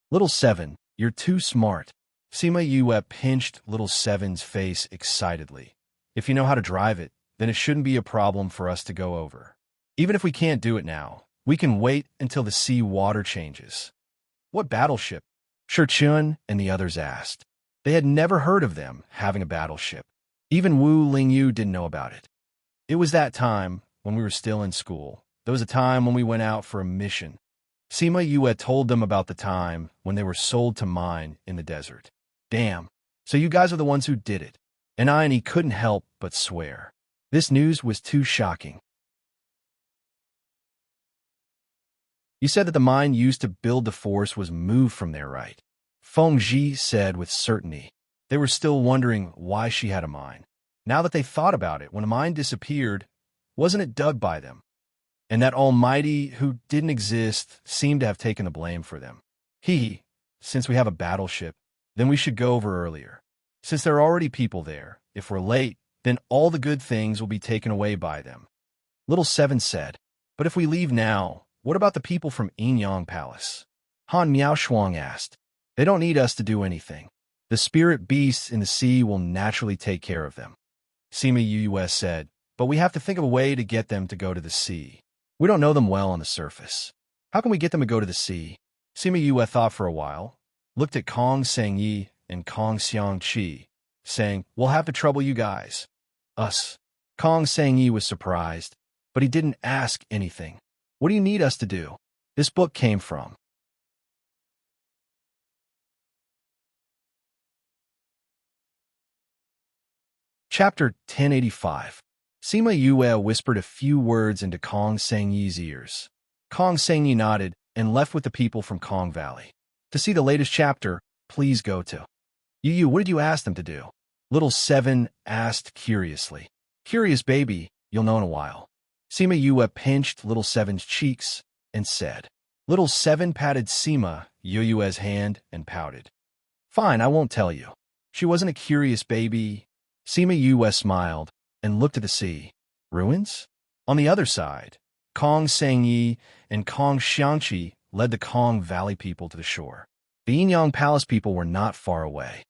"Little Seven, you're too smart." Sima Yue pinched Little Seven's face excitedly. "If you know how to drive it, then it shouldn't be a problem for us to go over. Even if we can't do it now, we can wait until the sea water changes." "What battleship?" Shurchun and the others asked. They had never heard of them having a battleship. Even Wu Lingyu didn't know about it. "It was that time when we were still in school. There was a time when we went out for a mission." Sima Yue told them about the time when they were sold to mine in the desert. "Damn, so you guys are the ones who did it." And I and he couldn't help but swear. This news was too shocking. "You said that the mine used to build the force was moved from there, right?" Feng Ji said with certainty. They were still wondering why she had a mine. Now that they thought about it, when a mine disappeared, wasn't it dug by them? And that Almighty, who didn't exist, seemed to have taken the blame for them. Since we have a battleship, then we should go over earlier. Since there are already people there, if we're late, then all the good things will be taken away by them." Little Seven said, "But if we leave now, what about the people from Yingyang Palace?" Han Miaoshuang asked. "They don't need us to do anything. The spirit beasts in the sea will naturally take care of them." Sima Yue said, "But we have to think of a way to get them to go to the sea. We don't know them well on the surface. How can we get them to go to the sea?" Sima Yue thought for a while, looked at Kong Sengyi and Kong Xiangqi, saying, "We'll have to trouble you guys." "Us?" Kong Sengyi was surprised, but he didn't ask anything. "What do you need us to do?" This book came from. Chapter 1085. Sima Yue whispered a few words into Kong Sengyi's ears. Kong Sengyi nodded and left with the people from Kong Valley. To see the latest chapter, please go to. Yu, what did you ask them to do? Little Seven asked curiously. Curious baby, you'll know in a while. Sima Yue pinched Little Seven's cheeks and said. Little Seven patted Sima Yue's hand and pouted. Fine, I won't tell you. She wasn't a curious baby. Sima Yue smiled and looked at the sea. Ruins? On the other side, Kong Sengyi and Kong Xiangqi led the Kong Valley people to the shore. The Yingyang Palace people were not far away.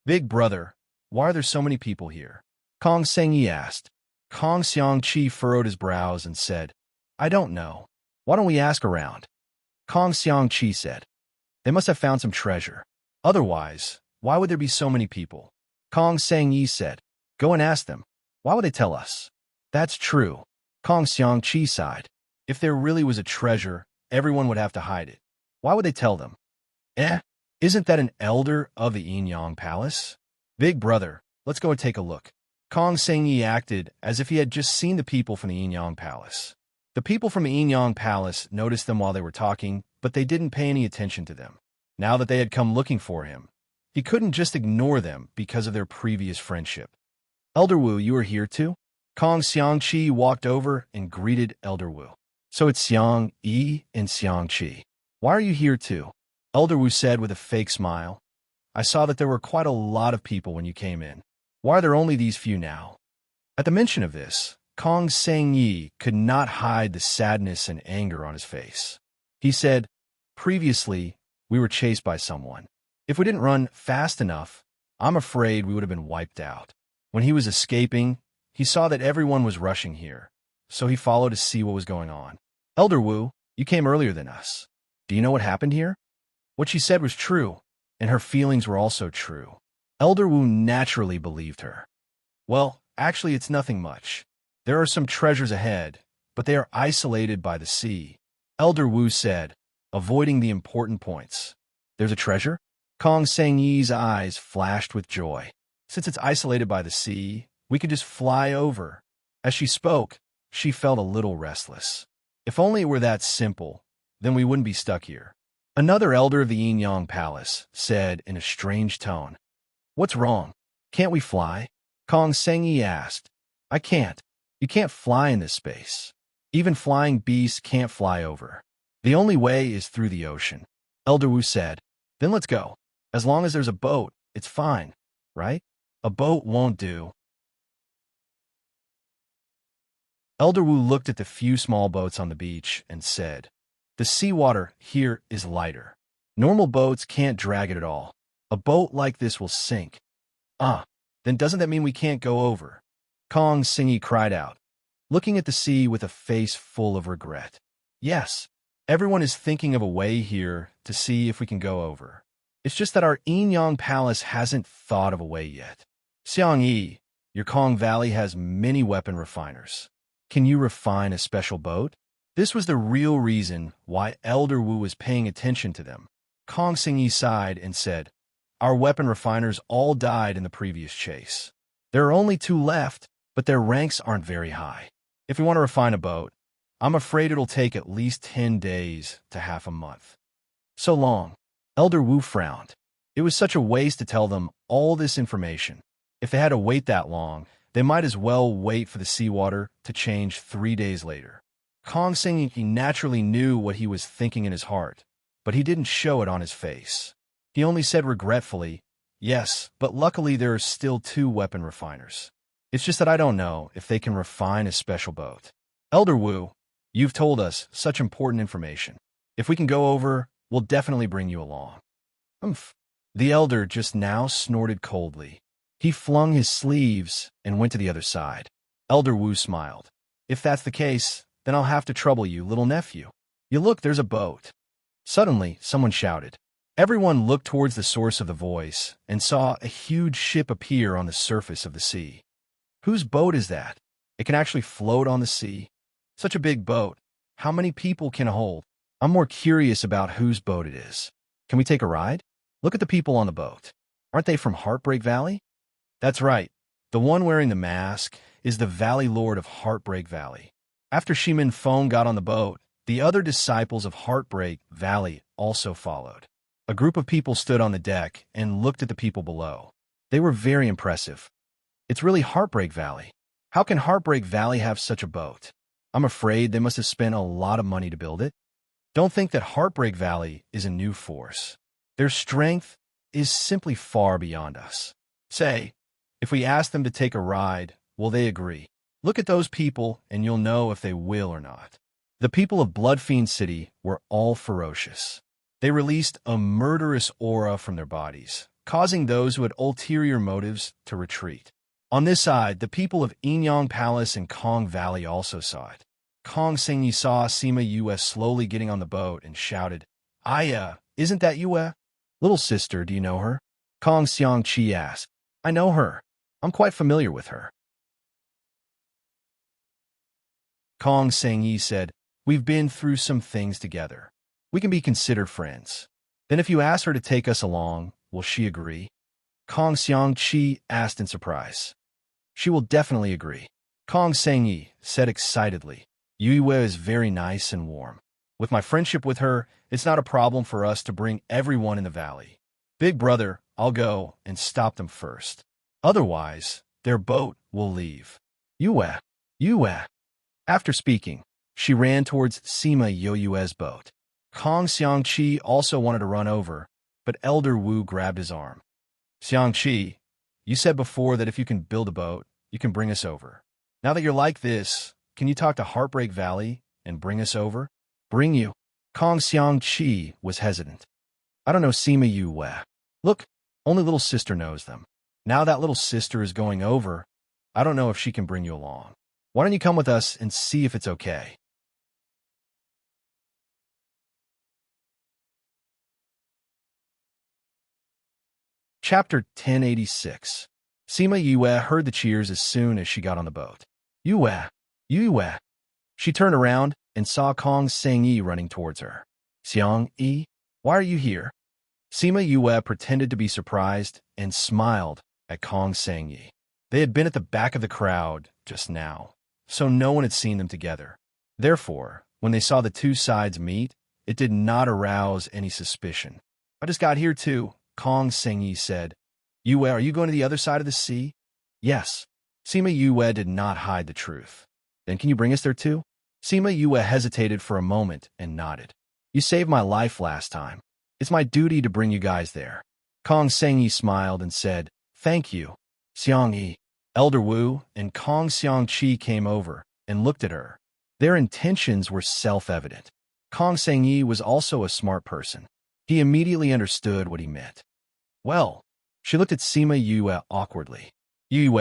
Big brother, why are there so many people here? Kong Sengyi asked. Kong Xiangqi furrowed his brows and said, I don't know. Why don't we ask around? Kong Xiangqi said. They must have found some treasure. Otherwise, why would there be so many people? Kong Sengyi said. Go and ask them. Why would they tell us? That's true. Kong Xiangqi sighed. If there really was a treasure, everyone would have to hide it. Why would they tell them? Isn't that an elder of the Yingyang Palace? Big brother, let's go and take a look. Kong Sengyi acted as if he had just seen the people from the Yingyang Palace. The people from the Yingyang Palace noticed them while they were talking, but they didn't pay any attention to them. Now that they had come looking for him, He couldn't just ignore them because of their previous friendship. Elder Wu, you are here too? Kong Xiangqi walked over and greeted Elder Wu. So it's Xiang Yi and Xiangqi. Why are you here too? Elder Wu said with a fake smile. I saw that there were quite a lot of people when you came in. Why are there only these few now? At the mention of this, Kong Yi could not hide the sadness and anger on his face. He said, previously, we were chased by someone. If we didn't run fast enough, I'm afraid we would have been wiped out. When he was escaping, he saw that everyone was rushing here, so he followed to see what was going on. Elder Wu, you came earlier than us. Do you know what happened here? What she said was true, and her feelings were also true. Elder Wu naturally believed her. Well, actually, it's nothing much. There are some treasures ahead, but they are isolated by the sea. Elder Wu said, avoiding the important points. There's a treasure? Kong Yi's eyes flashed with joy. Since it's isolated by the sea, we could just fly over. As she spoke, she felt a little restless. If only it were that simple, then we wouldn't be stuck here. Another elder of the Yin Palace said in a strange tone, What's wrong? Can't we fly? Kong Yi asked. I can't. You can't fly in this space. Even flying beasts can't fly over. The only way is through the ocean. Elder Wu said, Then let's go. As long as there's a boat, it's fine, right? A boat won't do. Elder Wu looked at the few small boats on the beach and said, The seawater here is lighter. Normal boats can't drag it at all. A boat like this will sink. Then doesn't that mean we can't go over? Kong Yi cried out, looking at the sea with a face full of regret. Yes, everyone is thinking of a way here to see if we can go over. It's just that our Yin Palace hasn't thought of a way yet. Xiang Yi, your Kong Valley has many weapon refiners. Can you refine a special boat? This was the real reason why Elder Wu was paying attention to them. Kong Yi sighed and said, Our weapon refiners all died in the previous chase. There are only 2 left, but their ranks aren't very high. If we want to refine a boat, I'm afraid it'll take at least 10 days to half a month. So long. Elder Wu frowned. It was such a waste to tell them all this information. If they had to wait that long, they might as well wait for the seawater to change 3 days later. Kong Yi naturally knew what he was thinking in his heart, but he didn't show it on his face. He only said regretfully, Yes, but luckily there are still 2 weapon refiners. It's just that I don't know if they can refine a special boat. Elder Wu, you've told us such important information. If we can go over, we'll definitely bring you along. Umph. The elder just now snorted coldly. He flung his sleeves and went to the other side. Elder Wu smiled. If that's the case, then I'll have to trouble you, little nephew. You look, there's a boat. Suddenly, someone shouted. Everyone looked towards the source of the voice and saw a huge ship appear on the surface of the sea. Whose boat is that? It can actually float on the sea. Such a big boat. How many people can it hold? I'm more curious about whose boat it is. Can we take a ride? Look at the people on the boat. Aren't they from Heartbreak Valley? That's right. The one wearing the mask is the Valley Lord of Heartbreak Valley. After Shimin Feng got on the boat, the other disciples of Heartbreak Valley also followed. A group of people stood on the deck and looked at the people below. They were very impressive. It's really Heartbreak Valley. How can Heartbreak Valley have such a boat? I'm afraid they must have spent a lot of money to build it. Don't think that Heartbreak Valley is a new force. Their strength is simply far beyond us. Say, if we ask them to take a ride, will they agree? Look at those people and you'll know if they will or not. The people of Bloodfiend City were all ferocious. They released a murderous aura from their bodies, causing those who had ulterior motives to retreat. On this side, the people of Yin Palace and Kong Valley also saw it. Kong Yi saw Sima Yue slowly getting on the boat and shouted, Aya, isn't that Yue? Little sister, do you know her? Kong Xiangqi asked. I know her. I'm quite familiar with her. Kong Yi said, We've been through some things together. We can be considered friends. Then if you ask her to take us along, will she agree? Kong Xiangqi asked in surprise. She will definitely agree. Kong Yi said excitedly. Yue is very nice and warm. With my friendship with her, it's not a problem for us to bring everyone in the valley. Big brother, I'll go and stop them first. Otherwise, their boat will leave. Yue, Yue. After speaking, she ran towards Sima Yoyue's boat. Kong Xiangqi also wanted to run over, but Elder Wu grabbed his arm. Xiangqi, you said before that if you can build a boat, you can bring us over. Now that you're like this, can you talk to Heartbreak Valley and bring us over? Bring you? Kong Xiangqi was hesitant. I don't know Sima Yue. Look, only little sister knows them. Now that little sister is going over, I don't know if she can bring you along. Why don't you come with us and see if it's okay? Chapter 1086. Sima Yue heard the cheers as soon as she got on the boat. Yue, Yue. She turned around and saw Kong Sengyi running towards her. Xiang Yi, why are you here? Sima Yue pretended to be surprised and smiled at Kong Sengyi. They had been at the back of the crowd just now, so no one had seen them together. Therefore, when they saw the two sides meet, it did not arouse any suspicion. I just got here too, Kong Sengyi said. Yue, are you going to the other side of the sea? Yes. Sima Yue did not hide the truth. Then can you bring us there too? Sima Yue hesitated for a moment and nodded. You saved my life last time. It's my duty to bring you guys there. Kong Sengyi smiled and said, Thank you. Xiang Yi, Elder Wu, and Kong Xiangqi came over and looked at her. Their intentions were self-evident. Kong Sengyi was also a smart person. He immediately understood what he meant. Well, she looked at Sima Yue awkwardly. Yue,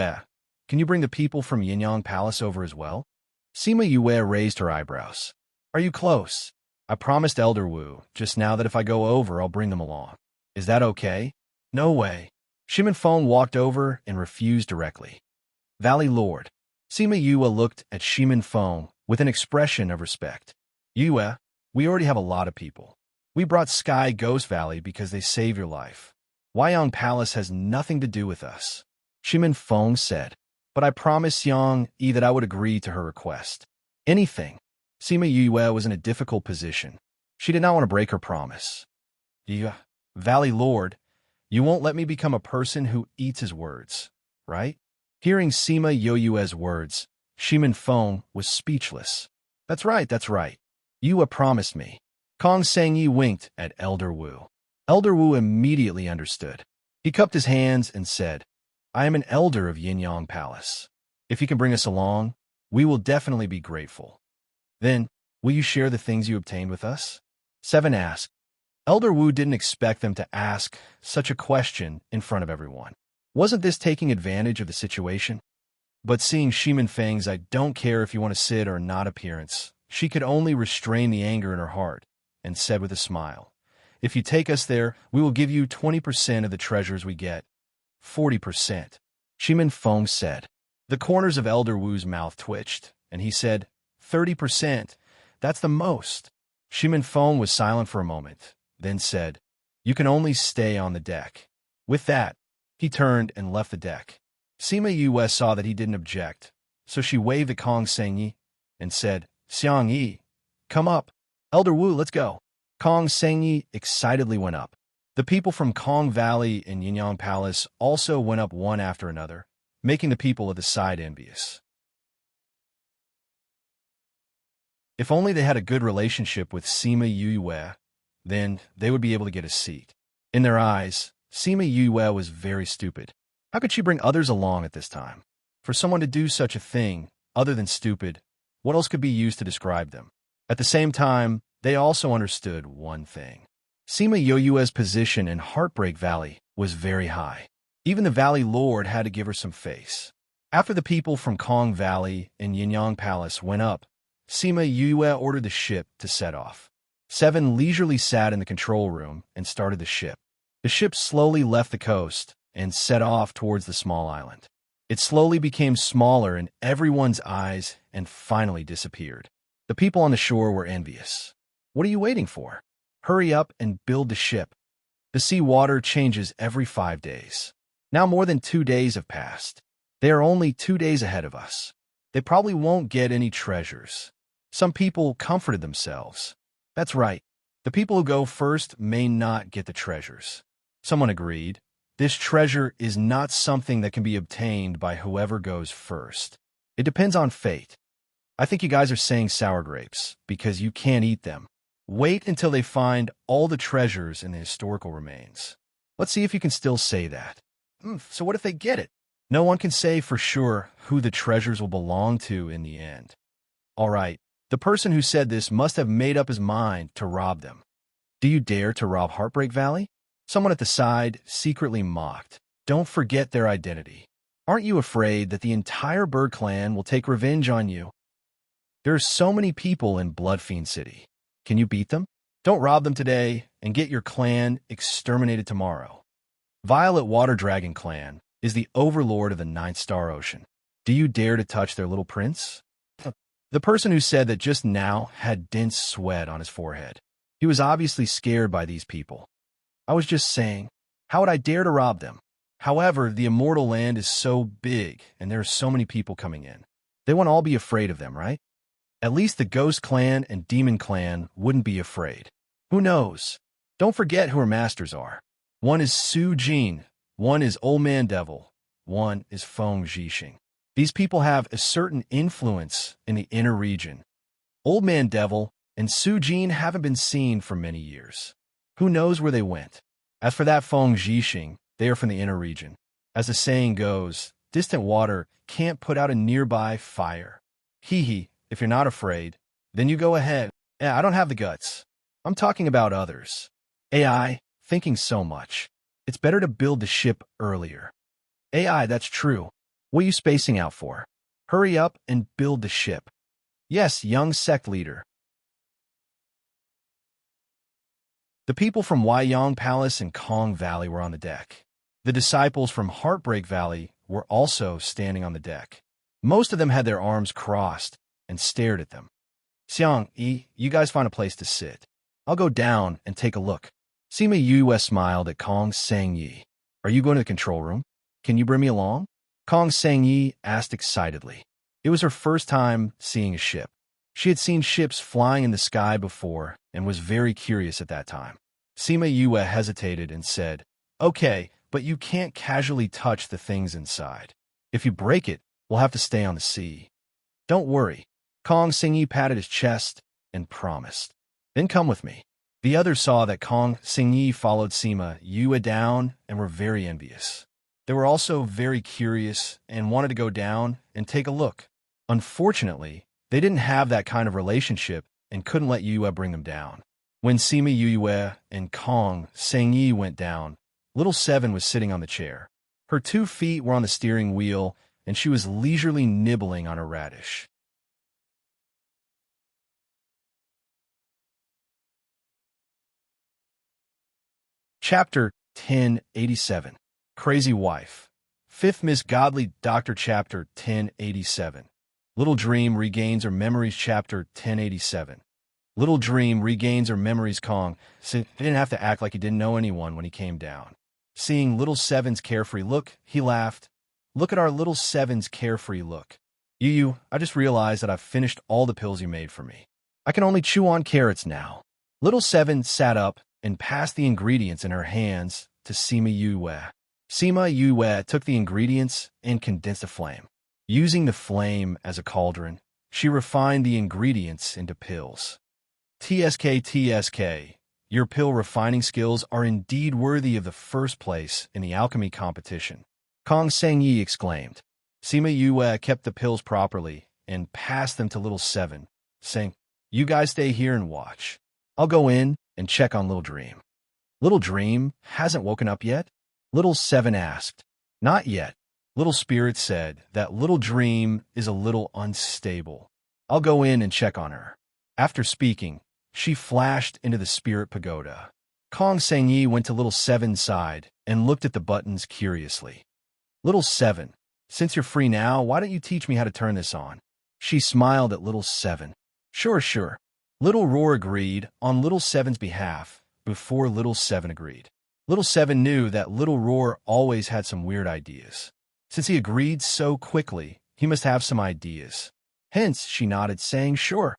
can you bring the people from Yinyang Palace over as well? Sima Yue raised her eyebrows. Are you close? I promised Elder Wu just now that if I go over, I'll bring them along. Is that okay? No way. Shimin Feng walked over and refused directly. Valley Lord. Sima Yue looked at Shimin Feng with an expression of respect. Yue, we already have a lot of people. We brought Sky Ghost Valley because they saved your life. Wyong Palace has nothing to do with us. Shimin Feng said. But I promised Yang Yi that I would agree to her request. Anything. Sima Yue was in a difficult position. She did not want to break her promise. Valley Lord, you won't let me become a person who eats his words, right? Hearing Sima Yoyue's words, Shimin Feng was speechless. That's right, that's right. Yue promised me. Kong Sengyi winked at Elder Wu. Elder Wu immediately understood. He cupped his hands and said, I am an elder of Yinyang Palace. If you can bring us along, we will definitely be grateful. Then, will you share the things you obtained with us? Seven asked. Elder Wu didn't expect them to ask such a question in front of everyone. Wasn't this taking advantage of the situation? But seeing Shimin Feng's I don't care if you want to sit or not appearance, she could only restrain the anger in her heart and said with a smile, If you take us there, we will give you 20% of the treasures we get. 40%. Shimin Feng said. The corners of Elder Wu's mouth twitched, and he said, 30%. That's the most. Shimin Feng was silent for a moment, then said, You can only stay on the deck. With that, he turned and left the deck. Sima Yue saw that he didn't object, so she waved at Kong Sengyi and said, Xiang Yi, come up. Elder Wu, let's go. Kong Sengyi excitedly went up. The people from Kong Valley and Yinyang Palace also went up one after another, making the people of the side envious. If only they had a good relationship with Sima Yue, then they would be able to get a seat. In their eyes, Sima Yue was very stupid. How could she bring others along at this time? For someone to do such a thing, other than stupid, what else could be used to describe them? At the same time, they also understood one thing. Sima Yoyue's position in Heartbreak Valley was very high. Even the Valley Lord had to give her some face. After the people from Kong Valley and Yinyang Palace went up, Sima Yue ordered the ship to set off. Seven leisurely sat in the control room and started the ship. The ship slowly left the coast and set off towards the small island. It slowly became smaller in everyone's eyes and finally disappeared. The people on the shore were envious. What are you waiting for? Hurry up and build the ship. The sea water changes every 5 days. Now more than 2 days have passed. They are only 2 days ahead of us. They probably won't get any treasures. Some people comforted themselves. That's right. The people who go first may not get the treasures. Someone agreed. This treasure is not something that can be obtained by whoever goes first. It depends on fate. I think you guys are saying sour grapes, because you can't eat them. Wait until they find all the treasures in the historical remains. Let's see if you can still say that. So what if they get it? No one can say for sure who the treasures will belong to in the end. All right, the person who said this must have made up his mind to rob them. Do you dare to rob Heartbreak Valley? Someone at the side secretly mocked. Don't forget their identity. Aren't you afraid that the entire bird clan will take revenge on you? There are so many people in Bloodfiend City. Can you beat them? Don't rob them today and get your clan exterminated tomorrow. Violet Water Dragon Clan is the overlord of the Ninth Star Ocean. Do you dare to touch their little prince? The person who said that just now had dense sweat on his forehead. He was obviously scared by these people. I was just saying, how would I dare to rob them? However, the Immortal Land is so big, and there are so many people coming in. They won't all be afraid of them, right? At least the Ghost Clan and Demon Clan wouldn't be afraid. Who knows? Don't forget who our masters are. One is Su Jin, one is Old Man Devil, one is Feng Zhixing. These people have a certain influence in the inner region. Old Man Devil and Su Jin haven't been seen for many years. Who knows where they went? As for that Feng Zhixing, they are from the inner region. As the saying goes, distant water can't put out a nearby fire. Hee, if you're not afraid, then you go ahead. I don't have the guts. I'm talking about others. AI, thinking so much. It's better to build the ship earlier. AI, that's true. What are you spacing out for? Hurry up and build the ship. Yes, young sect leader. The people from Wyong Palace and Kong Valley were on the deck. The disciples from Heartbreak Valley were also standing on the deck. Most of them had their arms crossed and stared at them. Xiang Yi, you guys find a place to sit. I'll go down and take a look. Sima Yue smiled at Kong Sang Yi. Are you going to the control room? Can you bring me along? Kong Sang Yi asked excitedly. It was her first time seeing a ship. She had seen ships flying in the sky before and was very curious at that time. Sima Yue hesitated and said, Okay, but you can't casually touch the things inside. If you break it, we'll have to stay on the sea. Don't worry. Kong Sang Yi patted his chest and promised. Then come with me. The others saw that Kong Sang Yi followed Sima Yue down and were very envious. They were also very curious and wanted to go down and take a look. Unfortunately, they didn't have that kind of relationship and couldn't let Yue bring them down. When Sima Yue and Kong Sang Yi went down, Little Seven was sitting on the chair. Her 2 feet were on the steering wheel, and she was leisurely nibbling on a radish. Chapter 1087. Crazy Wife. 5th Miss Godly Doctor Chapter 1087. Little Dream regains her memories Chapter 1087. Little Dream regains her memories Kong. So he didn't have to act like he didn't know anyone when he came down. Seeing Little Seven's carefree look, he laughed. Look at our Little Seven's carefree look. Yu, I just realized that I've finished all the pills you made for me. I can only chew on carrots now. Little Seven sat up and passed the ingredients in her hands to Sima Yue. Sima Yue took the ingredients and condensed a flame. Using the flame as a cauldron, she refined the ingredients into pills. TSK, your pill refining skills are indeed worthy of the first place in the alchemy competition. Kong Sang Yi exclaimed. Sima Yue kept the pills properly and passed them to Little Seven, saying, You guys stay here and watch. I'll go in and check on Little Dream. Little Dream hasn't woken up yet? Little Seven asked. Not yet. Little Spirit said that Little Dream is a little unstable. I'll go in and check on her. After speaking, she flashed into the Spirit Pagoda. Kong Sang Yi went to Little Seven's side and looked at the buttons curiously. Little Seven, since you're free now, why don't you teach me how to turn this on? She smiled at Little Seven. Sure. Little Roar agreed on Little Seven's behalf before Little Seven agreed. Little Seven knew that Little Roar always had some weird ideas. Since he agreed so quickly, he must have some ideas. Hence, she nodded, saying, Sure.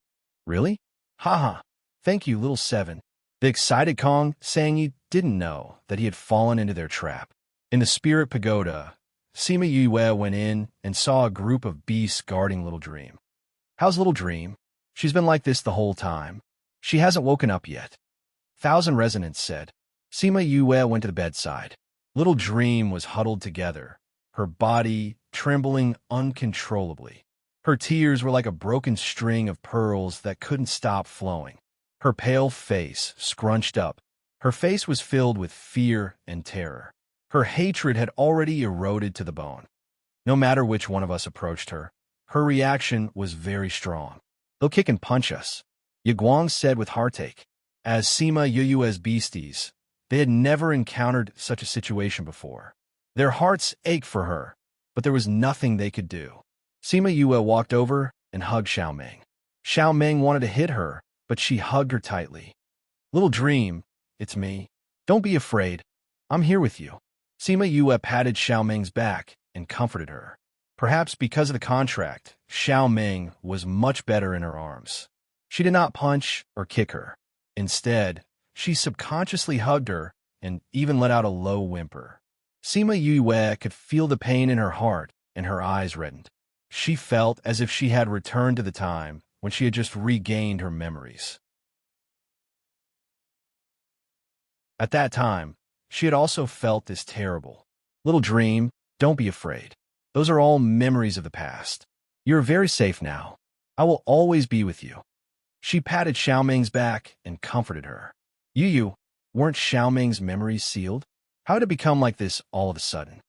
Really? Haha. Thank you, Little Seven. The excited Kong Sang didn't know that he had fallen into their trap. In the spirit pagoda, Sima Yue went in and saw a group of beasts guarding Little Dream. How's Little Dream? She's been like this the whole time. She hasn't woken up yet. Thousand Resonance said. Sima Yue went to the bedside. Little Dream was huddled together, her body trembling uncontrollably. Her tears were like a broken string of pearls that couldn't stop flowing. Her pale face scrunched up. Her face was filled with fear and terror. Her hatred had already eroded to the bone. No matter which one of us approached her, her reaction was very strong. They'll kick and punch us, Yaguang said with heartache. As Sima Yue's beasties, they had never encountered such a situation before. Their hearts ached for her, but there was nothing they could do. Sima Yue walked over and hugged Xiaomeng. Xiaomeng wanted to hit her, but she hugged her tightly. Little Dream, it's me. Don't be afraid. I'm here with you. Sima Yue patted Xiaomeng's back and comforted her. Perhaps because of the contract, Xiaomeng was much better in her arms. She did not punch or kick her. Instead, she subconsciously hugged her and even let out a low whimper. Sima Yue could feel the pain in her heart, and her eyes reddened. She felt as if she had returned to the time when she had just regained her memories. At that time, she had also felt this terrible. Little Dream, don't be afraid. Those are all memories of the past. You're very safe now. I will always be with you. She patted Xiaomeng's back and comforted her. Yu, weren't Xiaomeng's memories sealed? How did it become like this all of a sudden?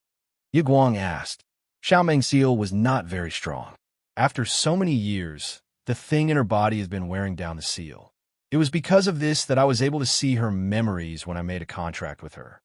Yaguang asked. Xiaomeng's seal was not very strong. After so many years, the thing in her body has been wearing down the seal. It was because of this that I was able to see her memories when I made a contract with her.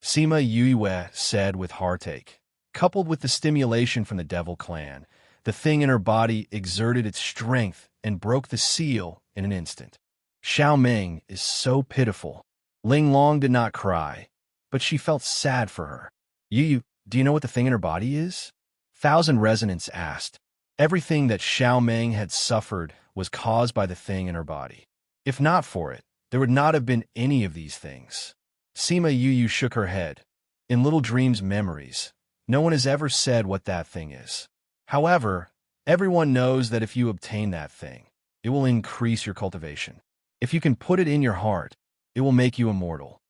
Sima Yue said with heartache. Coupled with the stimulation from the Devil Clan, the thing in her body exerted its strength and broke the seal in an instant. Xiaomeng is so pitiful. Ling Long did not cry, but she felt sad for her. Yu, do you know what the thing in her body is? Thousand Resonance asked. Everything that Xiaomeng had suffered was caused by the thing in her body. If not for it, there would not have been any of these things. Sima Yu shook her head. In Little Dream's memories, no one has ever said what that thing is. However, everyone knows that if you obtain that thing, it will increase your cultivation. If you can put it in your heart, it will make you immortal.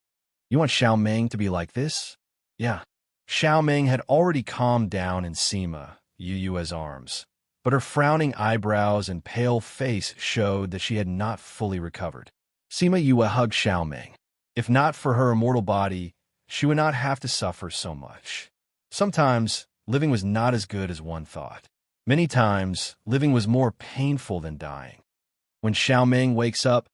You want Xiaomeng to be like this? Yeah. Xiaomeng had already calmed down in Sima Yue's arms, but her frowning eyebrows and pale face showed that she had not fully recovered. Sima Yue hugged Xiaomeng. If not for her immortal body, she would not have to suffer so much. Sometimes, living was not as good as one thought. Many times, living was more painful than dying. When Xiaomeng wakes up,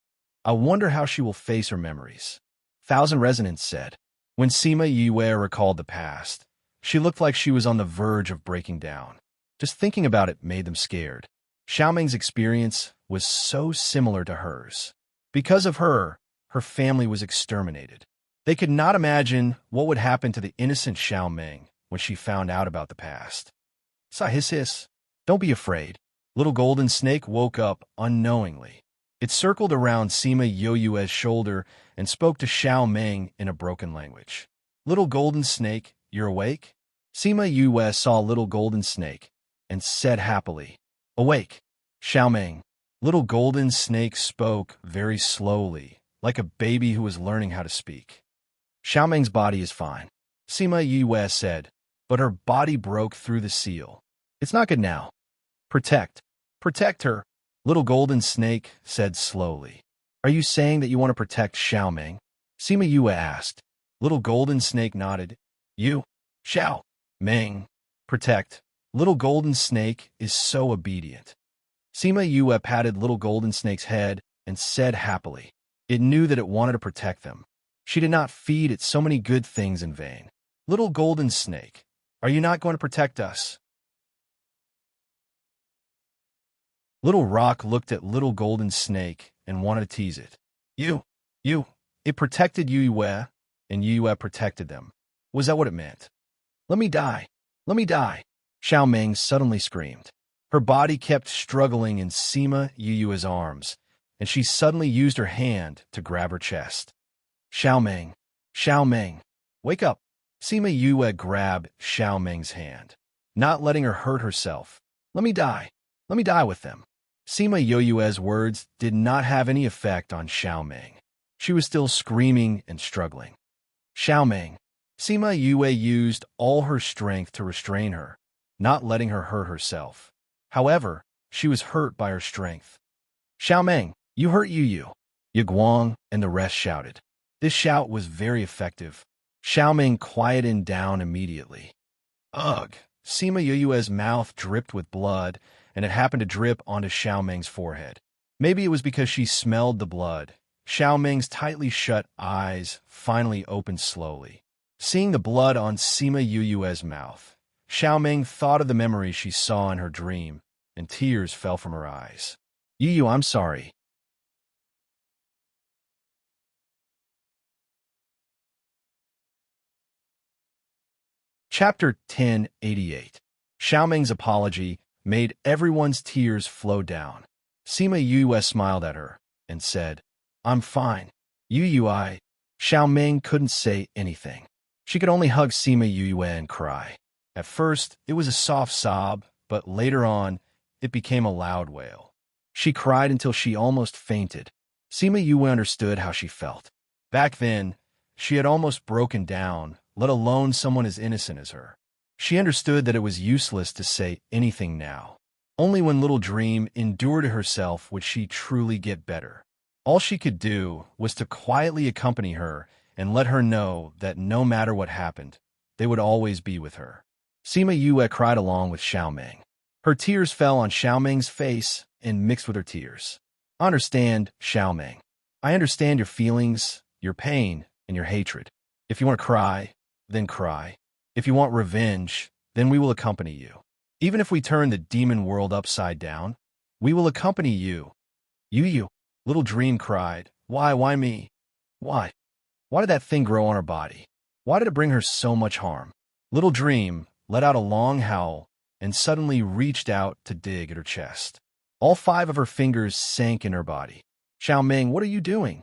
I wonder how she will face her memories. Thousand Resonance said. When Sima Yue recalled the past, she looked like she was on the verge of breaking down. Just thinking about it made them scared. Xiaomeng's experience was so similar to hers. Because of her, her family was exterminated. They could not imagine what would happen to the innocent Xiaomeng when she found out about the past. Hiss, don't be afraid. Little Golden Snake woke up unknowingly. It circled around Sima Yue's shoulder and spoke to Xiaomeng in a broken language. Little Golden Snake, you're awake? Sima Yue saw Little Golden Snake and said happily, Awake, Xiaomeng. Little Golden Snake spoke very slowly, like a baby who was learning how to speak. Xiaomeng's body is fine, Sima Yue said, but her body broke through the seal. It's not good now. Protect her, Little Golden Snake said slowly. Are you saying that you want to protect Xiaomeng? Sima Yue asked. Little Golden Snake nodded. You, Xiaomeng, protect. Little Golden Snake is so obedient. Sima Yue patted Little Golden Snake's head and said happily. It knew that it wanted to protect them. She did not feed it so many good things in vain. Little Golden Snake, are you not going to protect us? Little Rock looked at Little Golden Snake and wanted to tease it. It protected Yue, and Yue protected them. Was that what it meant? Let me die. Xiaomeng suddenly screamed. Her body kept struggling in Sima Yue's arms, and she suddenly used her hand to grab her chest. Xiaoming, Xiaoming, wake up. Sima Yue grabbed Xiaoming's hand, not letting her hurt herself. Let me die with them. Sima Yue's words did not have any effect on Xiaoming. She was still screaming and struggling. Xiaoming. Sima Yue used all her strength to restrain her, not letting her hurt herself. However, she was hurt by her strength. Xiaoming, you hurt Yu. Ye Guang and the rest shouted. This shout was very effective. Xiaoming quieted down immediately. Ugh! Sima Yue's mouth dripped with blood, and it happened to drip onto Xiaoming's forehead. Maybe it was because she smelled the blood. Xiaoming's tightly shut eyes finally opened slowly. Seeing the blood on Sima Yue's mouth, Xiaoming thought of the memories she saw in her dream, and tears fell from her eyes. Yu, I'm sorry. Chapter 1088. Xiaoming's apology made everyone's tears flow down. Sima Yue smiled at her and said, I'm fine. Xiaoming couldn't say anything. She could only hug Sima Yue and cry. At first, it was a soft sob, but later on, it became a loud wail. She cried until she almost fainted. Sima Yue understood how she felt. Back then, she had almost broken down, let alone someone as innocent as her. She understood that it was useless to say anything now. Only when Little Dream endured herself would she truly get better. All she could do was to quietly accompany her and let her know that no matter what happened, they would always be with her. Sima Yue cried along with Xiaoming. Her tears fell on Xiaoming's face and mixed with her tears. I understand, Xiaoming. I understand your feelings, your pain, and your hatred. If you want to cry, then cry. If you want revenge, then we will accompany you. Even if we turn the demon world upside down, we will accompany you. Yu. Little Dream cried. Why me? Why? Why did that thing grow on her body? Why did it bring her so much harm? Little Dream let out a long howl and suddenly reached out to dig at her chest. All 5 of her fingers sank in her body. Xiaoming, what are you doing?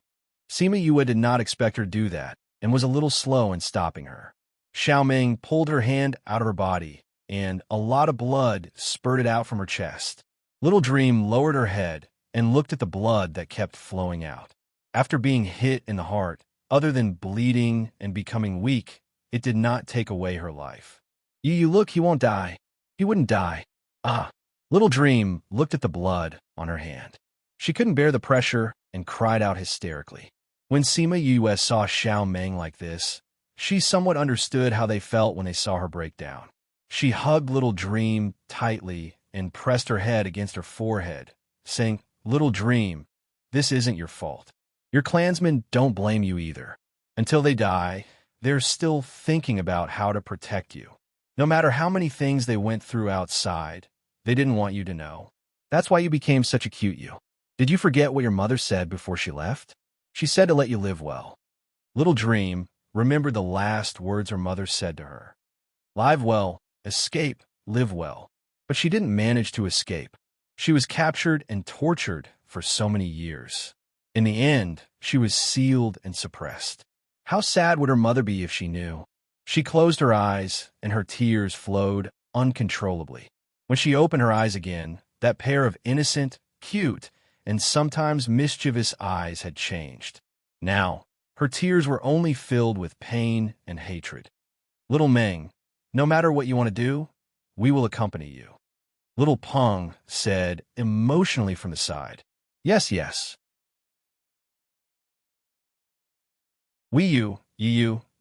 Sima Yue did not expect her to do that and was a little slow in stopping her. Xiaoming pulled her hand out of her body, and a lot of blood spurted out from her chest. Little Dream lowered her head and looked at the blood that kept flowing out. After being hit in the heart, other than bleeding and becoming weak, it did not take away her life. You look, he won't die. He wouldn't die. Ah. Little Dream looked at the blood on her hand. She couldn't bear the pressure and cried out hysterically. When Sima Yue saw Xiaoming like this, she somewhat understood how they felt when they saw her break down. She hugged Little Dream tightly and pressed her head against her forehead, saying, Little Dream, this isn't your fault. Your clansmen don't blame you either. Until they die, they're still thinking about how to protect you. No matter how many things they went through outside, they didn't want you to know. That's why you became such a cute you. Did you forget what your mother said before she left? She said to let you live well. Little Dream remembered the last words her mother said to her. Live well, escape, live well. But she didn't manage to escape. She was captured and tortured for so many years. In the end, she was sealed and suppressed. How sad would her mother be if she knew? She closed her eyes, and her tears flowed uncontrollably. When she opened her eyes again, that pair of innocent, cute, and sometimes mischievous eyes had changed. Now, her tears were only filled with pain and hatred. Little Meng, no matter what you want to do, we will accompany you. Little Peng said emotionally from the side. Yes, yes.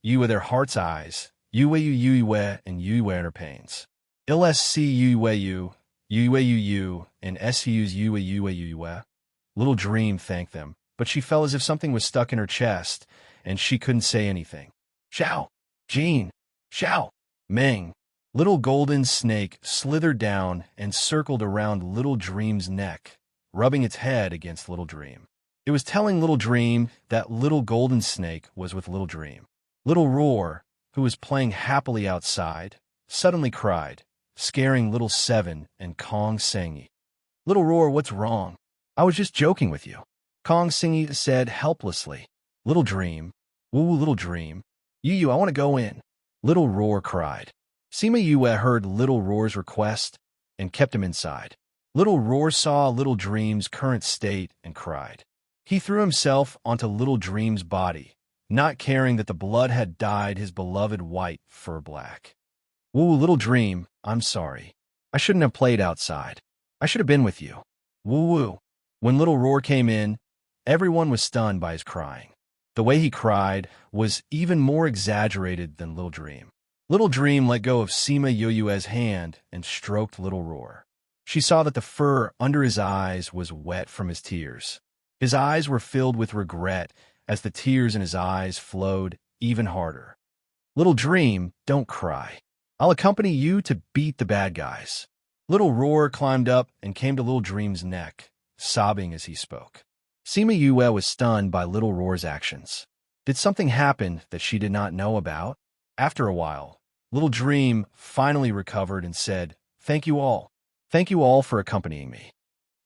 You with their heart's eyes, Yue, and Yue in her pains. LSC Yue, and SU's Yue. Little Dream thanked them, but she felt as if something was stuck in her chest, and she couldn't say anything. Xiao, Jean, Xiao, Meng. Little golden snake slithered down and circled around Little Dream's neck, rubbing its head against Little Dream. It was telling Little Dream that Little Golden Snake was with Little Dream. Little Roar, who was playing happily outside, suddenly cried, scaring Little Seven and Kong Sengi. Little Roar, what's wrong? I was just joking with you. Kong Singyi said helplessly. Little dream. Woo, little dream. Yu, I want to go in. Little Roar cried. Sima Yue heard Little Roar's request and kept him inside. Little Roar saw Little Dream's current state and cried. He threw himself onto Little Dream's body, not caring that the blood had dyed his beloved white fur black. Woo, little dream, I'm sorry. I shouldn't have played outside. I should have been with you. Woo woo. When Little Roar came in, everyone was stunned by his crying. The way he cried was even more exaggerated than Little Dream. Little Dream let go of Sima Yoyue's hand and stroked Little Roar. She saw that the fur under his eyes was wet from his tears. His eyes were filled with regret as the tears in his eyes flowed even harder. Little Dream, don't cry. I'll accompany you to beat the bad guys. Little Roar climbed up and came to Little Dream's neck, sobbing as he spoke. Sima Yue was stunned by Little Roar's actions. Did something happen that she did not know about? After a while, Little Dream finally recovered and said, Thank you all. Thank you all for accompanying me.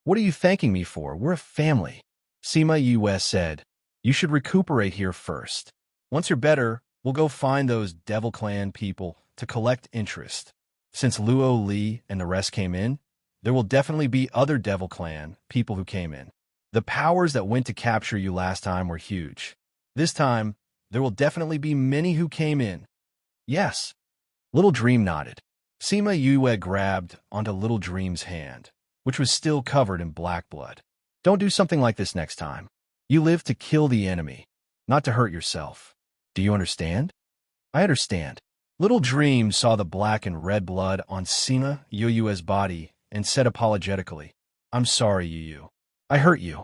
What are you thanking me for? We're a family. Sima Yue said, You should recuperate here first. Once you're better, we'll go find those Devil Clan people to collect interest. Since Luo Li and the rest came in, there will definitely be other Devil Clan people who came in. The powers that went to capture you last time were huge. This time, there will definitely be many who came in. Yes. Little Dream nodded. Sima Yue grabbed onto Little Dream's hand, which was still covered in black blood. Don't do something like this next time. You live to kill the enemy, not to hurt yourself. Do you understand? I understand. Little Dream saw the black and red blood on Sima Yue's body and said apologetically, I'm sorry, Yu. I hurt you.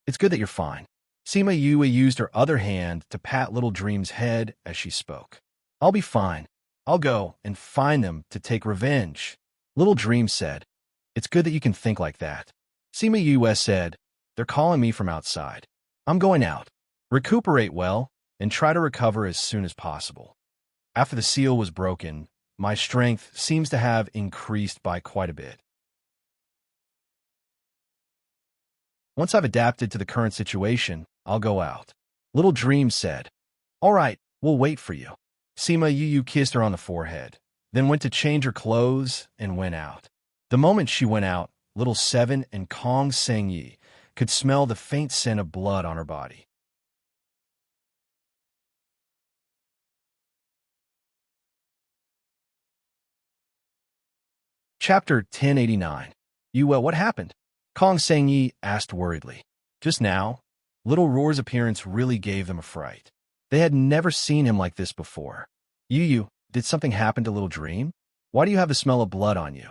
It's good that you're fine. Sima Yue used her other hand to pat Little Dream's head as she spoke. I'll be fine. I'll go and find them to take revenge. Little Dream said, It's good that you can think like that. Sima Yue said, They're calling me from outside. I'm going out. Recuperate well and try to recover as soon as possible. After the seal was broken, my strength seems to have increased by quite a bit. Once I've adapted to the current situation, I'll go out. Little Dream said, All right, we'll wait for you. Sima Yue kissed her on the forehead, then went to change her clothes and went out. The moment she went out, Little Seven and Kong Sengyi could smell the faint scent of blood on her body. Chapter 1089. What happened? Kong Sengyi asked worriedly. Just now, Little Roar's appearance really gave them a fright. They had never seen him like this before. Yu, did something happen to Little Dream? Why do you have the smell of blood on you?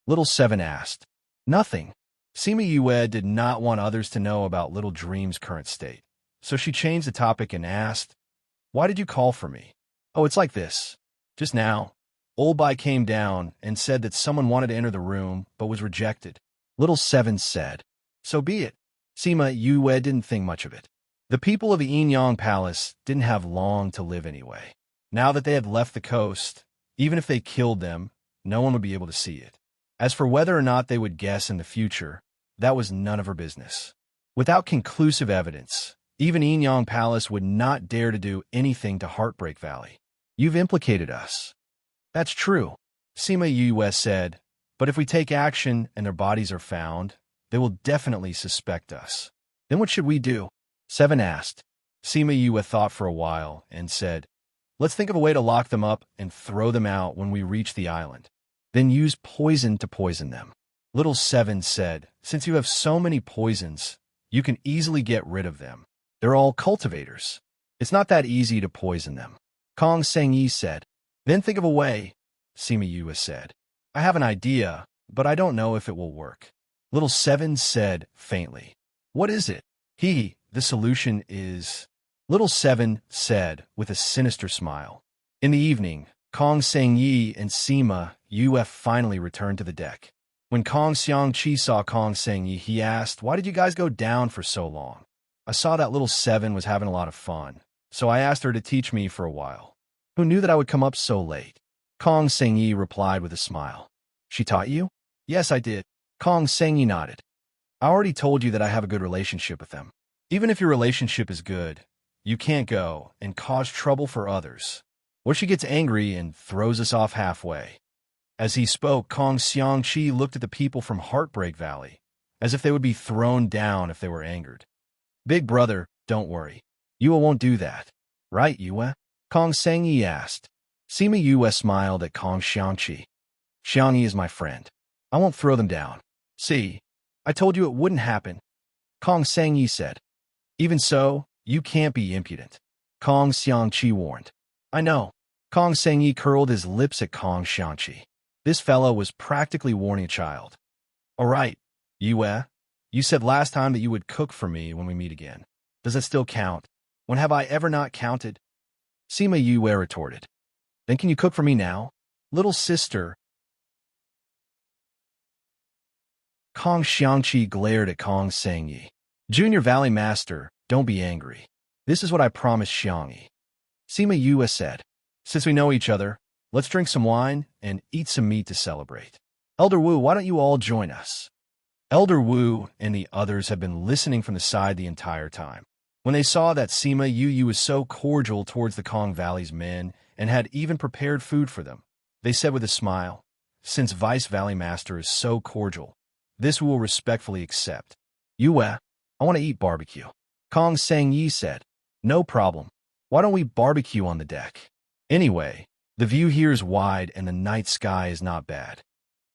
Little Seven asked. Nothing. Sima Yue did not want others to know about Little Dream's current state, so she changed the topic and asked, Why did you call for me? Oh, it's like this. Just now, Old Bai came down and said that someone wanted to enter the room but was rejected. Little Seven said, So be it. Sima Yue didn't think much of it. The people of the Yin Palace didn't have long to live anyway. Now that they had left the coast, even if they killed them, no one would be able to see it. As for whether or not they would guess in the future, that was none of her business. Without conclusive evidence, even Yin Palace would not dare to do anything to Heartbreak Valley. You've implicated us. That's true, Sima Yue said, but if we take action and their bodies are found, they will definitely suspect us. Then what should we do? Seven asked. Sima Yue thought for a while and said, Let's think of a way to lock them up and throw them out when we reach the island. Then use poison to poison them. Little Seven said, Since you have so many poisons, you can easily get rid of them. They're all cultivators. It's not that easy to poison them. Kong Sengyi said. Then think of a way, Sima Yue said. I have an idea, but I don't know if it will work. Little Seven said faintly. What is it? The solution is... Little Seven said with a sinister smile. In the evening, Kong Sengyi and Sima Yue finally returned to the deck. When Kong Xiangqi saw Kong Sengyi, he asked, Why did you guys go down for so long? I saw that Little Seven was having a lot of fun, so I asked her to teach me for a while. Who knew that I would come up so late? Kong Sengyi replied with a smile. She taught you? Yes, I did. Kong Sengyi nodded. I already told you that I have a good relationship with them. Even if your relationship is good, you can't go and cause trouble for others, or she gets angry and throws us off halfway. As he spoke, Kong Xiangqi looked at the people from Heartbreak Valley, as if they would be thrown down if they were angered. Big brother, don't worry. Yue won't do that. Right, Yue? Kong Sengyi asked. Sima Yue smiled at Kong Xiangqi. Xiangyi is my friend. I won't throw them down. See, I told you it wouldn't happen. Kong Sengyi said. Even so, you can't be impudent. Kong Xiangqi warned. I know. Kong Sengyi curled his lips at Kong Xiangqi. This fellow was practically warning a child. All right, Yue, you said last time that you would cook for me when we meet again. Does that still count? When have I ever not counted? Sima Yue retorted. Then can you cook for me now? Little sister. Kong Xiangqi glared at Kong Sengyi. Junior Valley Master, don't be angry. This is what I promised Xiangyi. Sima Yue said. Since we know each other, let's drink some wine and eat some meat to celebrate. Elder Wu, why don't you all join us? Elder Wu and the others had been listening from the side the entire time. When they saw that Sima Yue was so cordial towards the Kong Valley's men and had even prepared food for them, they said with a smile, since Vice Valley Master is so cordial, this we will respectfully accept. Yue, I want to eat barbecue. Kong Sengyi said. No problem. Why don't we barbecue on the deck? Anyway, the view here is wide and the night sky is not bad.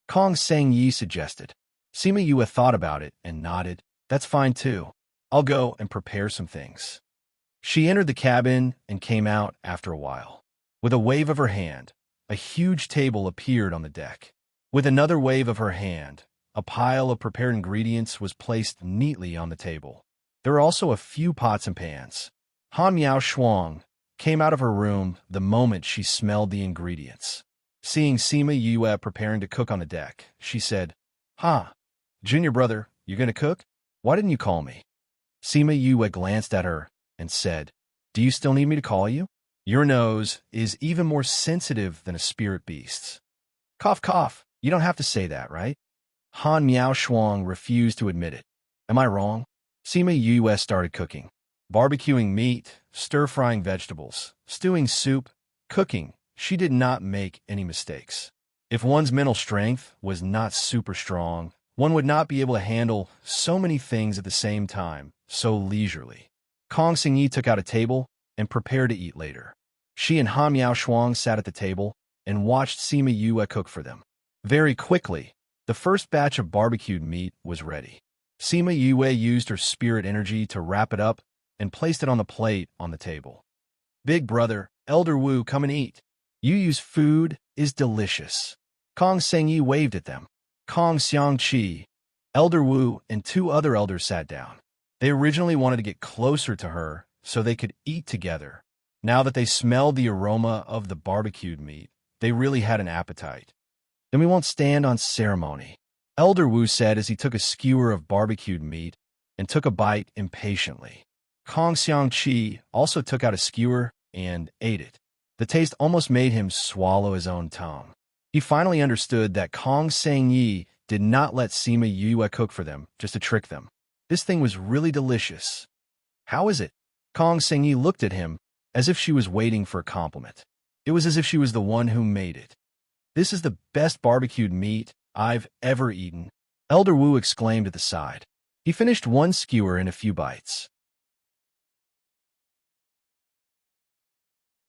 Kong Sengyi suggested. Sima Yue thought about it and nodded. That's fine too. I'll go and prepare some things. She entered the cabin and came out after a while. With a wave of her hand, a huge table appeared on the deck. With another wave of her hand, a pile of prepared ingredients was placed neatly on the table. There were also a few pots and pans. Han Miao Shuang came out of her room the moment she smelled the ingredients. Seeing Sima Yue preparing to cook on the deck, she said, Junior brother, you gonna cook? Why didn't you call me? Sima Yue glanced at her and said, Do you still need me to call you? Your nose is even more sensitive than a spirit beast's. Cough, cough. You don't have to say that, right? Han Miao Shuang refused to admit it. Am I wrong? Sima Yue started cooking. Barbecuing meat, stir-frying vegetables, stewing soup, cooking. She did not make any mistakes. If one's mental strength was not super strong, one would not be able to handle so many things at the same time, so leisurely. Kong Sengyi took out a table and prepared to eat later. She and Han Miao Shuang sat at the table and watched Sima Yue cook for them. Very quickly, the first batch of barbecued meat was ready. Sima Yue used her spirit energy to wrap it up and placed it on the plate on the table. Big brother, Elder Wu, come and eat. Yu's food is delicious. Kong Sengyi waved at them. Kong Xiangqi, Elder Wu, and two other elders sat down. They originally wanted to get closer to her so they could eat together. Now that they smelled the aroma of the barbecued meat, they really had an appetite. Then we won't stand on ceremony, Elder Wu said as he took a skewer of barbecued meat and took a bite impatiently. Kong Xiangqi also took out a skewer and ate it. The taste almost made him swallow his own tongue. He finally understood that Kong Sengyi did not let Sima Yue cook for them just to trick them. This thing was really delicious. How is it? Kong Sengyi looked at him as if she was waiting for a compliment. It was as if she was the one who made it. This is the best barbecued meat I've ever eaten, Elder Wu exclaimed at the side. He finished one skewer in a few bites.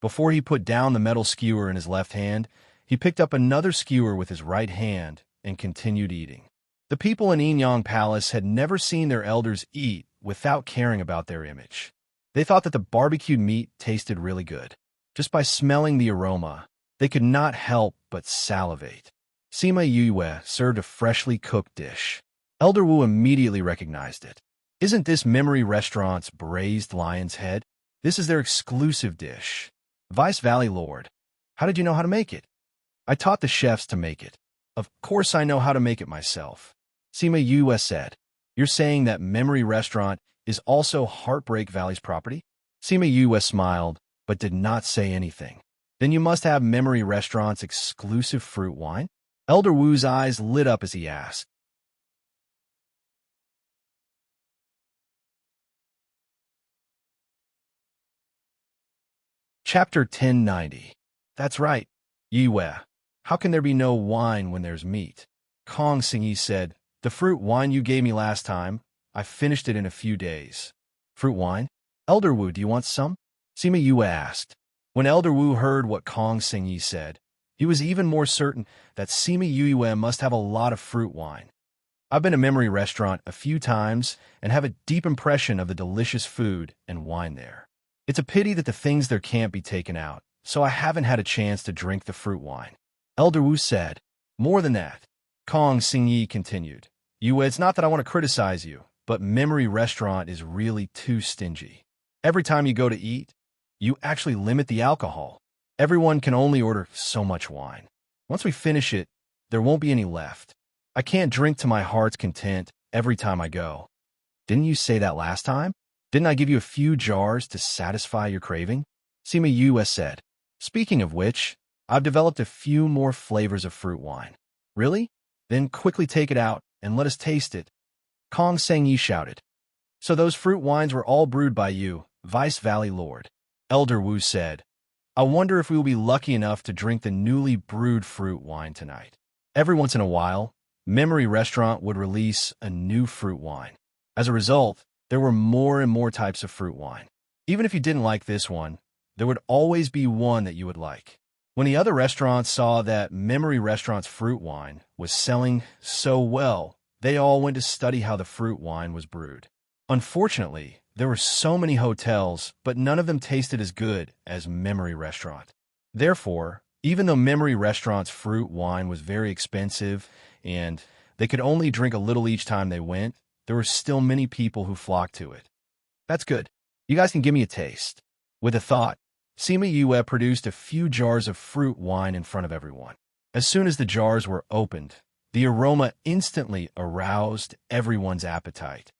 Before he put down the metal skewer in his left hand, he picked up another skewer with his right hand and continued eating. The people in Yinyang Palace had never seen their elders eat without caring about their image. They thought that the barbecued meat tasted really good. Just by smelling the aroma, they could not help but salivate. Sima Yue served a freshly cooked dish. Elder Wu immediately recognized it. Isn't this Memory Restaurant's braised lion's head? This is their exclusive dish. Vice Valley Lord, how did you know how to make it? I taught the chefs to make it. Of course I know how to make it myself. Sima Yue said. You're saying that Memory Restaurant is also Heartbreak Valley's property? Sima Yue smiled, but did not say anything. Then you must have Memory Restaurant's exclusive fruit wine? Elder Wu's eyes lit up as he asked. Chapter 1090. That's right. Yue. How can there be no wine when there's meat? Kong Xingyi said, the fruit wine you gave me last time, I finished it in a few days. Fruit wine? Elder Wu, do you want some? Sima Yue asked. When Elder Wu heard what Kong Xingyi said, he was even more certain that Sima Yue must have a lot of fruit wine. I've been to Memory Restaurant a few times and have a deep impression of the delicious food and wine there. It's a pity that the things there can't be taken out, so I haven't had a chance to drink the fruit wine. Elder Wu said. More than that, Kong Xingyi continued. Yue, it's not that I want to criticize you, but Memory Restaurant is really too stingy. Every time you go to eat, you actually limit the alcohol. Everyone can only order so much wine. Once we finish it, there won't be any left. I can't drink to my heart's content every time I go. Didn't you say that last time? Didn't I give you a few jars to satisfy your craving? Sima Yue said. Speaking of which, I've developed a few more flavors of fruit wine. Really? Then quickly take it out and let us taste it. Kong Xingyi shouted. So those fruit wines were all brewed by you, Vice Valley Lord. Elder Wu said. I wonder if we will be lucky enough to drink the newly brewed fruit wine tonight. Every once in a while, Memory Restaurant would release a new fruit wine. As a result, there were more and more types of fruit wine. Even if you didn't like this one, there would always be one that you would like. When the other restaurants saw that Memory Restaurant's fruit wine was selling so well, they all went to study how the fruit wine was brewed. Unfortunately, there were so many hotels, but none of them tasted as good as Memory Restaurant. Therefore, even though Memory Restaurant's fruit wine was very expensive and they could only drink a little each time they went, there were still many people who flocked to it. That's good. You guys can give me a taste. With a thought, Sima Yue produced a few jars of fruit wine in front of everyone. As soon as the jars were opened, the aroma instantly aroused everyone's appetite.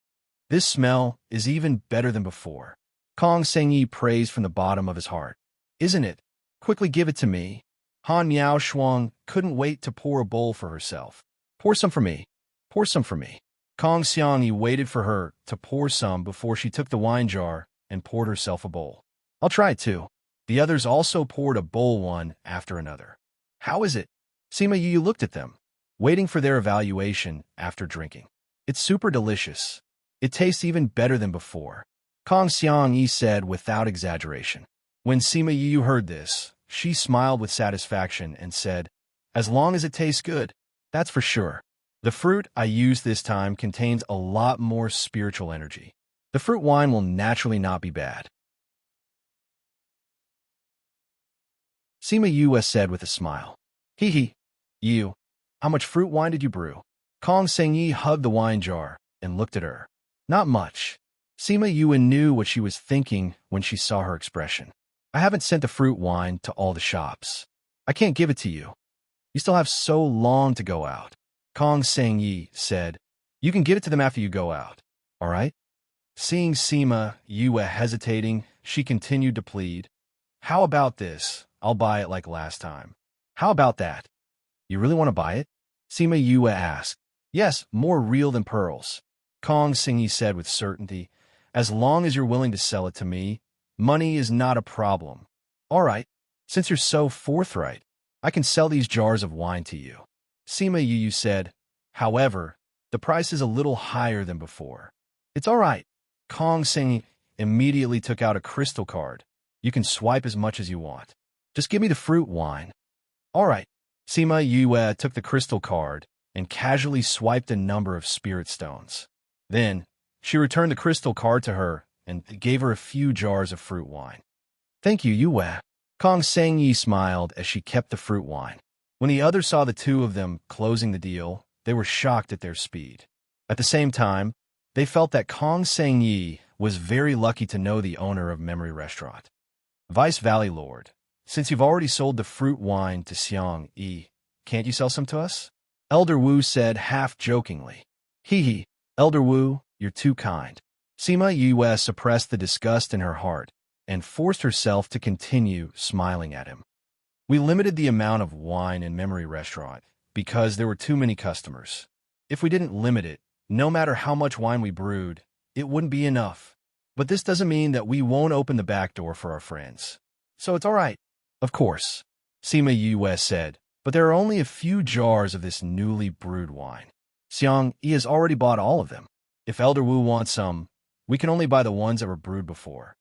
This smell is even better than before. Kong Xingyi praised from the bottom of his heart. Isn't it? Quickly give it to me. Han Miao Shuang couldn't wait to pour a bowl for herself. Pour some for me. Pour some for me. Kong Xiangyi waited for her to pour some before she took the wine jar and poured herself a bowl. I'll try it too. The others also poured a bowl one after another. How is it? Sima Yu looked at them, waiting for their evaluation after drinking. It's super delicious. It tastes even better than before. Kong Xiangyi said without exaggeration. When Sima Yu heard this, she smiled with satisfaction and said, as long as it tastes good, that's for sure. The fruit I used this time contains a lot more spiritual energy. The fruit wine will naturally not be bad. Sima Yue said with a smile. Hee hee. You, how much fruit wine did you brew? Kong Xingyi hugged the wine jar and looked at her. Not much. Sima Yue knew what she was thinking when she saw her expression. I haven't sent the fruit wine to all the shops. I can't give it to you. You still have so long to go out. Kong Xingyi said, you can give it to them after you go out, all right? Seeing Sima Yue hesitating, she continued to plead, how about this? I'll buy it like last time. How about that? You really want to buy it? Sima Yue asked. Yes, more real than pearls. Kong Xingyi said with certainty, as long as you're willing to sell it to me, money is not a problem. All right, since you're so forthright, I can sell these jars of wine to you. Sima Yu said, however, the price is a little higher than before. It's all right. Kong Xingyi immediately took out a crystal card. You can swipe as much as you want. Just give me the fruit wine. All right. Sima Yue took the crystal card and casually swiped a number of spirit stones. Then, she returned the crystal card to her and gave her a few jars of fruit wine. Thank you, Yue. Kong Xingyi smiled as she kept the fruit wine. When the others saw the two of them closing the deal, they were shocked at their speed. At the same time, they felt that Kong Xingyi was very lucky to know the owner of Memory Restaurant. Vice Valley Lord, since you've already sold the fruit wine to Xiang Yi, can't you sell some to us? Elder Wu said half-jokingly. Hee hee, Elder Wu, you're too kind. Sima Yue suppressed the disgust in her heart and forced herself to continue smiling at him. We limited the amount of wine in Memory Restaurant because there were too many customers. If we didn't limit it, no matter how much wine we brewed, it wouldn't be enough. But this doesn't mean that we won't open the back door for our friends. so it's all right. Of course, Sima Yue said, but there are only a few jars of this newly brewed wine. Xiang Yi has already bought all of them. If Elder Wu wants some, we can only buy the ones that were brewed before.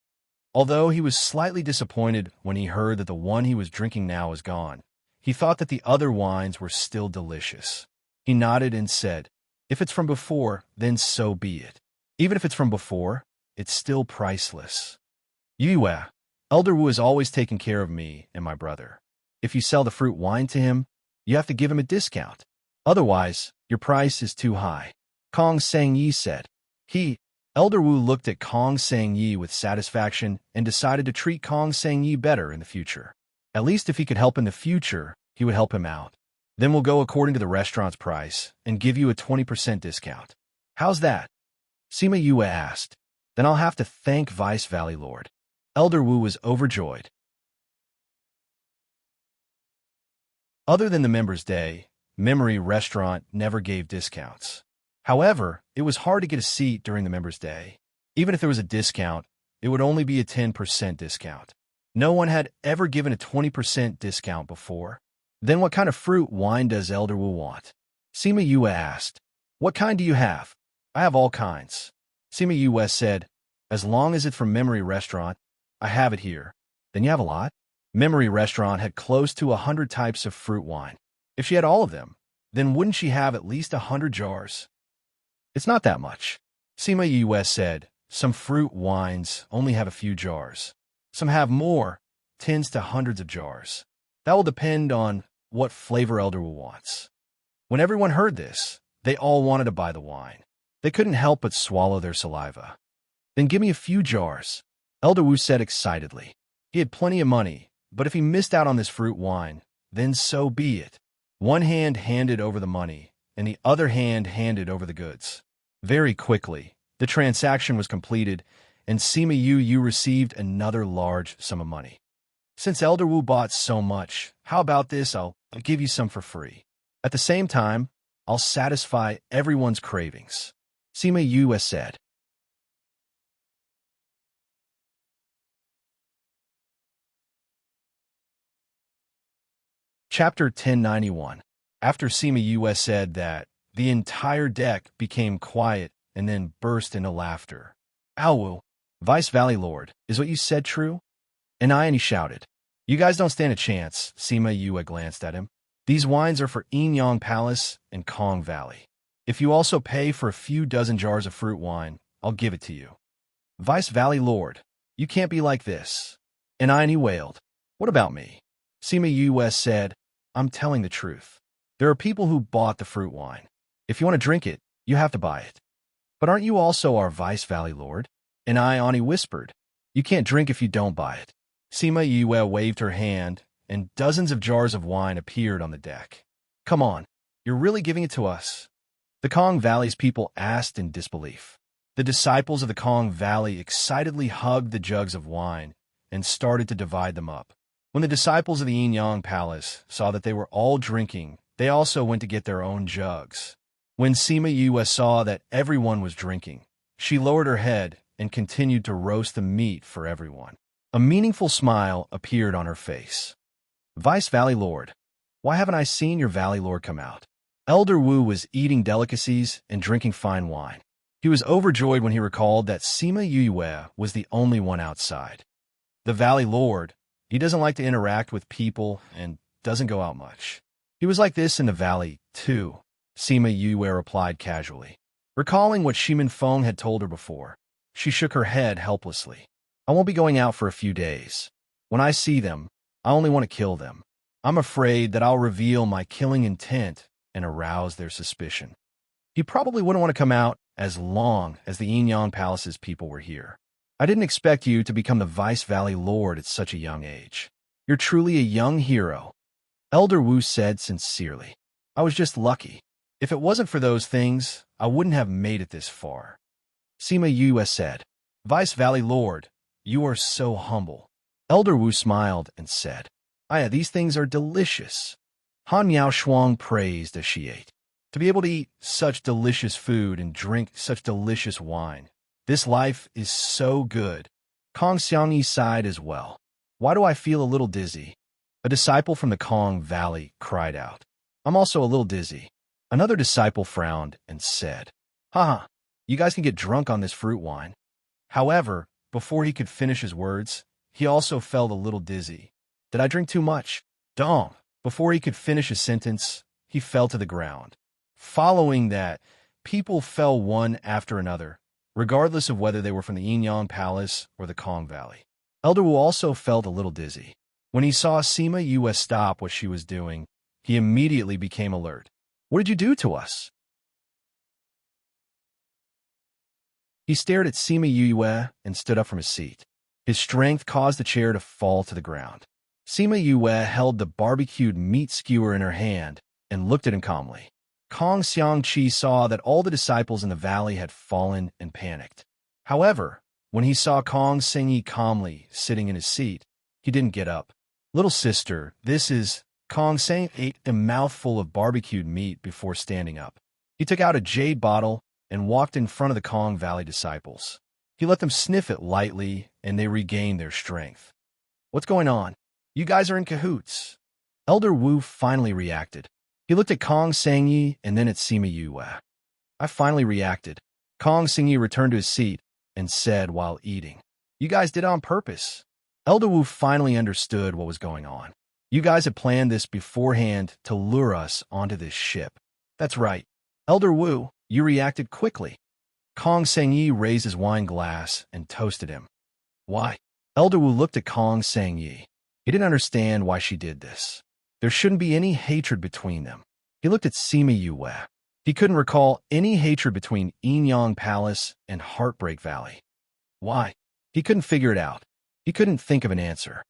Although he was slightly disappointed when he heard that the one he was drinking now was gone, he thought that the other wines were still delicious. He nodded and said, if it's from before, then so be it. Even if it's from before, it's still priceless. Yue, Elder Wu has always taken care of me and my brother. If you sell the fruit wine to him, you have to give him a discount. Otherwise, your price is too high. Kong Sang-yi said. Elder Wu looked at Kong Sang-yi with satisfaction and decided to treat Kong Sang-yi better in the future. At least if he could help in the future, he would help him out. Then we'll go according to the restaurant's price and give you a 20% discount. How's that? Sima Yue asked. Then I'll have to thank Vice Valley Lord. Elder Wu was overjoyed. Other than the Members' Day, Memory Restaurant never gave discounts. However, it was hard to get a seat during the Members' Day. Even if there was a discount, it would only be a 10% discount. No one had ever given a 20% discount before. Then what kind of fruit wine does Elder Wu want? Sima Yue asked. What kind do you have? I have all kinds. Sima Yue said, as long as it's from Memory Restaurant, I have it here. Then you have a lot? Memory Restaurant had close to 100 types of fruit wine. If she had all of them, then wouldn't she have at least 100 jars? It's not that much. Sima Yue said, some fruit wines only have a few jars. Some have more, tens to hundreds of jars. That will depend on what flavor Elder Wu wants. When everyone heard this, they all wanted to buy the wine. They couldn't help but swallow their saliva. Then give me a few jars, Elder Wu said excitedly. He had plenty of money, but if he missed out on this fruit wine, then so be it. One hand handed over the money, and the other hand handed over the goods. Very quickly, the transaction was completed, and Sima Yue received another large sum of money. Since Elder Wu bought so much, how about this? I'll give you some for free. At the same time, I'll satisfy everyone's cravings, Sima Yue said. Chapter 1091. After Sima Yue said that, the entire deck became quiet and then burst into laughter. Awu, Vice Valley Lord, is what you said true? And he shouted. You guys don't stand a chance, Sima Yue glanced at him. These wines are for Enyang Palace and Kong Valley. If you also pay for a few dozen jars of fruit wine, I'll give it to you. Vice Valley Lord, you can't be like this. And he wailed. What about me? Sima Yue said, I'm telling the truth. There are people who bought the fruit wine. If you want to drink it, you have to buy it. But aren't you also our Vice Valley Lord? And Ani whispered, you can't drink if you don't buy it. Sima Yue waved her hand, and dozens of jars of wine appeared on the deck. Come on, you're really giving it to us? The Kong Valley's people asked in disbelief. The disciples of the Kong Valley excitedly hugged the jugs of wine and started to divide them up. When the disciples of the Enyang Palace saw that they were all drinking, they also went to get their own jugs. When Sima Yue saw that everyone was drinking, she lowered her head and continued to roast the meat for everyone. A meaningful smile appeared on her face. Vice Valley Lord, why haven't I seen your Valley Lord come out? Elder Wu was eating delicacies and drinking fine wine. He was overjoyed when he recalled that Sima Yue was the only one outside. The Valley Lord, he doesn't like to interact with people and doesn't go out much. He was like this in the valley, too, Sima Yue replied casually. Recalling what Shimin Feng had told her before, she shook her head helplessly. I won't be going out for a few days. When I see them, I only want to kill them. I'm afraid that I'll reveal my killing intent and arouse their suspicion. He probably wouldn't want to come out as long as the Enyang Palace's people were here. I didn't expect you to become the Vice Valley Lord at such a young age. You're truly a young hero, Elder Wu said sincerely. I was just lucky. If it wasn't for those things, I wouldn't have made it this far. Sima Yue said, Vice Valley Lord, you are so humble. Elder Wu smiled and said, these things are delicious. Han Yao Shuang praised as she ate. To be able to eat such delicious food and drink such delicious wine. This life is so good. Kong Xiangyi sighed as well. Why do I feel a little dizzy? A disciple from the Kong Valley cried out. I'm also a little dizzy. Another disciple frowned and said, Haha, you guys can get drunk on this fruit wine. However, before he could finish his words, he also felt a little dizzy. Did I drink too much? Dong. Before he could finish his sentence, he fell to the ground. Following that, people fell one after another, regardless of whether they were from the Enyang Palace or the Kong Valley. Elder Wu also felt a little dizzy. When he saw Sima Yue stop what she was doing, he immediately became alert. What did you do to us? He stared at Sima Yue and stood up from his seat. His strength caused the chair to fall to the ground. Sima Yue held the barbecued meat skewer in her hand and looked at him calmly. Kong Xiangqi saw that all the disciples in the valley had fallen and panicked. However, when he saw Kong Sengyi calmly sitting in his seat, he didn't get up. Little sister, this is... Kong Seng ate a mouthful of barbecued meat before standing up. He took out a jade bottle and walked in front of the Kong Valley disciples. He let them sniff it lightly, and they regained their strength. What's going on? You guys are in cahoots. Elder Wu finally reacted. He looked at Kong Sengyi and then at Sima Yue. I finally reacted. Kong Sengyi returned to his seat and said while eating, You guys did it on purpose. Elder Wu finally understood what was going on. You guys had planned this beforehand to lure us onto this ship. That's right. Elder Wu, you reacted quickly. Kong Sengyi raised his wine glass and toasted him. Why? Elder Wu looked at Kong Sengyi. He didn't understand why she did this. There shouldn't be any hatred between them. He looked at Sima Yue. He couldn't recall any hatred between Enyang Palace and Heartbreak Valley. Why? He couldn't figure it out. He couldn't think of an answer.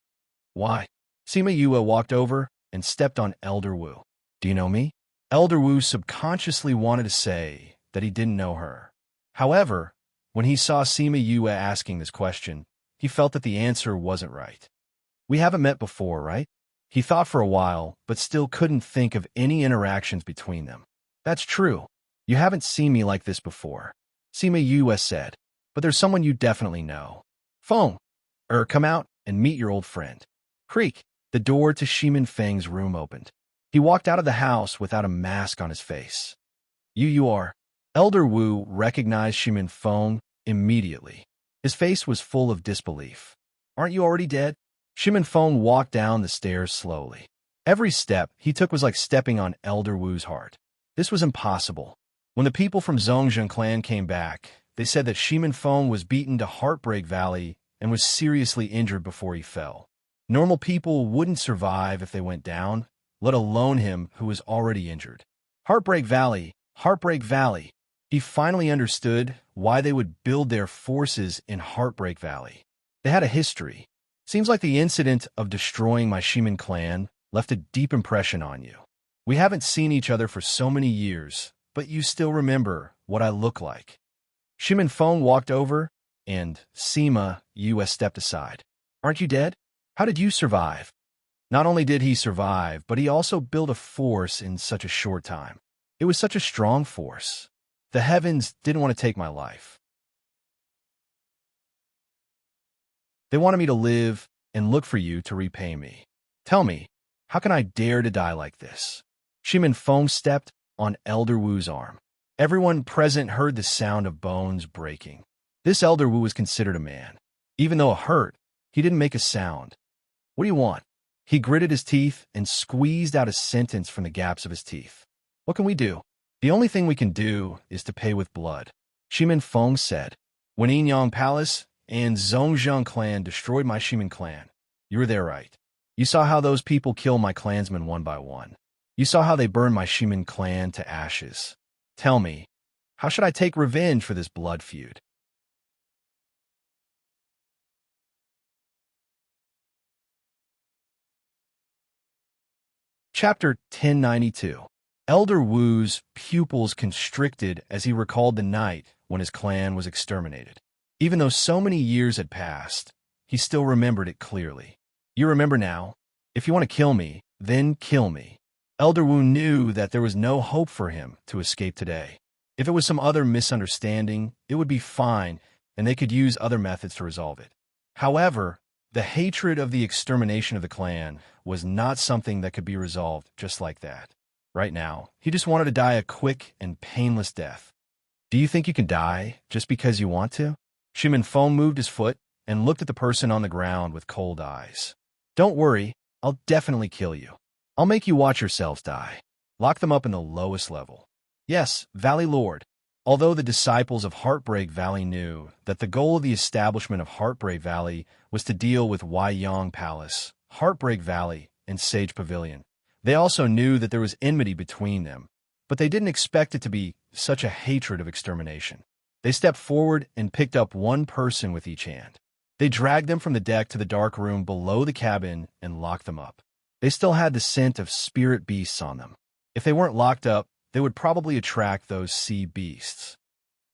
Why? Sima Yue walked over and stepped on Elder Wu. Do you know me? Elder Wu subconsciously wanted to say that he didn't know her. However, when he saw Sima Yue asking this question, he felt that the answer wasn't right. We haven't met before, right? He thought for a while, but still couldn't think of any interactions between them. That's true. You haven't seen me like this before, Sima Yue said, but there's someone you definitely know. Feng, come out and meet your old friend. Creak. The door to Shimin Feng's room opened. He walked out of the house without a mask on his face. You are. Elder Wu recognized Shimin Feng immediately. His face was full of disbelief. Aren't you already dead? Shimin Feng walked down the stairs slowly. Every step he took was like stepping on Elder Wu's heart. This was impossible. When the people from Zhongzhen clan came back, they said that Shimin Feng was beaten to Heartbreak Valley and was seriously injured before he fell. Normal people wouldn't survive if they went down, let alone him who was already injured. Heartbreak Valley, Heartbreak Valley. He finally understood why they would build their forces in Heartbreak Valley. They had a history. Seems like the incident of destroying my Shimin clan left a deep impression on you. We haven't seen each other for so many years, but you still remember what I look like. Shimin Feng walked over, and Sima Yue stepped aside. Aren't you dead? How did you survive? Not only did he survive, but he also built a force in such a short time. It was such a strong force. The heavens didn't want to take my life. They wanted me to live and look for you to repay me. Tell me, how can I dare to die like this? Shimin Feng stepped on Elder Wu's arm. Everyone present heard the sound of bones breaking. This Elder Wu was considered a man. Even though it hurt, he didn't make a sound. What do you want? He gritted his teeth and squeezed out a sentence from the gaps of his teeth. What can we do? The only thing we can do is to pay with blood. Shimin Feng said, When Enyang Palace and Zhongzhen clan destroyed my Shimin clan, you were there, right? You saw how those people killed my clansmen one by one. You saw how they burned my Shimin clan to ashes. Tell me, how should I take revenge for this blood feud? Chapter 1092. Elder Wu's pupils constricted as he recalled the night when his clan was exterminated. Even though so many years had passed, he still remembered it clearly. You remember now? If you want to kill me, then kill me. Elder Wu knew that there was no hope for him to escape today. If it was some other misunderstanding, it would be fine, and they could use other methods to resolve it. However, The hatred of the extermination of the clan was not something that could be resolved just like that. Right now, he just wanted to die a quick and painless death. Do you think you can die just because you want to? Shimin Fong moved his foot and looked at the person on the ground with cold eyes. Don't worry, I'll definitely kill you. I'll make you watch yourselves die. Lock them up in the lowest level. Yes, Valley Lord. Although the disciples of Heartbreak Valley knew that the goal of the establishment of Heartbreak Valley was to deal with Huaiyang Palace, Heartbreak Valley, and Sage Pavilion, they also knew that there was enmity between them, but they didn't expect it to be such a hatred of extermination. They stepped forward and picked up one person with each hand. They dragged them from the deck to the dark room below the cabin and locked them up. They still had the scent of spirit beasts on them. If they weren't locked up, they would probably attract those sea beasts.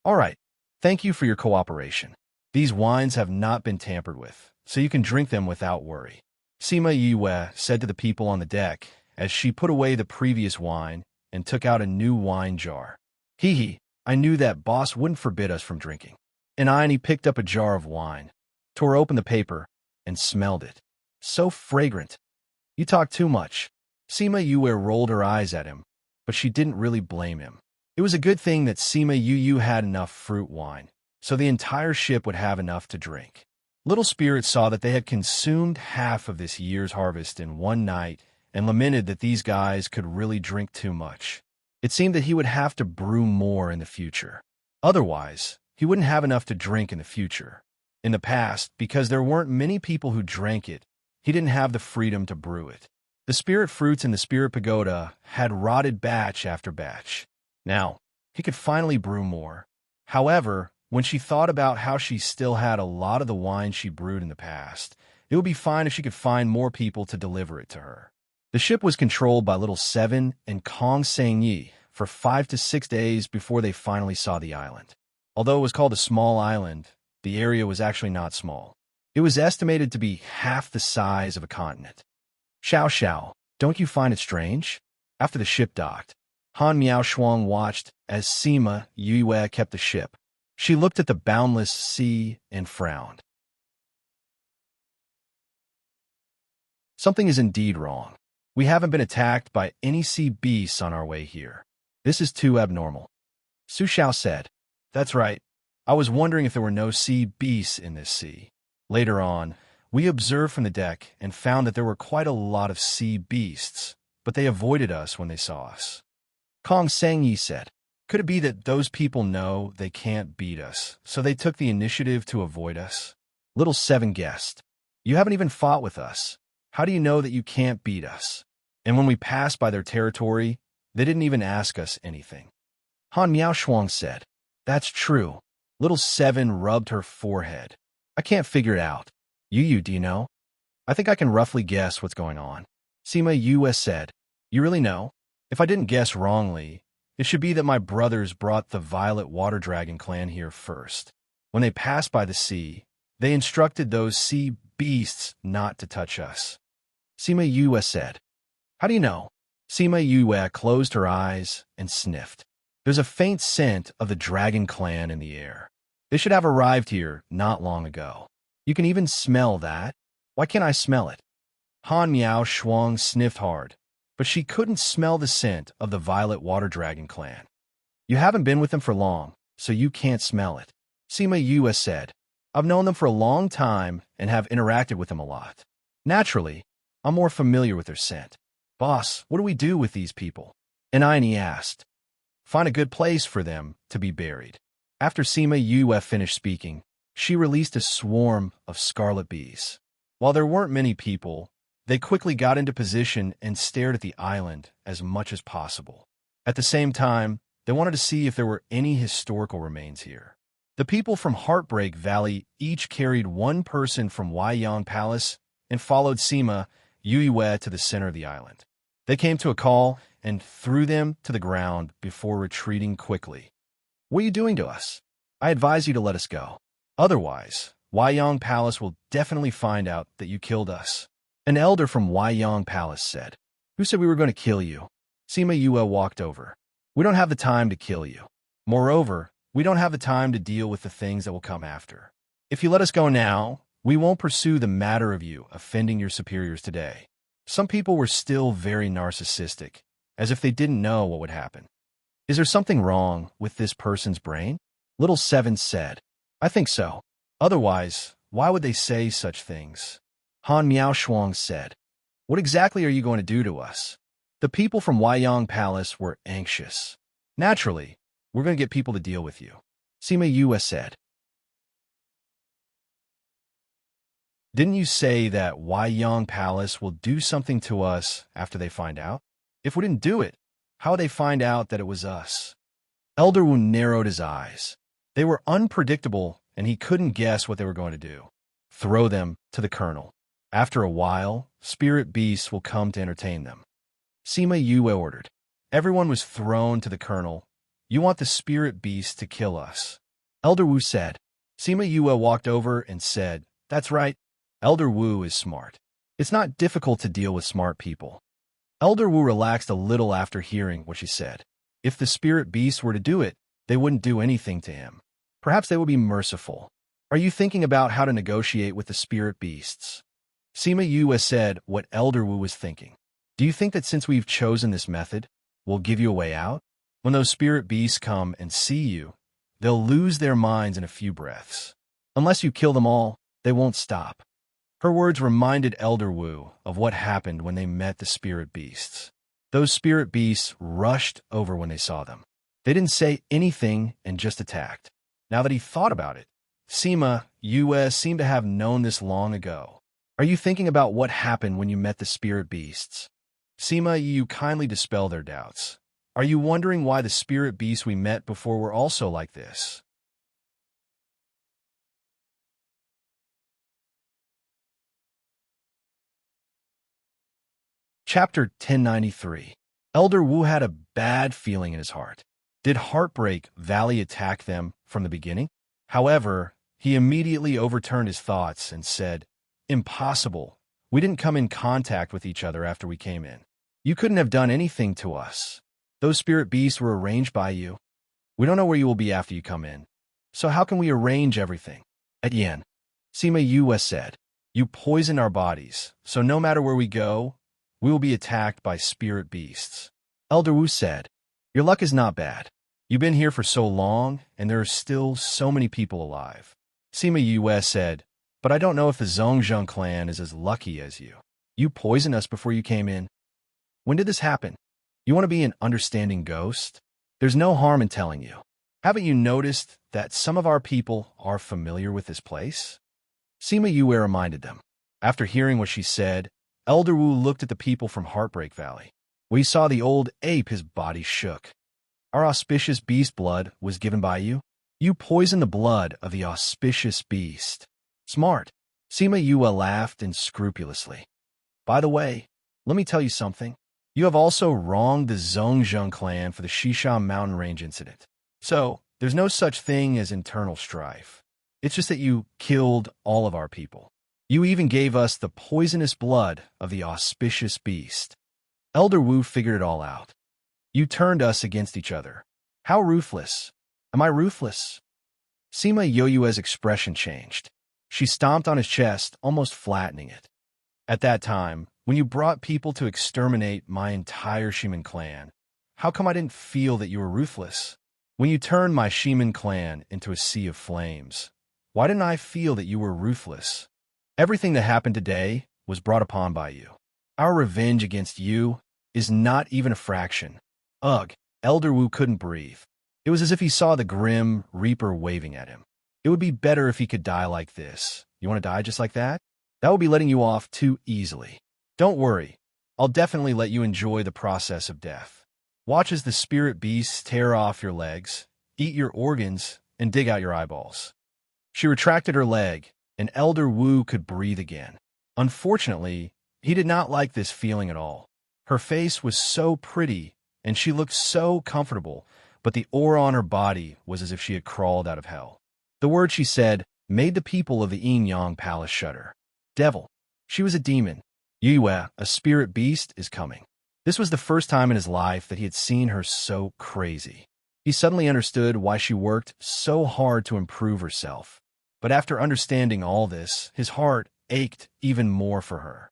All right, thank you for your cooperation. These wines have not been tampered with, so you can drink them without worry. Sima Yue said to the people on the deck as she put away the previous wine and took out a new wine jar. Hee, I knew that boss wouldn't forbid us from drinking. And Aini picked up a jar of wine, tore open the paper, and smelled it. So fragrant. You talk too much. Sima Yue rolled her eyes at him, but she didn't really blame him. It was a good thing that Sima Yu had enough fruit wine, so the entire ship would have enough to drink. Little Spirit saw that they had consumed half of this year's harvest in one night and lamented that these guys could really drink too much. It seemed that he would have to brew more in the future. Otherwise, he wouldn't have enough to drink in the future. In the past, because there weren't many people who drank it, he didn't have the freedom to brew it. The spirit fruits in the spirit pagoda had rotted batch after batch. Now, he could finally brew more. However, when she thought about how she still had a lot of the wine she brewed in the past, it would be fine if she could find more people to deliver it to her. The ship was controlled by Little Seven and Kong Sangyi for 5 to 6 days before they finally saw the island. Although it was called a small island, the area was actually not small. It was estimated to be half the size of a continent. Xiao, don't you find it strange? After the ship docked, Han Miao Shuang watched as Sima Yue kept the ship. She looked at the boundless sea and frowned. Something is indeed wrong. We haven't been attacked by any sea beasts on our way here. This is too abnormal. Su Xiao said, That's right. I was wondering if there were no sea beasts in this sea. Later on, we observed from the deck and found that there were quite a lot of sea beasts, but they avoided us when they saw us. Kong Sangyi said, Could it be that those people know they can't beat us, so they took the initiative to avoid us? Little Seven guessed, You haven't even fought with us. How do you know that you can't beat us? And when we passed by their territory, they didn't even ask us anything. Han Miao Shuang said, That's true. Little Seven rubbed her forehead. I can't figure it out. Yu, do you know? I think I can roughly guess what's going on. Sima Yue said, You really know? If I didn't guess wrongly, it should be that my brothers brought the Violet Water Dragon clan here first. When they passed by the sea, they instructed those sea beasts not to touch us. Sima Yue said, How do you know? Sima Yue closed her eyes and sniffed. There's a faint scent of the dragon clan in the air. They should have arrived here not long ago. You can even smell that. Why can't I smell it? Han Miao Shuang sniffed hard, but she couldn't smell the scent of the Violet Water Dragon clan. You haven't been with them for long, so you can't smell it. Sima Yue said, I've known them for a long time and have interacted with them a lot. Naturally, I'm more familiar with their scent. Boss, what do we do with these people? And Aini asked. Find a good place for them to be buried. After Sima Yue finished speaking, she released a swarm of scarlet bees. While there weren't many people, they quickly got into position and stared at the island as much as possible. At the same time, they wanted to see if there were any historical remains here. The people from Heartbreak Valley each carried one person from Huaiyang Palace and followed Sima Yue to the center of the island. They came to a call and threw them to the ground before retreating quickly. What are you doing to us? I advise you to let us go. Otherwise, Huaiyang Palace will definitely find out that you killed us. An elder from Huaiyang Palace said. Who said we were going to kill you? Sima Yue walked over. We don't have the time to kill you. Moreover, we don't have the time to deal with the things that will come after. If you let us go now, We won't pursue the matter of you offending your superiors today. Some people were still very narcissistic, as if they didn't know what would happen. Is there something wrong with this person's brain? Little Seven said. I think so. Otherwise, why would they say such things? Han Miaoshuang said. What exactly are you going to do to us? The people from Huaiyang Palace were anxious. Naturally, we're going to get people to deal with you. Sima Yue said. Didn't you say that Huaiyang Palace will do something to us after they find out? If we didn't do it, how would they find out that it was us? Elder Wu narrowed his eyes. They were unpredictable, and he couldn't guess what they were going to do. Throw them to the colonel. After a while, spirit beasts will come to entertain them. Sima Yue ordered. Everyone was thrown to the colonel. You want the spirit beasts to kill us? Elder Wu said. Sima Yue walked over and said, That's right. Elder Wu is smart. It's not difficult to deal with smart people. Elder Wu relaxed a little after hearing what she said. If the spirit beasts were to do it, they wouldn't do anything to him. Perhaps they would be merciful. Are you thinking about how to negotiate with the spirit beasts? Sima Yue said what Elder Wu was thinking. Do you think that since we've chosen this method, we'll give you a way out? When those spirit beasts come and see you, they'll lose their minds in a few breaths. Unless you kill them all, they won't stop. Her words reminded Elder Wu of what happened when they met the spirit beasts. Those spirit beasts rushed over when they saw them. They didn't say anything and just attacked. Now that he thought about it, Sima Yue seemed to have known this long ago. Are you thinking about what happened when you met the spirit beasts? Sima Yue kindly dispel their doubts. Are you wondering why the spirit beasts we met before were also like this? Chapter 1093. Elder Wu had a bad feeling in his heart. Did Heartbreak Valley attack them from the beginning? However, he immediately overturned his thoughts and said, Impossible. We didn't come in contact with each other after we came in. You couldn't have done anything to us. Those spirit beasts were arranged by you. We don't know where you will be after you come in. So how can we arrange everything? At Yen, Sima Yue said, You poisoned our bodies, so no matter where we go, we will be attacked by spirit beasts. Elder Wu said, Your luck is not bad. You've been here for so long, and there are still so many people alive. Sima Yue said, But I don't know if the Zhongzheng clan is as lucky as you. You poisoned us before you came in. When did this happen? You want to be an understanding ghost? There's no harm in telling you. Haven't you noticed that some of our people are familiar with this place? Sima Yue reminded them. After hearing what she said, Elder Wu looked at the people from Heartbreak Valley. When he saw the old ape, his body shook. Our auspicious beast blood was given by you. You poisoned the blood of the auspicious beast. Smart. Sima Yue laughed unscrupulously. By the way, let me tell you something. You have also wronged the Zhongzheng clan for the Shisha mountain range incident. So, there's no such thing as internal strife. It's just that you killed all of our people. You even gave us the poisonous blood of the auspicious beast. Elder Wu figured it all out. You turned us against each other. How ruthless. Am I ruthless? Sima Yue's expression changed. She stomped on his chest, almost flattening it. At that time, when you brought people to exterminate my entire Shiman clan, how come I didn't feel that you were ruthless? When you turned my Shiman clan into a sea of flames, why didn't I feel that you were ruthless? Everything that happened today was brought upon by you. Our revenge against you is not even a fraction. Ugh, Elder Wu couldn't breathe. It was as if he saw the grim Reaper waving at him. It would be better if he could die like this. You want to die just like that? That would be letting you off too easily. Don't worry. I'll definitely let you enjoy the process of death. Watch as the spirit beasts tear off your legs, eat your organs, and dig out your eyeballs. She retracted her leg, and Elder Wu could breathe again. Unfortunately, he did not like this feeling at all. Her face was so pretty, and she looked so comfortable, but the aura on her body was as if she had crawled out of hell. The words she said made the people of the Yin-Yang Palace shudder. Devil. She was a demon. Yue, a spirit beast, is coming. This was the first time in his life that he had seen her so crazy. He suddenly understood why she worked so hard to improve herself. But after understanding all this, his heart ached even more for her.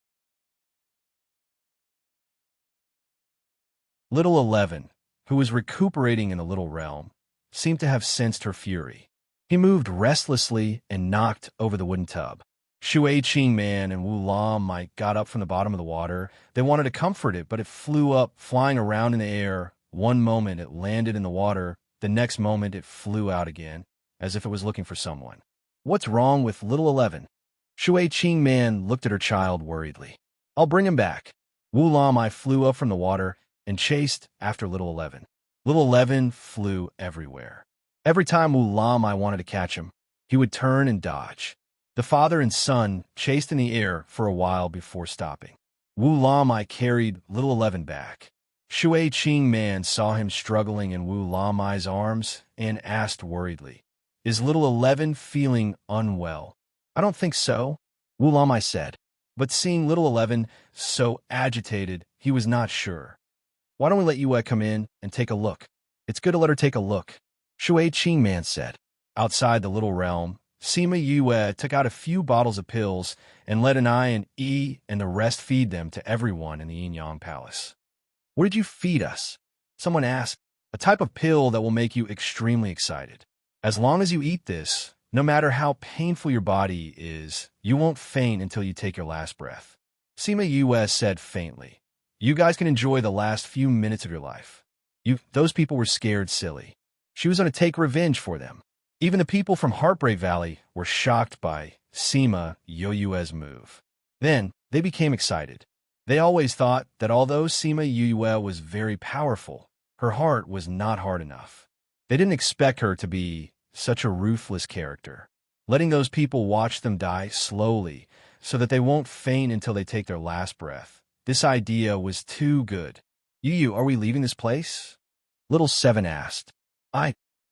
Little 11, who was recuperating in the little realm, seemed to have sensed her fury. He moved restlessly and knocked over the wooden tub. Shui Qingman and Wu Lam got up from the bottom of the water. They wanted to comfort it, but it flew up, flying around in the air. One moment it landed in the water, the next moment it flew out again, as if it was looking for someone. What's wrong with little 11? Shui Qingman looked at her child worriedly. I'll bring him back. Wu Lam flew up from the water and chased after little 11. Little 11 flew everywhere. Every time Wu Lam wanted to catch him, he would turn and dodge. The father and son chased in the air for a while before stopping. Wu Lam carried little 11 back. Shui Qingman saw him struggling in Wu Lam's arms and asked worriedly, Is little 11 feeling unwell? I don't think so, Wu Lam said. But seeing little 11 so agitated, he was not sure. Why don't we let Yue come in and take a look? It's good to let her take a look, Shui Qingman said. Outside the little realm, Sima Yue took out a few bottles of pills and let an I and E and the rest feed them to everyone in the Yin-Yang Palace. What did you feed us? Someone asked. A type of pill that will make you extremely excited. As long as you eat this, no matter how painful your body is, you won't faint until you take your last breath. Sima Yue said faintly. You guys can enjoy the last few minutes of your life. Those people were scared silly. She was going to take revenge for them. Even the people from Heartbreak Valley were shocked by Sima Yue's move. Then, they became excited. They always thought that although Sima Yue was very powerful, her heart was not hard enough. They didn't expect her to be such a ruthless character, letting those people watch them die slowly so that they won't faint until they take their last breath. This idea was too good. Yu, are we leaving this place? Little 7 asked.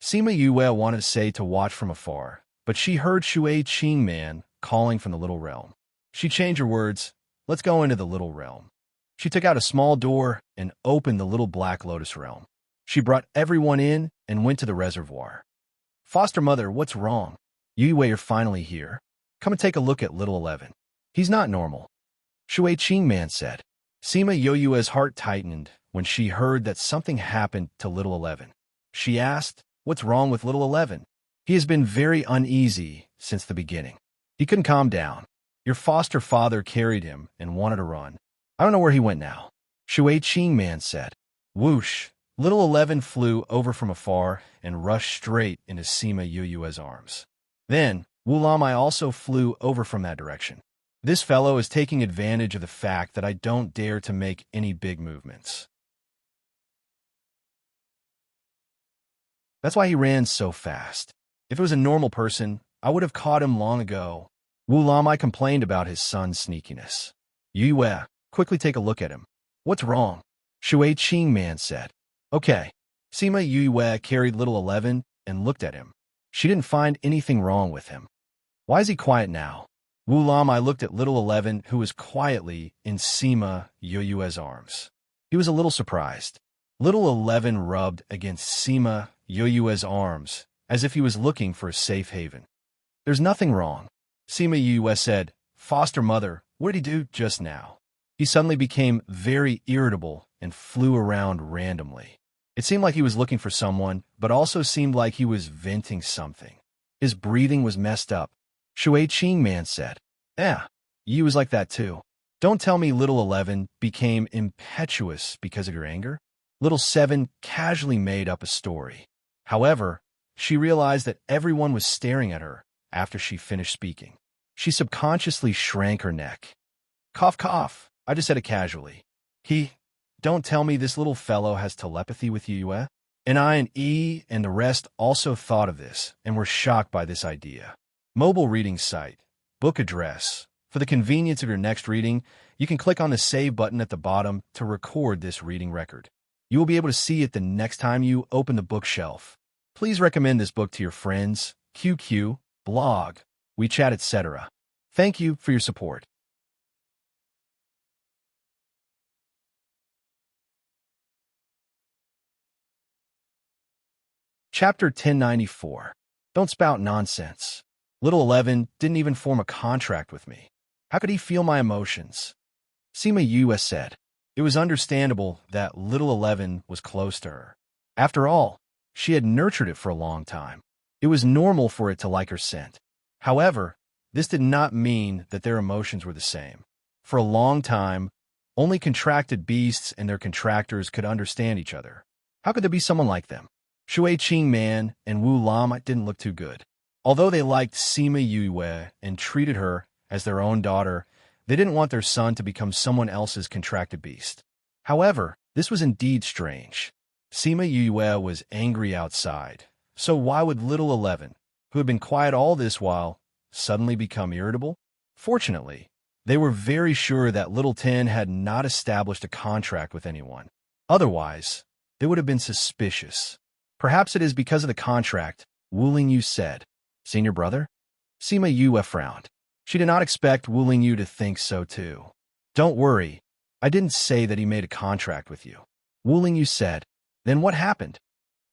Sima Yue wanted to say to watch from afar, but she heard Shui Qingman calling from the little realm. She changed her words. Let's go into the little realm. She took out a small door and opened the little Black Lotus realm. She brought everyone in and went to the reservoir. Foster mother, what's wrong? Yue, you're finally here. Come and take a look at little 11. He's not normal, Shui Qingman said. Sima Yue's heart tightened when she heard that something happened to little 11. She asked, What's wrong with little 11? He has been very uneasy since the beginning. He couldn't calm down. Your foster father carried him and wanted to run. I don't know where he went now, Shui Qingman said. Whoosh! Little 11 flew over from afar and rushed straight into Sima Yue's arms. Then, Wu Lam also flew over from that direction. This fellow is taking advantage of the fact that I don't dare to make any big movements. That's why he ran so fast. If it was a normal person, I would have caught him long ago. Wu Lam complained about his son's sneakiness. Yue, quickly take a look at him. What's wrong? Shui Qingman said. Okay. Sima Yue carried little 11 and looked at him. She didn't find anything wrong with him. Why is he quiet now? Wu Lam looked at little 11, who was quietly in Sima Yue's arms. He was a little surprised. Little 11 rubbed against Sima Yue's arms, as if he was looking for a safe haven. There's nothing wrong, Sima Yue said. Foster mother, what did he do just now? He suddenly became very irritable and flew around randomly. It seemed like he was looking for someone, but also seemed like he was venting something. His breathing was messed up. Shui Qingman said. You was like that too. Don't tell me little 11 became impetuous because of your anger. Little 7 casually made up a story. However, she realized that everyone was staring at her after she finished speaking. She subconsciously shrank her neck. Cough, cough. I just said it casually. Don't tell me this little fellow has telepathy with Yue. And I and E and the rest also thought of this and were shocked by this idea. Mobile reading site. Book address. For the convenience of your next reading, you can click on the save button at the bottom to record this reading record. You will be able to see it the next time you open the bookshelf. Please recommend this book to your friends, QQ, blog, WeChat, etc. Thank you for your support. Chapter 1094. Don't spout nonsense. Little 11 didn't even form a contract with me. How could he feel my emotions? Sima Yue said. It was understandable that little 11 was close to her. After all, she had nurtured it for a long time. It was normal for it to like her scent. However, this did not mean that their emotions were the same. For a long time, only contracted beasts and their contractors could understand each other. How could there be someone like them? Shui Qingman and Wu Lam didn't look too good. Although they liked Sima Yue and treated her as their own daughter, they didn't want their son to become someone else's contracted beast. However, this was indeed strange. Sima Yue was angry outside, so why would little 11, who had been quiet all this while, suddenly become irritable? Fortunately, they were very sure that little 10 had not established a contract with anyone. Otherwise, they would have been suspicious. Perhaps it is because of the contract, Wu Lingyu said. Senior brother? Sima Yue frowned. She did not expect Wu Lingyu to think so too. Don't worry, I didn't say that he made a contract with you. Wu Lingyu said. Then what happened?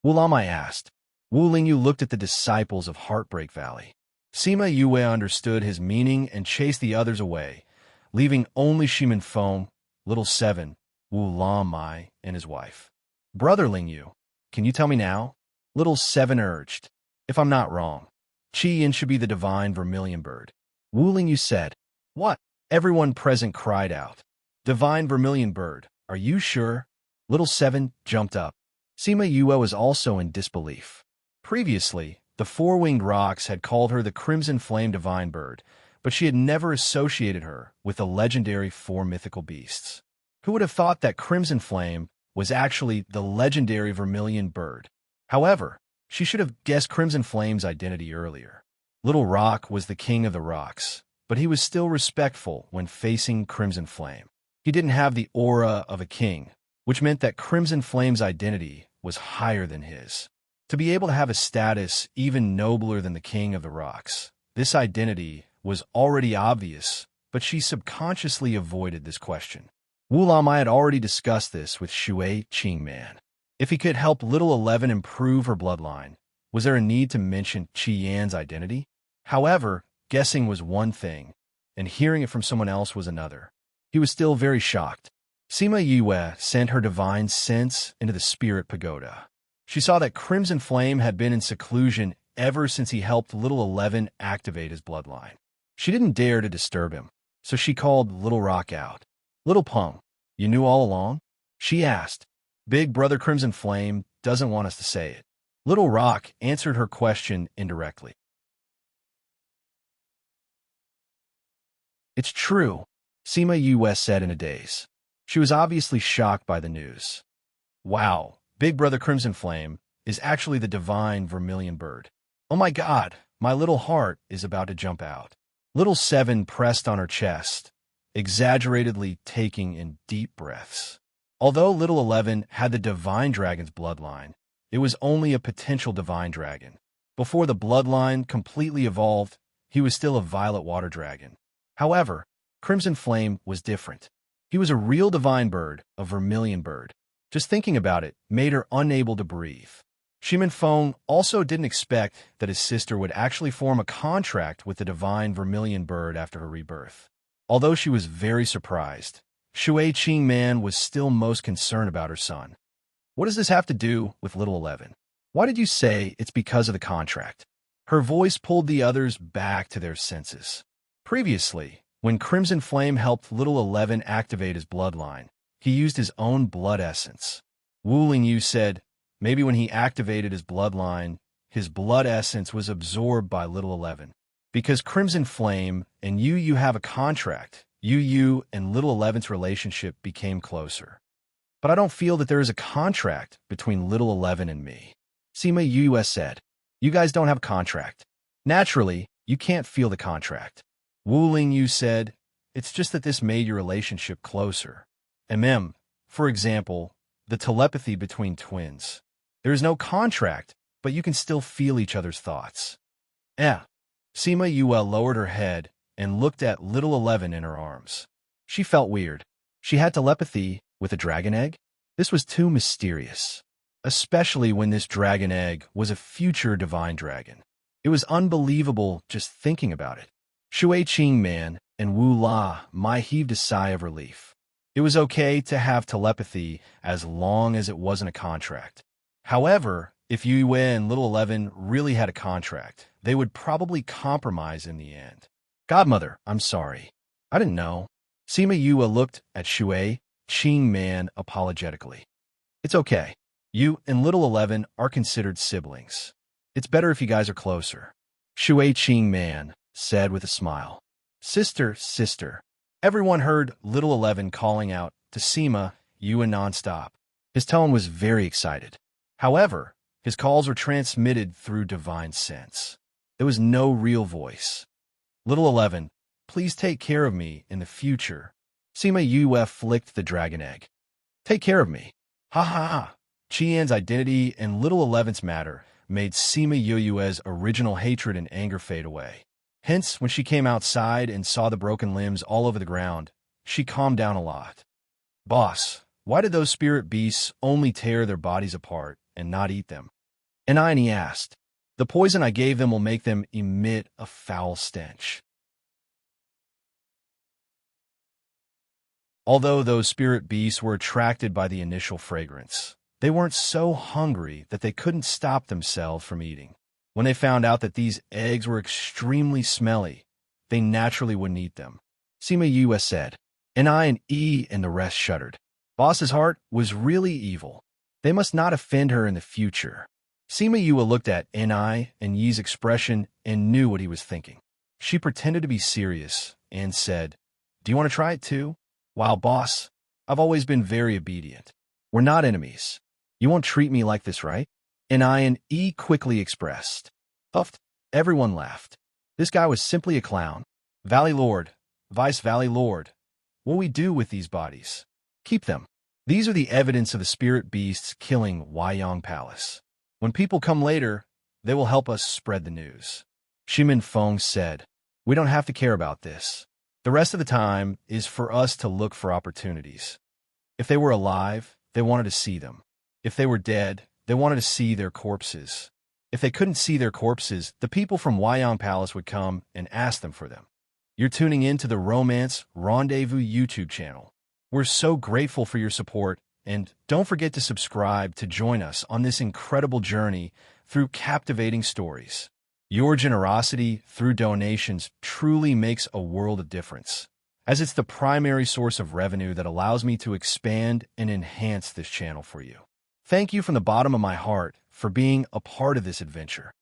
Wu Lamai asked. Wu Lingyu looked at the disciples of Heartbreak Valley. Sima Yue understood his meaning and chased the others away, leaving only Shimin Feng, little 7, Wu Lamai, and his wife. Brother Lingyu, can you tell me now? Little 7 urged. If I'm not wrong, Qi Yin should be the divine vermilion bird. Wu Lingyu said. What? Everyone present cried out. Divine vermilion bird, are you sure? Little 7 jumped up. Sima Yue was also in disbelief. Previously, the four-winged rocks had called her the Crimson Flame Divine Bird, but she had never associated her with the legendary 4 mythical beasts. Who would have thought that Crimson Flame was actually the legendary vermilion bird? However, she should have guessed Crimson Flame's identity earlier. Little Rock was the king of the rocks, but he was still respectful when facing Crimson Flame. He didn't have the aura of a king, which meant that Crimson Flame's identity was higher than his. To be able to have a status even nobler than the king of the rocks, this identity was already obvious, but she subconsciously avoided this question. Wu Lamai had already discussed this with Shui Qingman. If he could help little 11 improve her bloodline, was there a need to mention Qi Yan's identity? However, guessing was one thing, and hearing it from someone else was another. He was still very shocked. Sima Yue sent her divine sense into the spirit pagoda. She saw that Crimson Flame had been in seclusion ever since he helped little 11 activate his bloodline. She didn't dare to disturb him, so she called Little Rock out. Little Peng, you knew all along? She asked. Big Brother Crimson Flame doesn't want us to say it. Little Rock answered her question indirectly. It's true, Sima Yue said in a daze. She was obviously shocked by the news. Wow, Big Brother Crimson Flame is actually the divine vermilion bird. Oh my God, my little heart is about to jump out. Little 7 pressed on her chest, exaggeratedly taking in deep breaths. Although little 11 had the divine dragon's bloodline, it was only a potential divine dragon. Before the bloodline completely evolved, he was still a violet water dragon. However, Crimson Flame was different. He was a real divine bird, a vermilion bird. Just thinking about it made her unable to breathe. Shimin Feng also didn't expect that his sister would actually form a contract with the divine vermilion bird after her rebirth. Although she was very surprised, Shui Qingman was still most concerned about her son. What does this have to do with little 11? Why did you say it's because of the contract? Her voice pulled the others back to their senses. Previously, when Crimson Flame helped little 11 activate his bloodline, he used his own blood essence. Wu Lingyu said, maybe when he activated his bloodline, his blood essence was absorbed by little 11. Because Crimson Flame and you have a contract, you and little 11's relationship became closer. But I don't feel that there is a contract between little 11 and me. Sima Yue said, you guys don't have a contract. Naturally, you can't feel the contract. Wu Lingyu said, it's just that this made your relationship closer. For example, the telepathy between twins. There is no contract, but you can still feel each other's thoughts. Sima Yue lowered her head and looked at little 11 in her arms. She felt weird. She had telepathy with a dragon egg? This was too mysterious, especially when this dragon egg was a future divine dragon. It was unbelievable just thinking about it. Shui Qing Man and Wu La Mai heaved a sigh of relief. It was okay to have telepathy as long as it wasn't a contract. However, if Yue and Little 11 really had a contract, they would probably compromise in the end. Godmother, I'm sorry. I didn't know. Sima Yue looked at Shui Qing Man apologetically. It's okay. You and Little 11 are considered siblings. It's better if you guys are closer. Shui Qing Man said with a smile. Sister, sister. Everyone heard Little 11 calling out to Sima Yue nonstop. His tone was very excited. However, his calls were transmitted through divine sense. There was no real voice. Little 11, please take care of me in the future. Sima Yue flicked the dragon egg. Take care of me. Ha ha ha. Qian's identity and Little 11's matter made Sima Yue's original hatred and anger fade away. Hence, when she came outside and saw the broken limbs all over the ground, she calmed down a lot. Boss, why did those spirit beasts only tear their bodies apart and not eat them? And he asked. The poison I gave them will make them emit a foul stench. Although those spirit beasts were attracted by the initial fragrance, they weren't so hungry that they couldn't stop themselves from eating. When they found out that these eggs were extremely smelly, they naturally wouldn't eat them. Sima Yue said, and E and the rest shuddered. Boss's heart was really evil. They must not offend her in the future. Sima Yue looked at Ni and Yi's expression and knew what he was thinking. She pretended to be serious and said, Do you want to try it too? Wow, boss, I've always been very obedient. We're not enemies. You won't treat me like this, right? And E quickly expressed. Huffed. Everyone laughed. This guy was simply a clown. Valley Lord, Vice Valley Lord, what will we do with these bodies? Keep them. These are the evidence of the spirit beasts killing Huayang Palace. When people come later, they will help us spread the news. Shimin Feng said, We don't have to care about this. The rest of the time is for us to look for opportunities. If they were alive, they wanted to see them. If they were dead, they wanted to see their corpses. If they couldn't see their corpses, the people from Huayang Palace would come and ask them for them. You're tuning in to the Romance Rendezvous YouTube channel. We're so grateful for your support, and don't forget to subscribe to join us on this incredible journey through captivating stories. Your generosity through donations truly makes a world of difference, as it's the primary source of revenue that allows me to expand and enhance this channel for you. Thank you from the bottom of my heart for being a part of this adventure.